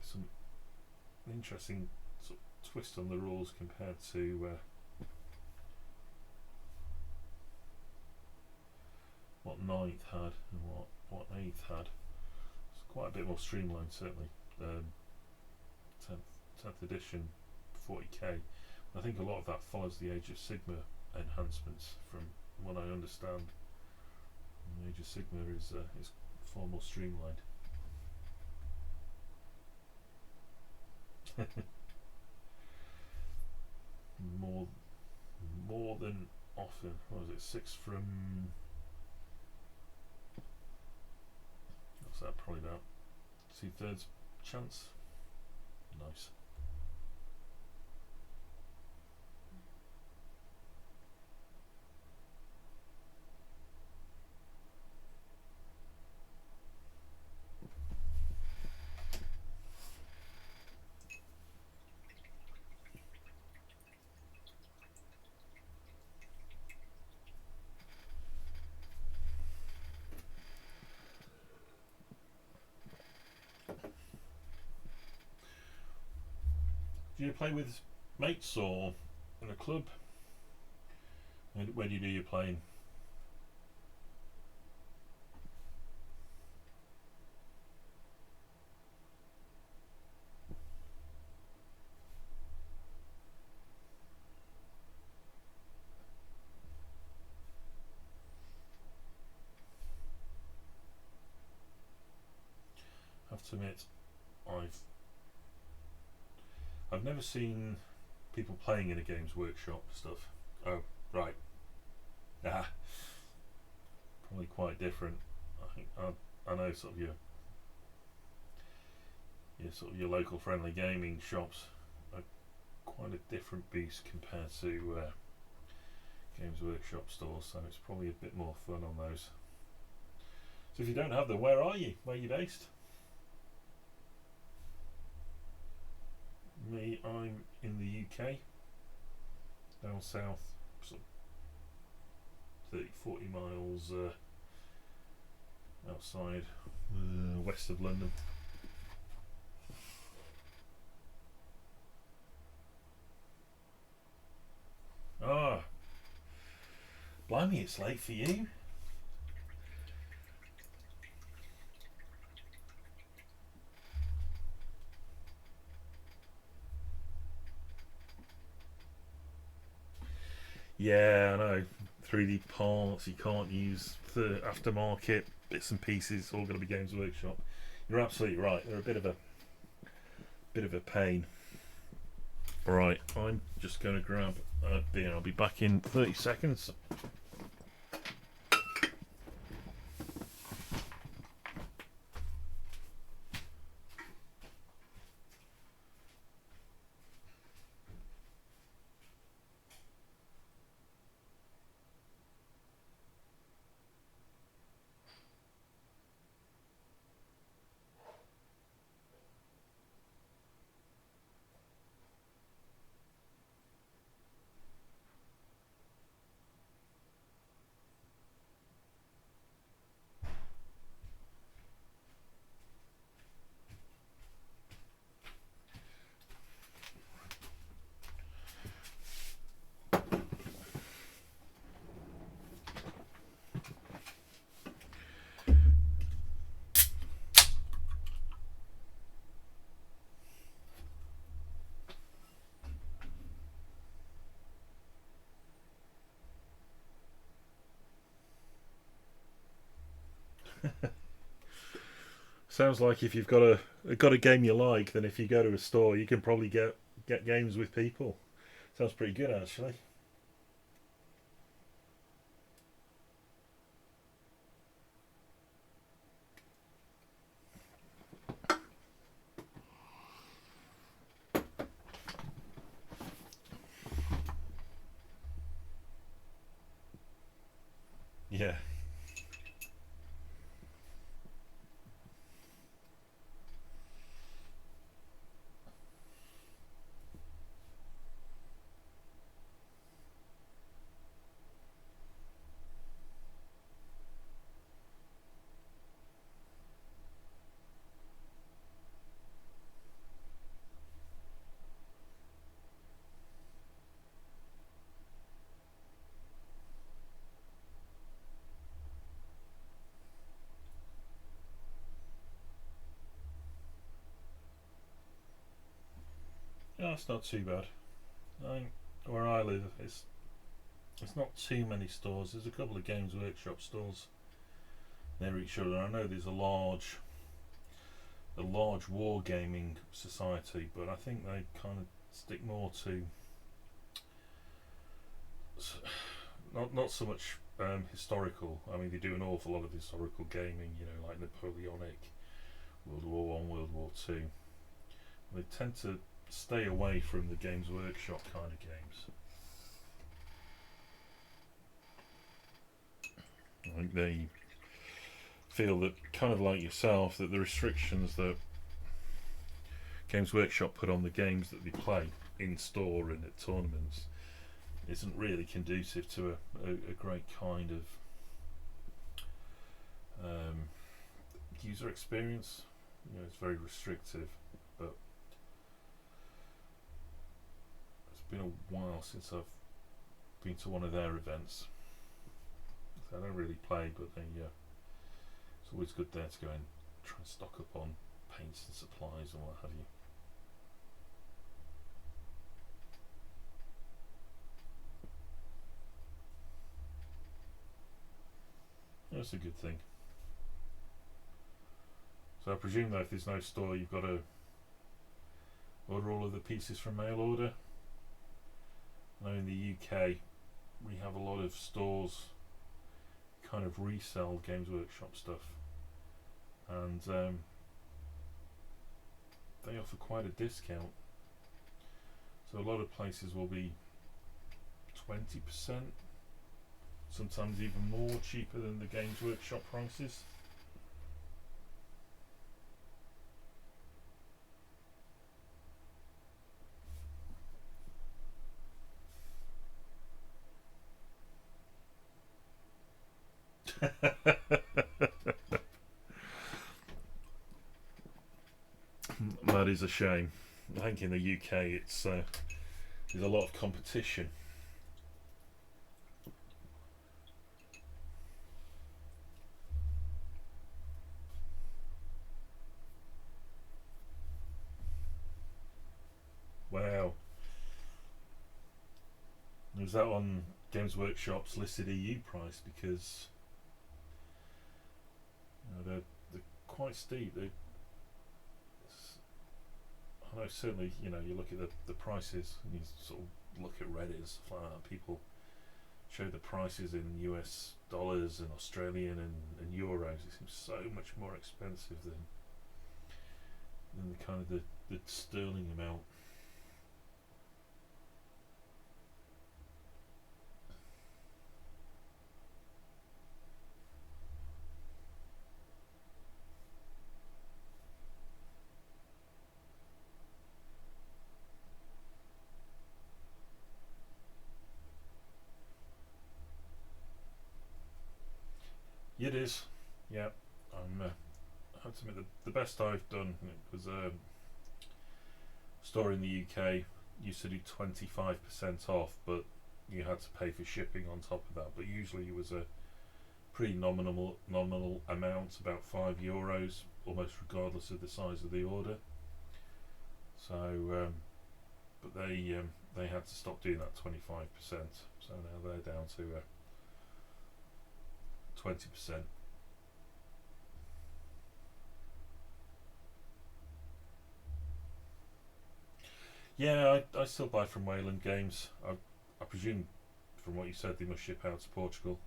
Some interesting sort of twist on the rules compared to what 9th had and what 8th had. It's quite a bit more streamlined, certainly. 10th edition 40k. I think a lot of that follows the Age of Sigmar enhancements, from what I understand. And Age of Sigmar is far more streamlined. more than often. What was it? 6 from. What's that? Probably about 2/3 chance. Nice. Do you play with mates or in a club? Where do you do your playing? I have to admit, I've never seen people playing in a Games Workshop stuff. Oh, right. Ah, probably quite different. I think I know sort of your local friendly gaming shops are quite a different beast compared to Games Workshop stores, so it's probably a bit more fun on those. So if you don't have them, where are you? Where are you based? Me, I'm in the UK, down south, sort of 30-40 miles outside west of London. Ah, blimey, it's late for you. Yeah, I know. 3D parts, you can't use the aftermarket bits and pieces. It's all going to be Games Workshop. You're absolutely right. They're a bit of a pain. Right, I'm just going to grab a beer. I'll be back in 30 seconds. Sounds like if you've got a game you like, then if you go to a store, you can probably get games with people. Sounds pretty good, actually. Yeah. Oh, it's not too bad. Where I live, it's not too many stores. There's a couple of Games Workshop stores near each other. I know there's a large wargaming society, but I think they kind of stick more to not so much historical. I mean, they do an awful lot of historical gaming, you know, like Napoleonic, World War One, World War Two. They tend to stay away from the Games Workshop kind of games. I think they feel that, kind of like yourself, that the restrictions that Games Workshop put on the games that they play in store and at tournaments isn't really conducive to a great kind of user experience. You know, it's very restrictive, but it's been a while since I've been to one of their events. So I don't really play, but it's always good there to go and try and stock up on paints and supplies and what have you. That's a good thing. So I presume that if there's no store, you've got to order all of the pieces from mail order. I know in the UK we have a lot of stores kind of resell Games Workshop stuff, and they offer quite a discount. So a lot of places will be 20%, sometimes even more, cheaper than the Games Workshop prices. is a shame. I think in the UK it's there's a lot of competition. Wow. Was that on Games Workshop's listed EU price? Because they're quite steep. I know certainly, you look at the prices and you sort of look at Reddit and stuff like that. People show the prices in US dollars and Australian and euros. It seems so much more expensive than the kind of the sterling amount. It is, yeah. I have to admit the best I've done was a store in the UK used to do 25% off, but you had to pay for shipping on top of that. But usually it was a pretty nominal amount, about €5, almost regardless of the size of the order. So, but they had to stop doing that 25%. So now they're down to 20%. Yeah, I still buy from Wayland Games. I presume from what you said they must ship out to Portugal.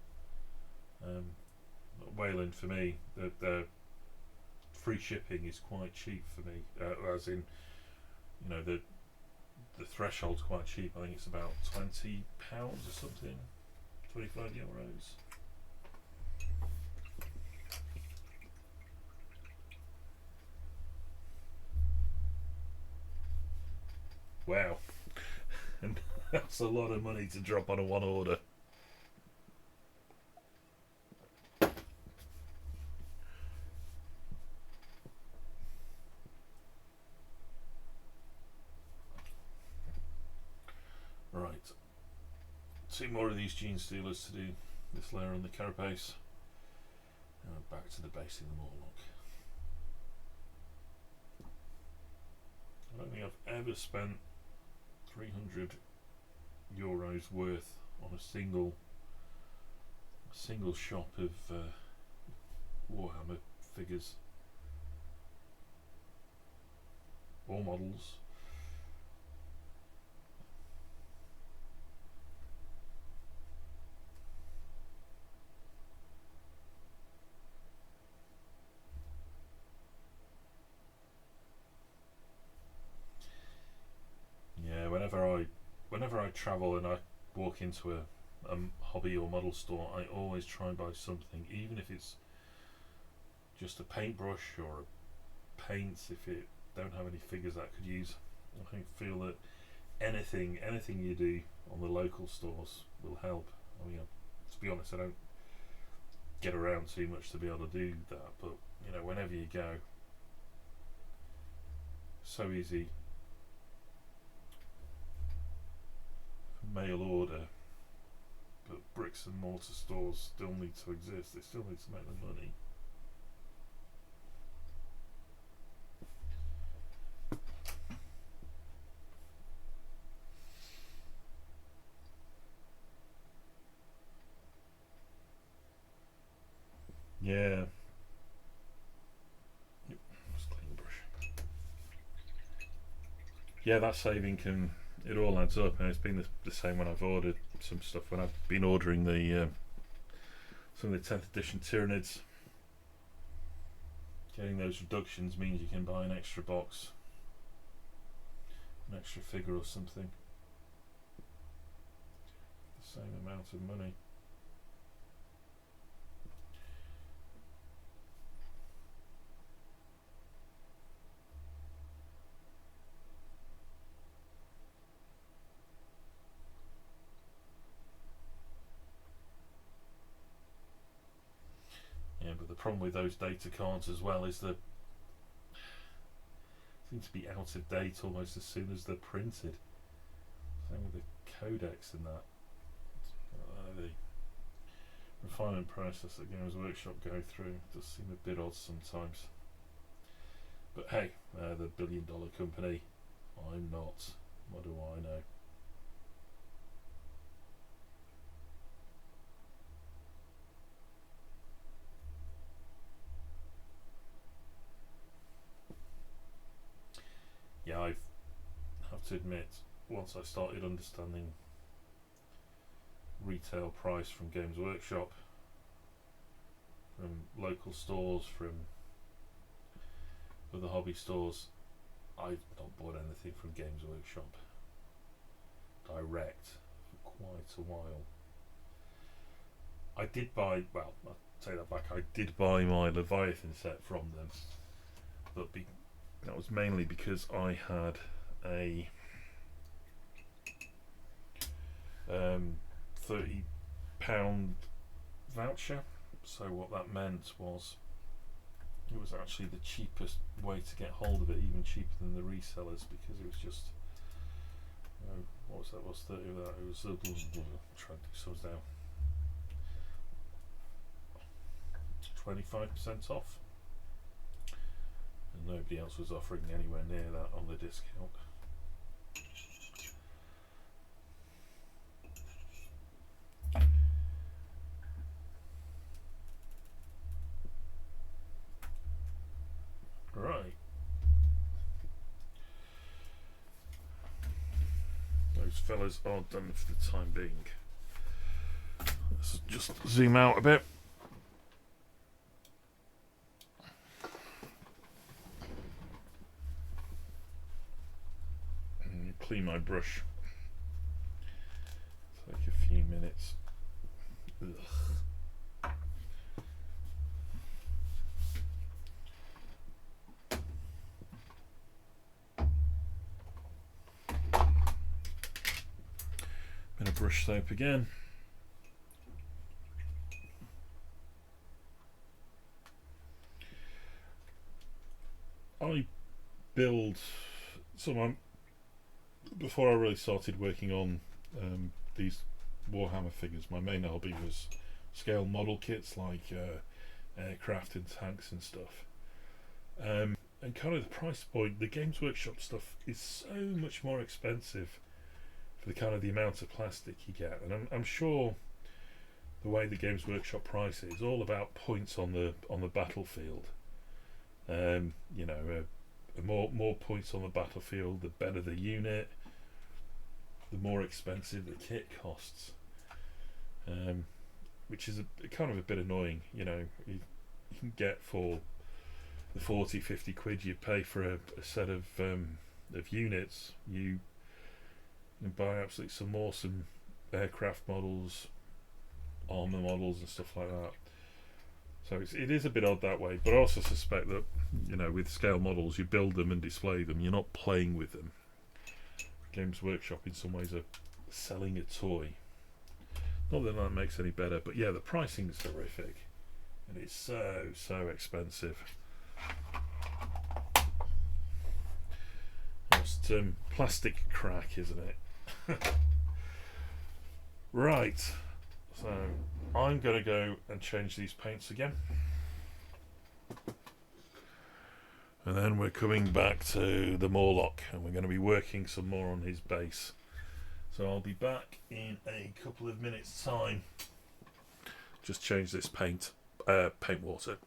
Wayland for me, the free shipping is quite cheap for me, as in the threshold's quite cheap. I think it's about £20 or something, €25. Wow, and that's a lot of money to drop on a one order. Right, 2 more of these gene stealers to do this layer on the carapace. And back to the base in the Mawloc. I don't think I've ever spent €300 worth on a single shop of Warhammer figures or models. Yeah, whenever I travel and I walk into a hobby or model store, I always try and buy something, even if it's just a paintbrush or a paint. If it don't have any figures that I could use, I feel that anything you do on the local stores will help. I mean, to be honest, I don't get around too much to be able to do that, but whenever you go, so easy. Mail order, but bricks and mortar stores still need to exist. They still need to make the money. Yeah. Yep. Just clean the brush. Yeah, that saving it all adds up, and it's been the same when I've ordered some stuff. When I've been ordering some of the 10th edition Tyranids, getting those reductions means you can buy an extra box, an extra figure or something. The same amount of money. Yeah, but the problem with those data cards as well is that seem to be out of date almost as soon as they're printed. Same with the codecs and that. The refinement process that Games Workshop go through does seem a bit odd sometimes. But hey, they're the billion-dollar company. I'm not. What do I know? Yeah, I have to admit, once I started understanding retail price from Games Workshop, from local stores, from other hobby stores, I've not bought anything from Games Workshop direct for quite a while. I did buy, well, I'll take that back, I did buy my Leviathan set from them, but that was mainly because I had a £30 voucher. So what that meant was it was actually the cheapest way to get hold of it, even cheaper than the resellers, because it was just, what was that? Was 30 of that? It was trying to do sums down. 25% off, and nobody else was offering anywhere near that on the discount. Right. Those fellas are done for the time being. Let's just zoom out a bit. And clean my brush. Take a few minutes. Ugh. Bit of brush soap again. I build before I really started working on these Warhammer figures. My main hobby was scale model kits like aircraft and tanks and stuff. And kind of the price point, the Games Workshop stuff is so much more expensive for the kind of the amount of plastic you get, and I'm sure the way the Games Workshop price is all about points on the battlefield. You know, more points on the battlefield, the better the unit, the more expensive the kit costs. Which is a kind of a bit annoying. You know, you can get for the 40-50 quid you pay for a set of units, you can buy absolutely some awesome aircraft models, armor models and stuff like that. So it is a bit odd that way, but I also suspect that, you know, with scale models you build them and display them, you're not playing with them. Games Workshop in some ways are selling a toy. Not that that makes any better, but yeah, the pricing is horrific and it's so expensive. Just plastic crack, isn't it? Right, so I'm going to go and change these paints again, and then we're coming back to the Mawloc and we're going to be working some more on his base. So I'll be back in a couple of minutes time. Just change this paint water.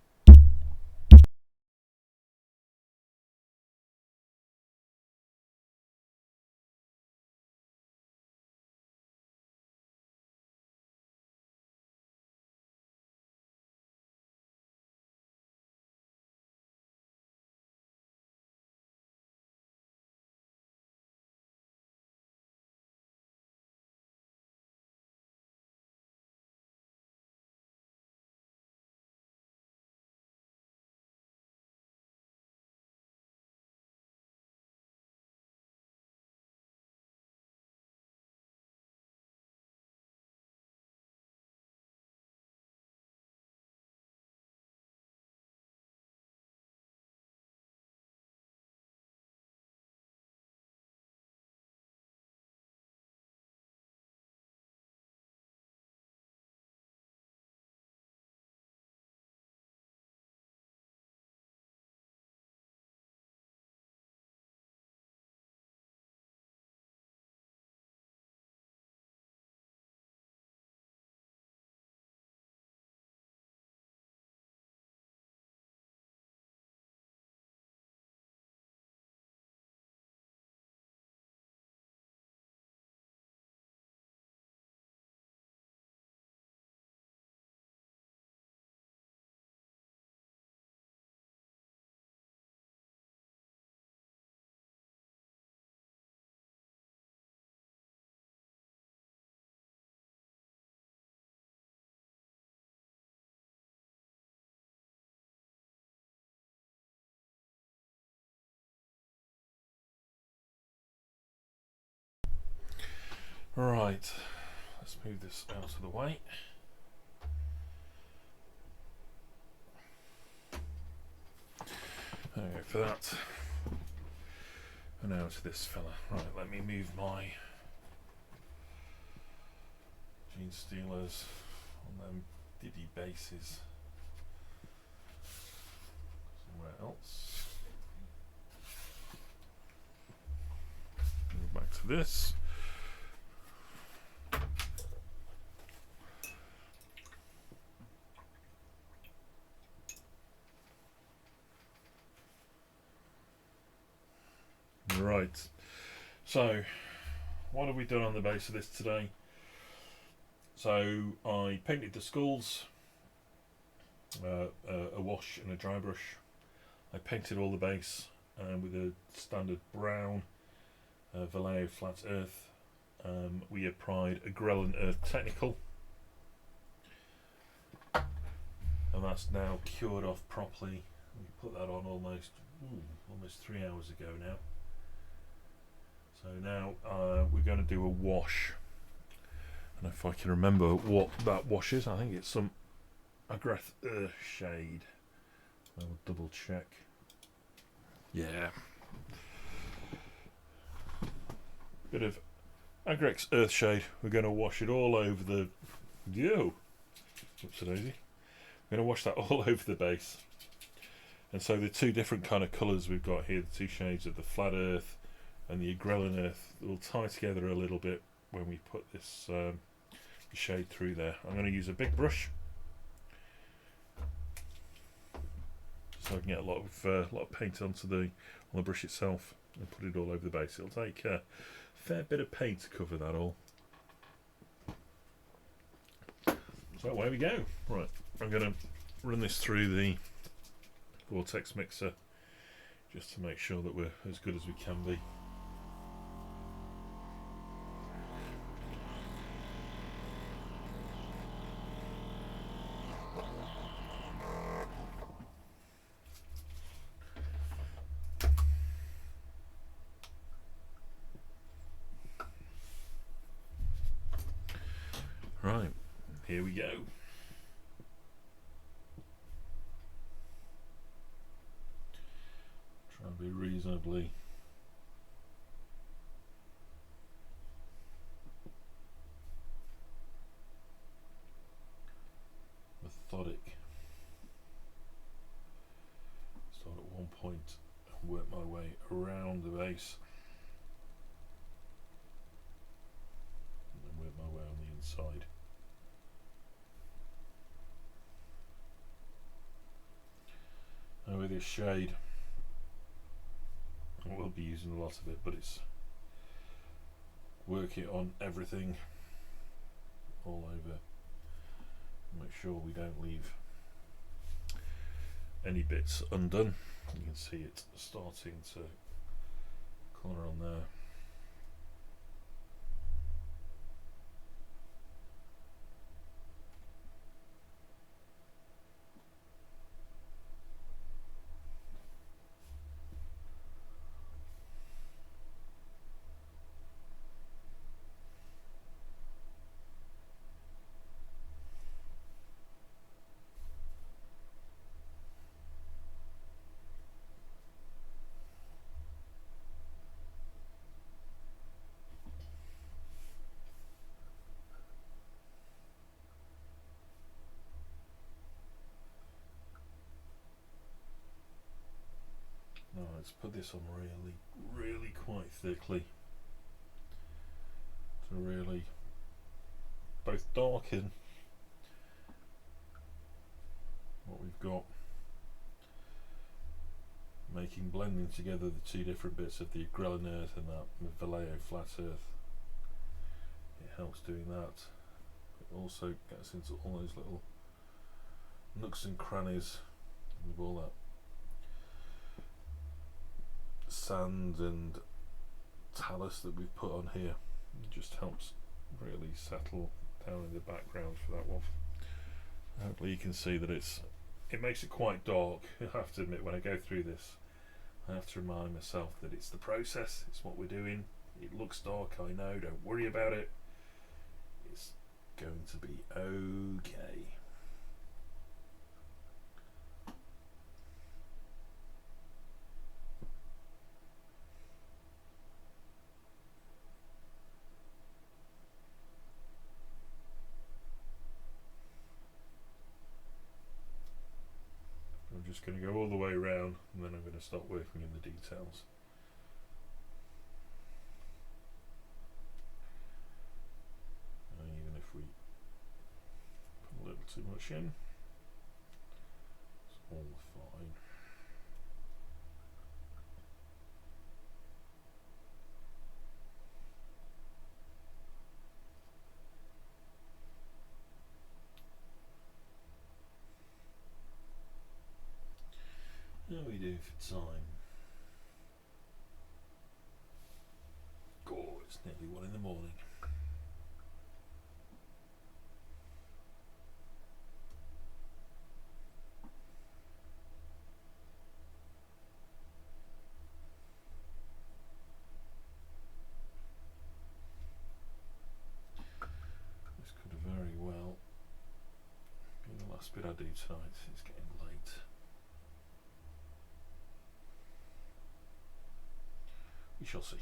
Right, let's move this out of the way. There we go for that. And now to this fella. Right, let me move my gene stealers on them diddy bases somewhere else. Move back to this. Right, so what have we done on the base of this today? So I painted the skulls, a wash and a dry brush. I painted all the base with a standard brown Vallejo flat earth. We applied Agrellan Earth Technical, and that's now cured off properly. We put that on almost 3 hours ago now. So now we're going to do a wash, and if I can remember what that wash is, I think it's some Agrellan Earth shade. I'll double check. Yeah, bit of Agrellan Earth shade. We're going to wash it all over the Oops a daisy. We're going to wash that all over the base. And so the two different kind of colours we've got here, the two shades of the flat earth and the Agrellan Earth, will tie together a little bit when we put this shade through there. I'm going to use a big brush so I can get a lot of paint onto on the brush itself and put it all over the base. It'll take a fair bit of paint to cover that all. So away we go. Right, I'm going to run this through the vortex mixer just to make sure that we're as good as we can be. Right, here we go. Try and be reasonably methodic. Start at one point and work my way around the base, and then work my way on the inside. And with this shade, I will be using a lot of it, but it's work it on everything all over. Make sure we don't leave any bits undone. You can see it starting to colour on there. Now let's put this on really quite thickly to really both darken what we've got, making blending together the two different bits of the Agrellan Earth and that Vallejo flat earth. It helps doing that. It also gets into all those little nooks and crannies with all that sand and talus that we've put on here. It just helps really settle down in the background for that one. Hopefully you can see that it makes it quite dark. I have to admit, when I go through this, I have to remind myself that it's the process, it's what we're doing. It looks dark, I know, don't worry about it. going to be okay. I'm just going to go all the way around and then I'm going to start working in the details. And even if we put a little too much in, it's all fine. How are we doing for time? God, it's nearly 1 in the morning. This could have very well been the last bit I do tonight. It's getting late. We shall see.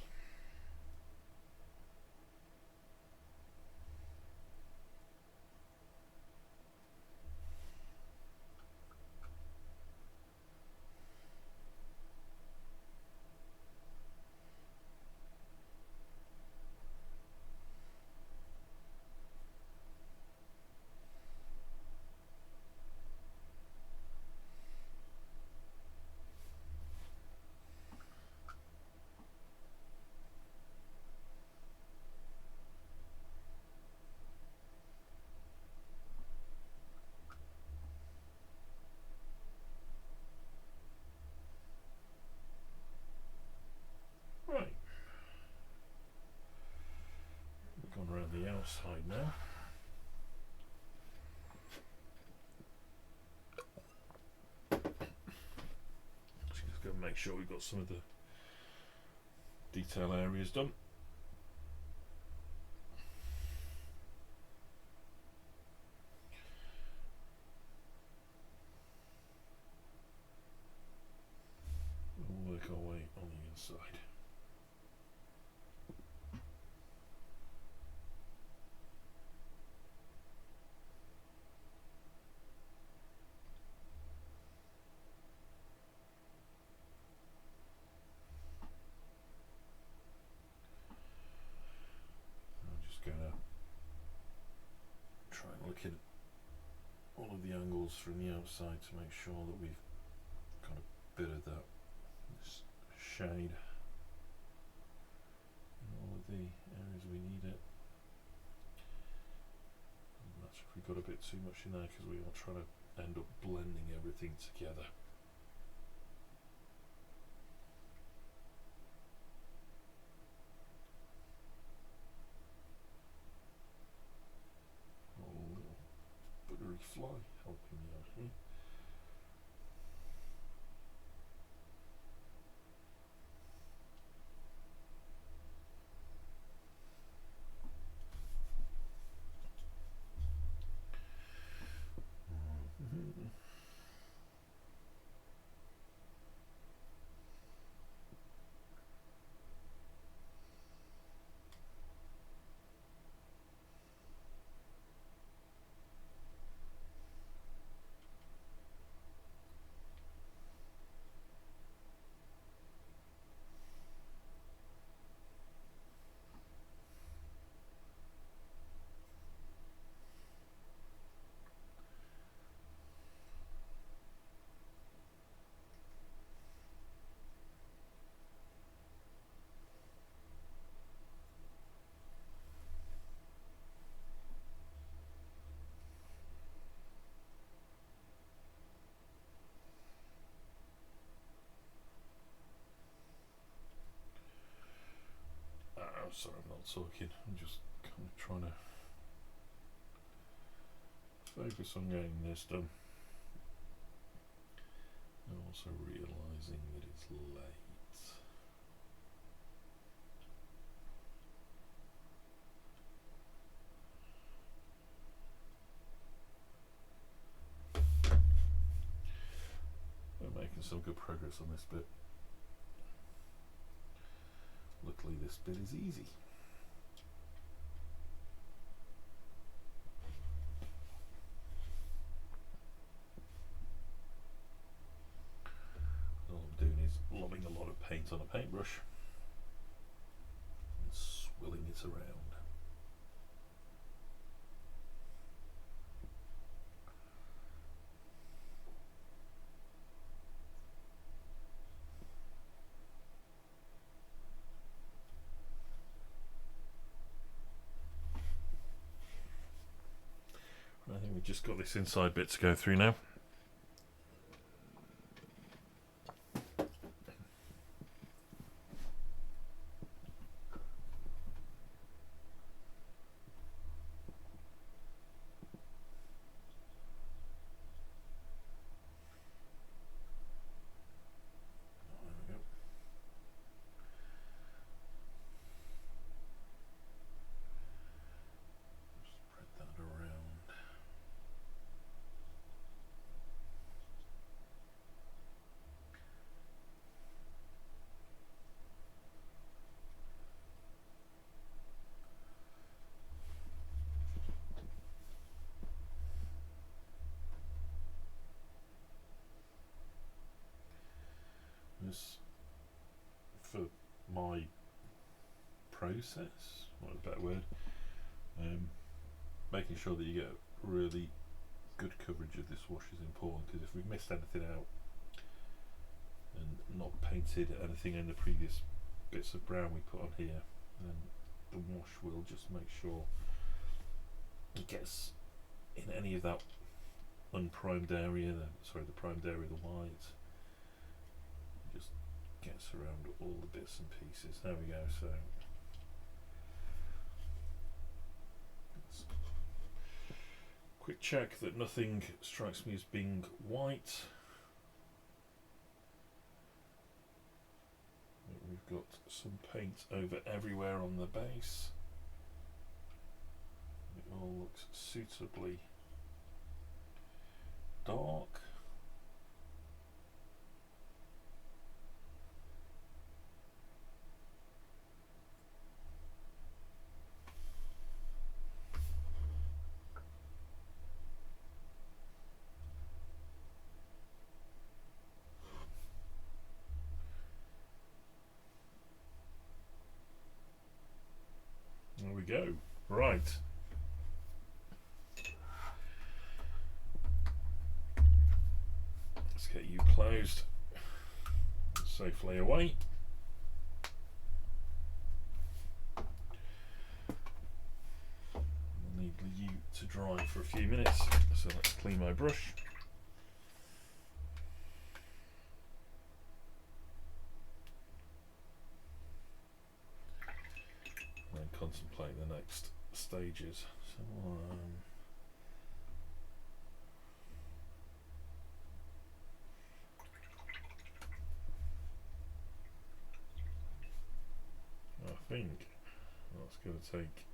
Right. We've gone around the outside now. Just go and make sure we've got some of the detail areas done. We'll work our way on the inside. I'm just going to try and look at all of the angles from the outside to make sure that we've got a bit of that this shade in all of the areas we need it. And that's if we've got a bit too much in there because we are trying to end up blending everything together. Oh, little buggery fly helping me out here. Sorry, I'm not talking. I'm just kind of trying to focus on getting this done. And also realising that it's late. making some good progress on this bit. Luckily this bit is easy. All I'm doing is lobbing a lot of paint on a paintbrush and swilling it around. I think we've just got this inside bit to go through now. For my process, what a better word, making sure that you get really good coverage of this wash is important, because if we've missed anything out and not painted anything in the previous bits of brown we put on here, then the wash will just make sure it gets in any of that unprimed area, the primed area, the white, just gets around all the bits and pieces. There we go. So let's quick check that nothing strikes me as being white. We've got some paint over everywhere on the base. It all looks suitably dark. There we go. Right. Let's get you closed safely away. I'll need you to dry for a few minutes, so let's clean my brush. And contemplate the next stages. So I think that's going to take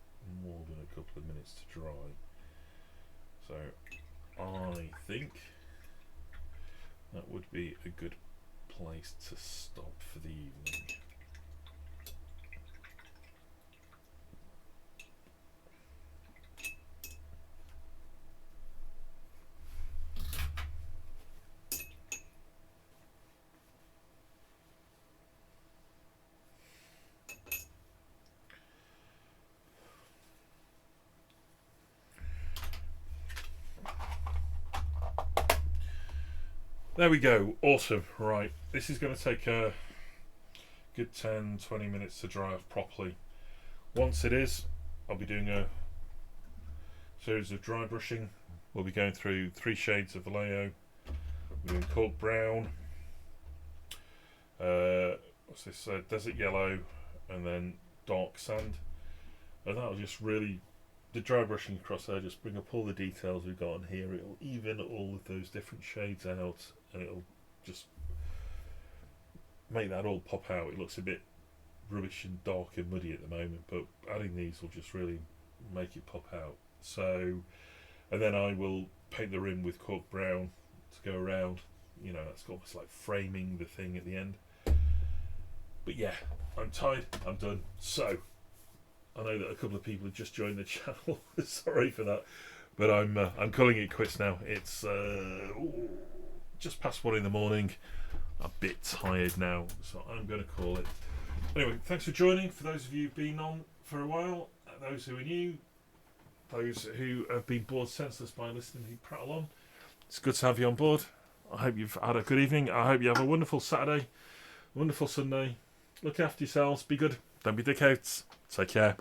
more than a couple of minutes to dry. So I think that would be a good place to stop for the evening. There we go, awesome. Right, this is going to take a good 10-20 minutes to dry off properly. Once it is, I'll be doing a series of dry brushing. We'll be going through 3 shades of Vallejo. We're doing cork brown, what's this, desert yellow, and then dark sand. And that'll just really, the dry brushing across there, just bring up all the details we've got on here. It'll even all of those different shades out, and it'll just make that all pop out. It looks a bit rubbish and dark and muddy at the moment, but adding these will just really make it pop out. So, and then I will paint the rim with cork brown to go around, you know, that's almost like framing the thing at the end. But yeah, I'm tired, I'm done. So I know that a couple of people have just joined the channel. Sorry for that, but I'm calling it quits now. It's just past 1 in the morning. I'm a bit tired now, so I'm going to call it. Anyway, thanks for joining. For those of you who've been on for a while, those who are new, those who have been bored senseless by listening to me prattle on, it's good to have you on board. I hope you've had a good evening. I hope you have a wonderful Saturday, wonderful Sunday. Look after yourselves. Be good. Don't be dickheads. Take care.